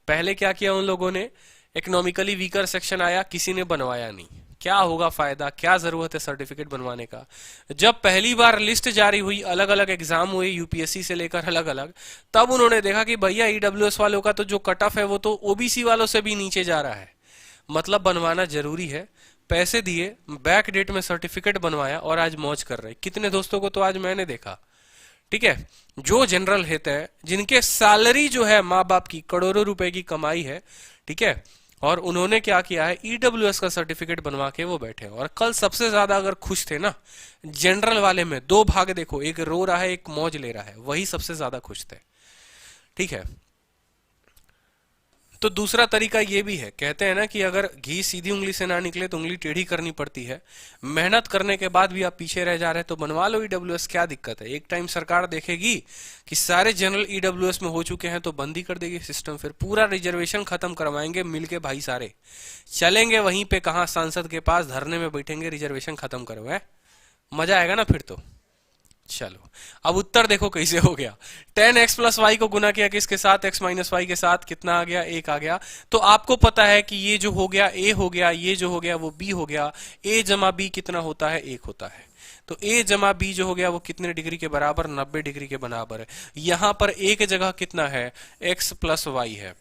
पहले क्या किया उन लोगों ने, इकोनॉमिकली वीकर सेक्शन आया, किसी ने बनवाया नहीं। क्या होगा फायदा, क्या जरूरत है सर्टिफिकेट बनवाने का। जब पहली बार लिस्ट जारी हुई, अलग अलग एग्जाम हुए यूपीएससी से लेकर अलग अलग, तब उन्होंने देखा कि भैया ईडब्ल्यूएस वालों का तो जो कट ऑफ है वो तो ओबीसी वालों से भी नीचे जा रहा है, मतलब बनवाना जरूरी है। पैसे दिए, बैक डेट में सर्टिफिकेट बनवाया और आज मौज कर रहे। कितने दोस्तों को तो आज मैंने देखा, ठीक है, जो जनरल हेत है, जिनके सैलरी जो है माँ बाप की करोड़ों रुपए की कमाई है, ठीक है, और उन्होंने क्या किया है, ईडब्ल्यूएस का सर्टिफिकेट बनवा के वो बैठे। और कल सबसे ज्यादा अगर खुश थे ना जनरल वाले में, दो भाग देखो, एक रो रहा है एक मौज ले रहा है, वही सबसे ज्यादा खुश थे, ठीक है। तो दूसरा तरीका ये भी है, कहते हैं ना कि अगर घी सीधी उंगली से ना निकले तो उंगली टेढ़ी करनी पड़ती है। मेहनत करने के बाद भी आप पीछे रह जा रहे हैं तो बनवा लो ईडब्ल्यूएस, क्या दिक्कत है। एक टाइम सरकार देखेगी कि सारे जनरल ईडब्ल्यूएस में हो चुके हैं तो बंद ही कर देगी सिस्टम, फिर पूरा रिजर्वेशन खत्म करवाएंगे मिलके भाई, सारे चलेंगे वहीं पे, कहा सांसद के पास धरने में बैठेंगे, रिजर्वेशन खत्म करो, है मजा आएगा ना फिर तो। चलो अब उत्तर देखो कैसे हो गया। 10x प्लस वाई को गुना किया किसके साथ, x माइनस वाई के साथ, कितना आ गया, 1 आ गया। तो आपको पता है कि ये जो हो गया a हो गया, ये जो हो गया वो b हो गया। a जमा b कितना होता है, 1 होता है। तो a जमा b जो हो गया वो कितने डिग्री के बराबर, 90 डिग्री के बराबर है। यहां पर a के जगह कितना है, x प्लस वाई है,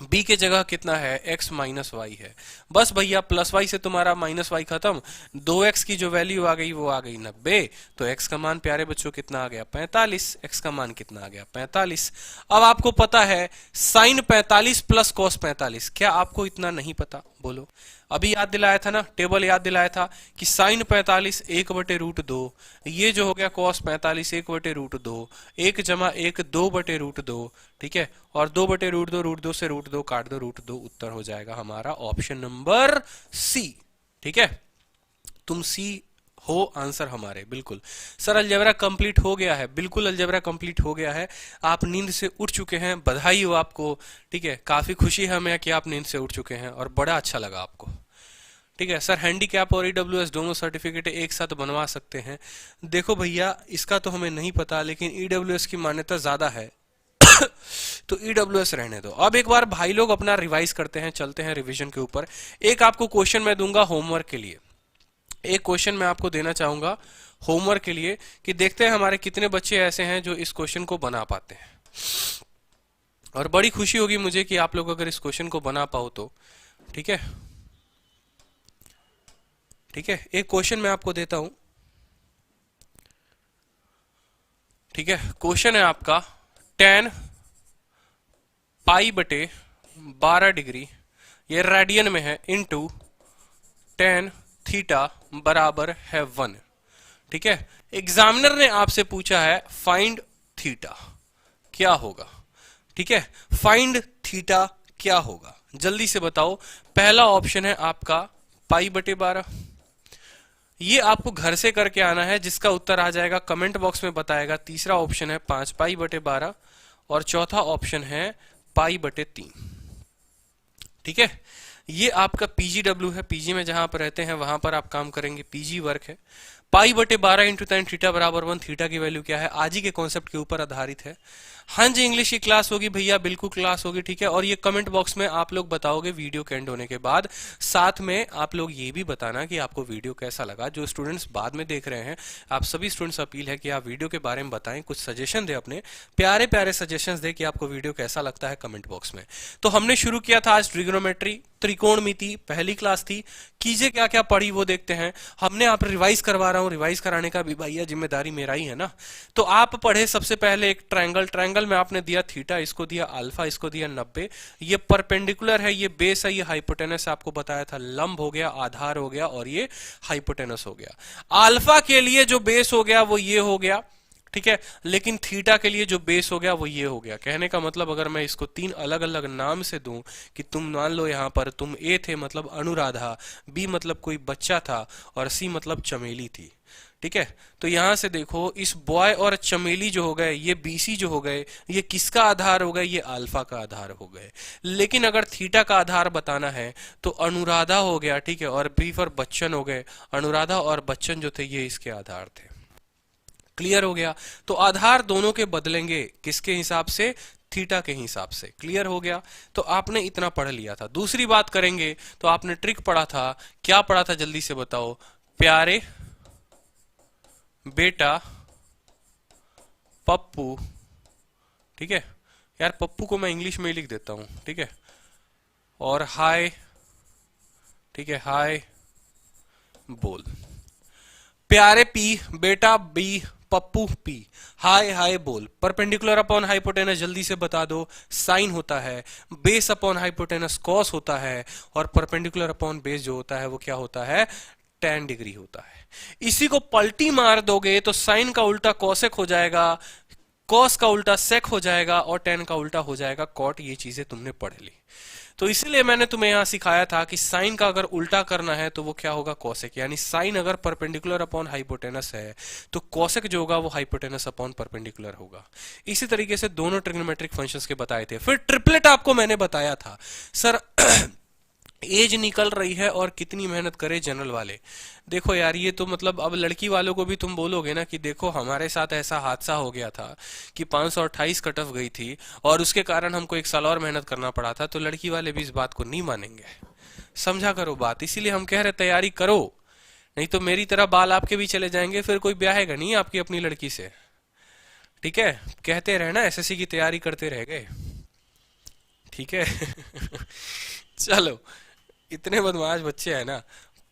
b के जगह कितना है, x माइनस वाई है। बस भैया प्लस वाई से तुम्हारा माइनस वाई खत्म, 2x की जो वैल्यू आ गई वो आ गई 90। तो x का मान प्यारे बच्चों कितना आ गया, 45। x का मान कितना आ गया, 45। अब आपको पता है साइन 45 प्लस कॉस 45, क्या आपको इतना नहीं पता, बोलो। अभी याद दिलाया था ना, टेबल याद दिलाया था कि साइन 45 1/√2, ये जो हो गया कॉस 45 1/√2, 1 जमा 1 2/√2, ठीक है, और 2/√2, √2 से √2 काट दो, √2 उत्तर हो जाएगा हमारा ऑप्शन नंबर सी, ठीक है। तुम सी हो आंसर हमारे, बिल्कुल। सर अलजेब्रा कंप्लीट हो गया है, बिल्कुल अलजेब्रा कंप्लीट हो गया है। आप नींद से उठ चुके हैं, बधाई हो आपको, ठीक है। काफी खुशी है हमें कि आप नींद से उठ चुके हैं और बड़ा अच्छा लगा आपको, ठीक है। सर हैंडीकैप और ईडब्ल्यूएस दोनों सर्टिफिकेट एक साथ बनवा सकते हैं। देखो भैया इसका तो हमें नहीं पता, लेकिन ईडब्ल्यूएस की मान्यता ज्यादा है तो ईडब्ल्यूएस रहने दो। अब एक बार भाई लोग अपना रिवाइज करते हैं, चलते हैं रिवीजन के ऊपर। एक आपको क्वेश्चन मैं दूंगा होमवर्क के लिए, एक क्वेश्चन मैं आपको देना चाहूंगा होमवर्क के लिए, कि देखते हैं हमारे कितने बच्चे ऐसे हैं जो इस क्वेश्चन को बना पाते हैं। और बड़ी खुशी होगी मुझे कि आप लोग अगर इस क्वेश्चन को बना पाओ तो, ठीक है, ठीक है। एक क्वेश्चन मैं आपको देता हूं, ठीक है। क्वेश्चन है आपका 10 पाई/12 डिग्री, ये रेडियन में है, इनटू 10 थीटा बराबर है 1, ठीक है। एग्जामिनर ने आपसे पूछा है फाइंड थीटा, क्या होगा, ठीक है। फाइंड थीटा क्या होगा, जल्दी से बताओ। पहला ऑप्शन है आपका पाई/12, ये आपको घर से करके आना है, जिसका उत्तर आ जाएगा कमेंट बॉक्स में बताएगा। तीसरा ऑप्शन है 5 पाई/12 और चौथा ऑप्शन है पाई/3, ठीक है। ये आपका पीजीडब्ल्यू है, पीजी में जहां पर रहते हैं वहां पर आप काम करेंगे, पीजी वर्क है। पाई/12 इंटू 10 थीटा बराबर 1, थीटा की वैल्यू क्या है, आज ही के कॉन्सेप्ट के ऊपर आधारित है। हाँ जी इंग्लिश की क्लास होगी भैया, बिल्कुल क्लास होगी, ठीक है। और ये कमेंट बॉक्स में आप लोग बताओगे वीडियो के एंड होने के बाद। साथ में आप लोग ये भी बताना कि आपको वीडियो कैसा लगा। जो स्टूडेंट्स बाद में देख रहे हैं, आप सभी स्टूडेंट्स अपील है कि आप वीडियो के बारे में बताएं, कुछ सजेशन दे, अपने प्यारे प्यारे सजेशंस दे कि आपको वीडियो कैसा लगता है कमेंट बॉक्स में। तो हमने शुरू किया था आज ट्रिग्नोमेट्री, त्रिकोणमिति, पहली क्लास थी। कीजिए क्या क्या पढ़ी वो देखते हैं। हमने आप रिवाइज करवा रहा हूं, रिवाइज कराने का भी भैया जिम्मेदारी मेरा ही है ना। तो आप पढ़े सबसे पहले एक ट्रायंगल, ट्रायंगल में आपने दिया थीटा, इसको दिया अल्फा, इसको दिया 90। ये परपेंडिकुलर है, ये बेस है, ये हाइपोटेनस आपको बताया था, लंब हो गया, आधार हो गया और ये हाइपोटेनस हो गया। अल्फा के लिए जो बेस हो गया वो ये हो गया, ठीक है, लेकिन थीटा के लिए जो बेस हो गया वो ये हो गया। कहने का मतलब अगर मैं इसको तीन अलग अलग नाम से दूं कि तुम मान लो यहाँ पर तुम ए थे मतलब अनुराधा, बी मतलब कोई बच्चा था, और सी मतलब चमेली थी। ठीक है, तो यहां से देखो इस बॉय और चमेली जो हो गए, ये बीसी जो हो गए, ये किसका आधार हो गए, ये अल्फा का आधार हो गए। लेकिन अगर थीटा का आधार बताना है तो अनुराधा हो गया, ठीक है, और बी फॉर बच्चन हो गए। अनुराधा और बच्चन जो थे ये इसके आधार थे। क्लियर हो गया? तो आधार दोनों के बदलेंगे, किसके हिसाब से? थीटा के हिसाब से। क्लियर हो गया? तो आपने इतना पढ़ लिया था। दूसरी बात करेंगे तो आपने ट्रिक पढ़ा था, क्या पढ़ा था जल्दी से बताओ? प्यारे बेटा पप्पू, ठीक है यार, पप्पू को मैं इंग्लिश में ही लिख देता हूं, ठीक है, और हाय, ठीक है, हाय बोल। प्यारे पी, बेटा बी, पप्पू पी, हाय हाय बोल। परपेंडिकुलर अपॉन हाइपोटेनस जल्दी से बता दो, साइन होता है। बेस अपॉन हाइपोटेनस कॉस होता है, और परपेंडिकुलर अपॉन बेस जो होता है वो क्या होता है? tan डिग्री होता है। इसी को पलटी मार दोगे तो साइन का उल्टा कॉसेक हो जाएगा, कॉस का उल्टा सेक हो जाएगा, और tan का उल्टा हो जाएगा कॉट। ये चीजें तुमने पढ़ ली। तो इसीलिए मैंने तुम्हें यहां सिखाया था कि साइन का अगर उल्टा करना है तो वो क्या होगा? कॉसेक। यानी साइन अगर परपेंडिकुलर अपॉन हाइपोटेनस है तो कॉसेक जो होगा वो हाइपोटेनस अपॉन परपेंडिकुलर होगा। इसी तरीके से दोनों ट्रिग्नोमेट्रिक फंक्शंस के बताए थे। फिर ट्रिपलेट आपको मैंने बताया था। सर एज निकल रही है और कितनी मेहनत करे जनरल वाले। देखो यार, ये तो मतलब अब लड़की वालों को भी तुम बोलोगे ना कि देखो हमारे साथ ऐसा हादसा हो गया था कि 528 कट ऑफ गई थी और उसके कारण हमको 1 साल और मेहनत करना पड़ा था, तो लड़की वाले भी इस बात को नहीं मानेंगे। समझा करो बात। इसीलिए हम कह रहे तैयारी करो, नहीं तो मेरी तरह बाल आपके भी चले जाएंगे, फिर कोई ब्याहेगा नहीं आपकी अपनी लड़की से। ठीक है, कहते रहना एसएससी की तैयारी करते रह गए। ठीक है चलो, इतने बदमाश बच्चे हैं ना।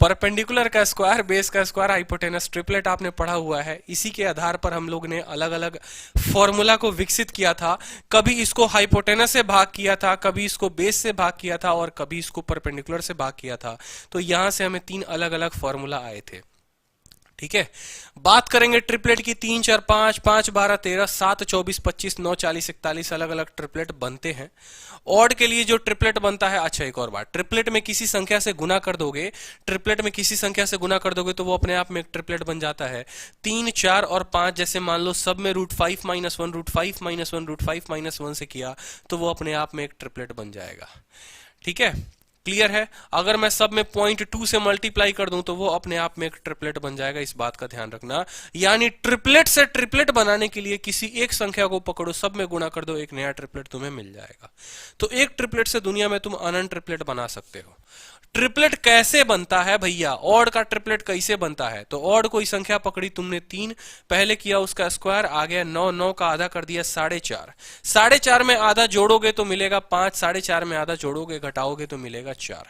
परपेंडिकुलर का स्क्वायर, बेस का स्क्वायर, हाइपोटेनस, ट्रिपलेट आपने पढ़ा हुआ है। इसी के आधार पर हम लोग ने अलग अलग फॉर्मूला को विकसित किया था। कभी इसको हाइपोटेनस से भाग किया था, कभी इसको बेस से भाग किया था, और कभी इसको परपेंडिकुलर से भाग किया था। तो यहां से हमें 3 अलग अलग फॉर्मूला आए थे। ठीक है, बात करेंगे ट्रिपलेट की। 3 4 5, 5 12 13, 7 24 25, 9 40 41 अलग अलग ट्रिपलेट बनते हैं। ऑड के लिए जो ट्रिपलेट बनता है, अच्छा एक और बात, ट्रिपलेट में किसी संख्या से गुना कर दोगे, ट्रिपलेट में किसी संख्या से गुना कर दोगे तो वो अपने आप में एक ट्रिपलेट बन जाता है। 3 4 और 5 जैसे मान लो सब में √5 - 1, √5 - 1, √5 - 1 से किया तो वो अपने आप में एक ट्रिपलेट बन जाएगा। ठीक है, क्लियर है? अगर मैं सब में 0.2 से मल्टीप्लाई कर दूं तो वो अपने आप में एक ट्रिपलेट बन जाएगा। इस बात का ध्यान रखना। यानी ट्रिपलेट से ट्रिपलेट बनाने के लिए किसी एक संख्या को पकड़ो, सब में गुणा कर दो, एक नया ट्रिपलेट तुम्हें मिल जाएगा। तो एक ट्रिपलेट से दुनिया में तुम अनंत ट्रिपलेट बना सकते हो। ट्रिपलेट कैसे बनता है भैया? ऑड का ट्रिपलेट कैसे बनता है? तो ऑड कोई संख्या पकड़ी तुमने 3, पहले किया उसका स्क्वायर, आ गया 9, 9 का आधा कर दिया 4.5, 4.5 में आधा जोड़ोगे तो मिलेगा 5, 4.5 में आधा जोड़ोगे घटाओगे तो मिलेगा 4।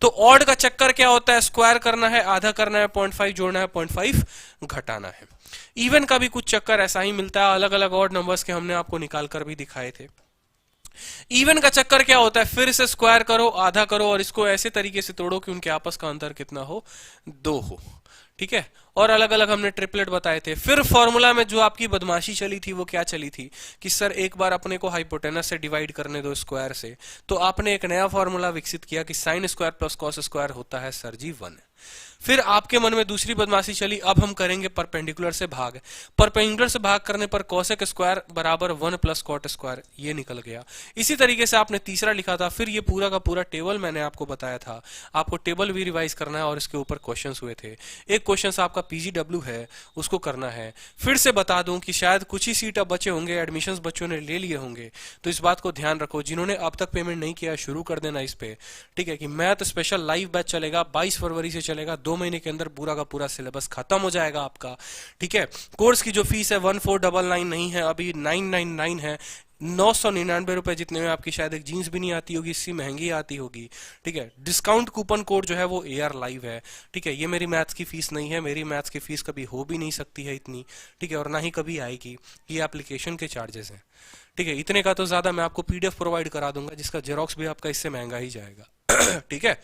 तो ऑड का चक्कर क्या होता है? स्क्वायर करना है, आधा करना है, 0.5 जोड़ना है, 0.5 घटाना है। इवन का भी कुछ चक्कर ऐसा ही मिलता है, अलग अलग ऑड नंबर्स के हमने आपको निकाल कर भी दिखाए थे। इवन का चक्कर क्या होता है? फिर से स्क्वायर करो, आधा करो, और इसको ऐसे तरीके से तोड़ो कि उनके आपस का अंतर कितना हो? 2 हो। ठीक है, और अलग अलग हमने ट्रिपलेट बताए थे। फिर फॉर्मूला में जो आपकी बदमाशी चली थी वो क्या चली थी कि सर एक बार अपने को हाइपोटेनस से डिवाइड करने दो स्क्वायर से, तो आपने एक नया फॉर्मूला विकसित किया कि sine square plus cos square होता है सर जी 1। फिर आपके मन में दूसरी बदमाशी चली, अब हम करेंगे परपेंडिकुलर से भाग। परपेंडिकुलर से भाग करने पर कॉसेक स्क्वायर बराबर 1 प्लस कॉट स्क्वायर, ये निकल गया। इसी तरीके से आपने तीसरा लिखा था। फिर ये पूरा का पूरा टेबल मैंने आपको बताया था, आपको टेबल भी रिवाइज करना है और इसके ऊपर क्वेश्चंस हुए थे। एक क्वेश्चन आपका पीजीडब्ल्यू है, उसको करना है। फिर से बता दूं कि शायद कुछ ही सीट अब बचे होंगे, एडमिशंस बच्चों ने ले लिए होंगे, तो इस बात को ध्यान रखो। जिन्होंने अब तक पेमेंट नहीं किया शुरू कर देना इस पे। ठीक है, कि मैथ स्पेशल लाइव बैच चलेगा, 22 फरवरी से चलेगा। 2 महीने के अंदर पूरा का पूरा सिलेबस खत्म हो जाएगा आपका। ठीक है, कोर्स की जो फीस है 1499 नहीं है, अभी 999 है। 999 रुपए जितने में आपकी शायद एक जीन्स भी नहीं आती होगी, इससे महंगी आती होगी। ठीक है, डिस्काउंट कूपन कोड जो है वो AR लाइव है। ठीक है, ये मेरी मैथ्स की फीस नहीं है, मेरी मैथ्स की फीस कभी हो भी नहीं सकती है इतनी। ठीक है, और ना ही कभी आएगी। ये एप्लीकेशन के चार्जेस हैं। ठीक है, इतने का तो ज्यादा मैं आपको PDF प्रोवाइड करा दूंगा जिसका जेरोक्स भी आपका इससे महंगा ही जाएगा। ठीक है,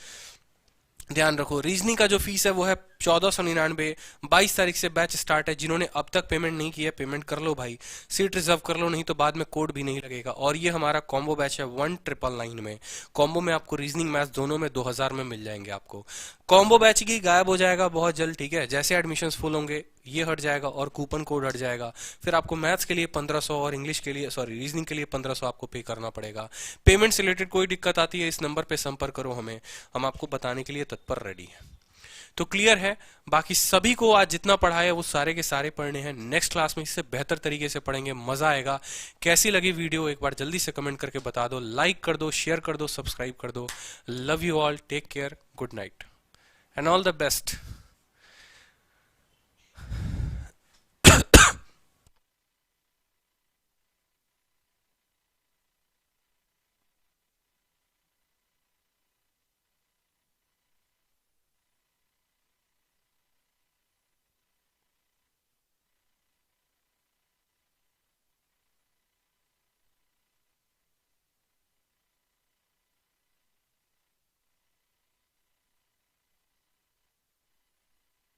ध्यान रखो, रीजनिंग का जो फीस है वो है 1499। 22 तारीख से बैच स्टार्ट है। जिन्होंने अब तक पेमेंट नहीं किया पेमेंट कर लो भाई, सीट रिजर्व कर लो, नहीं तो बाद में कोड भी नहीं लगेगा। और ये हमारा कॉम्बो बैच है 1999 में। कॉम्बो में आपको रीजनिंग मैथ्स दोनों में 2000 में मिल जाएंगे आपको। कॉम्बो बैच की गायब हो जाएगा बहुत जल्द, ठीक है, जैसे एडमिशन्स फुल होंगे ये हट जाएगा और कूपन कोड हट जाएगा। फिर आपको मैथ्स के लिए 1500 और इंग्लिश के लिए सॉरी रीजनिंग के लिए 1500 आपको पे करना पड़ेगा। पेमेंट से रिलेटेड कोई दिक्कत आती है इस नंबर पे संपर्क करो हमें, हम आपको बताने के लिए तत्पर रेडी हैं। तो क्लियर है, बाकी सभी को आज जितना पढ़ा है वो सारे के सारे पढ़ने हैं। नेक्स्ट क्लास में इससे बेहतर तरीके से पढ़ेंगे, मजा आएगा। कैसी लगी वीडियो एक बार जल्दी से कमेंट करके बता दो, लाइक कर दो, शेयर कर दो, सब्सक्राइब कर दो। Love you all, take care, good night and all the best.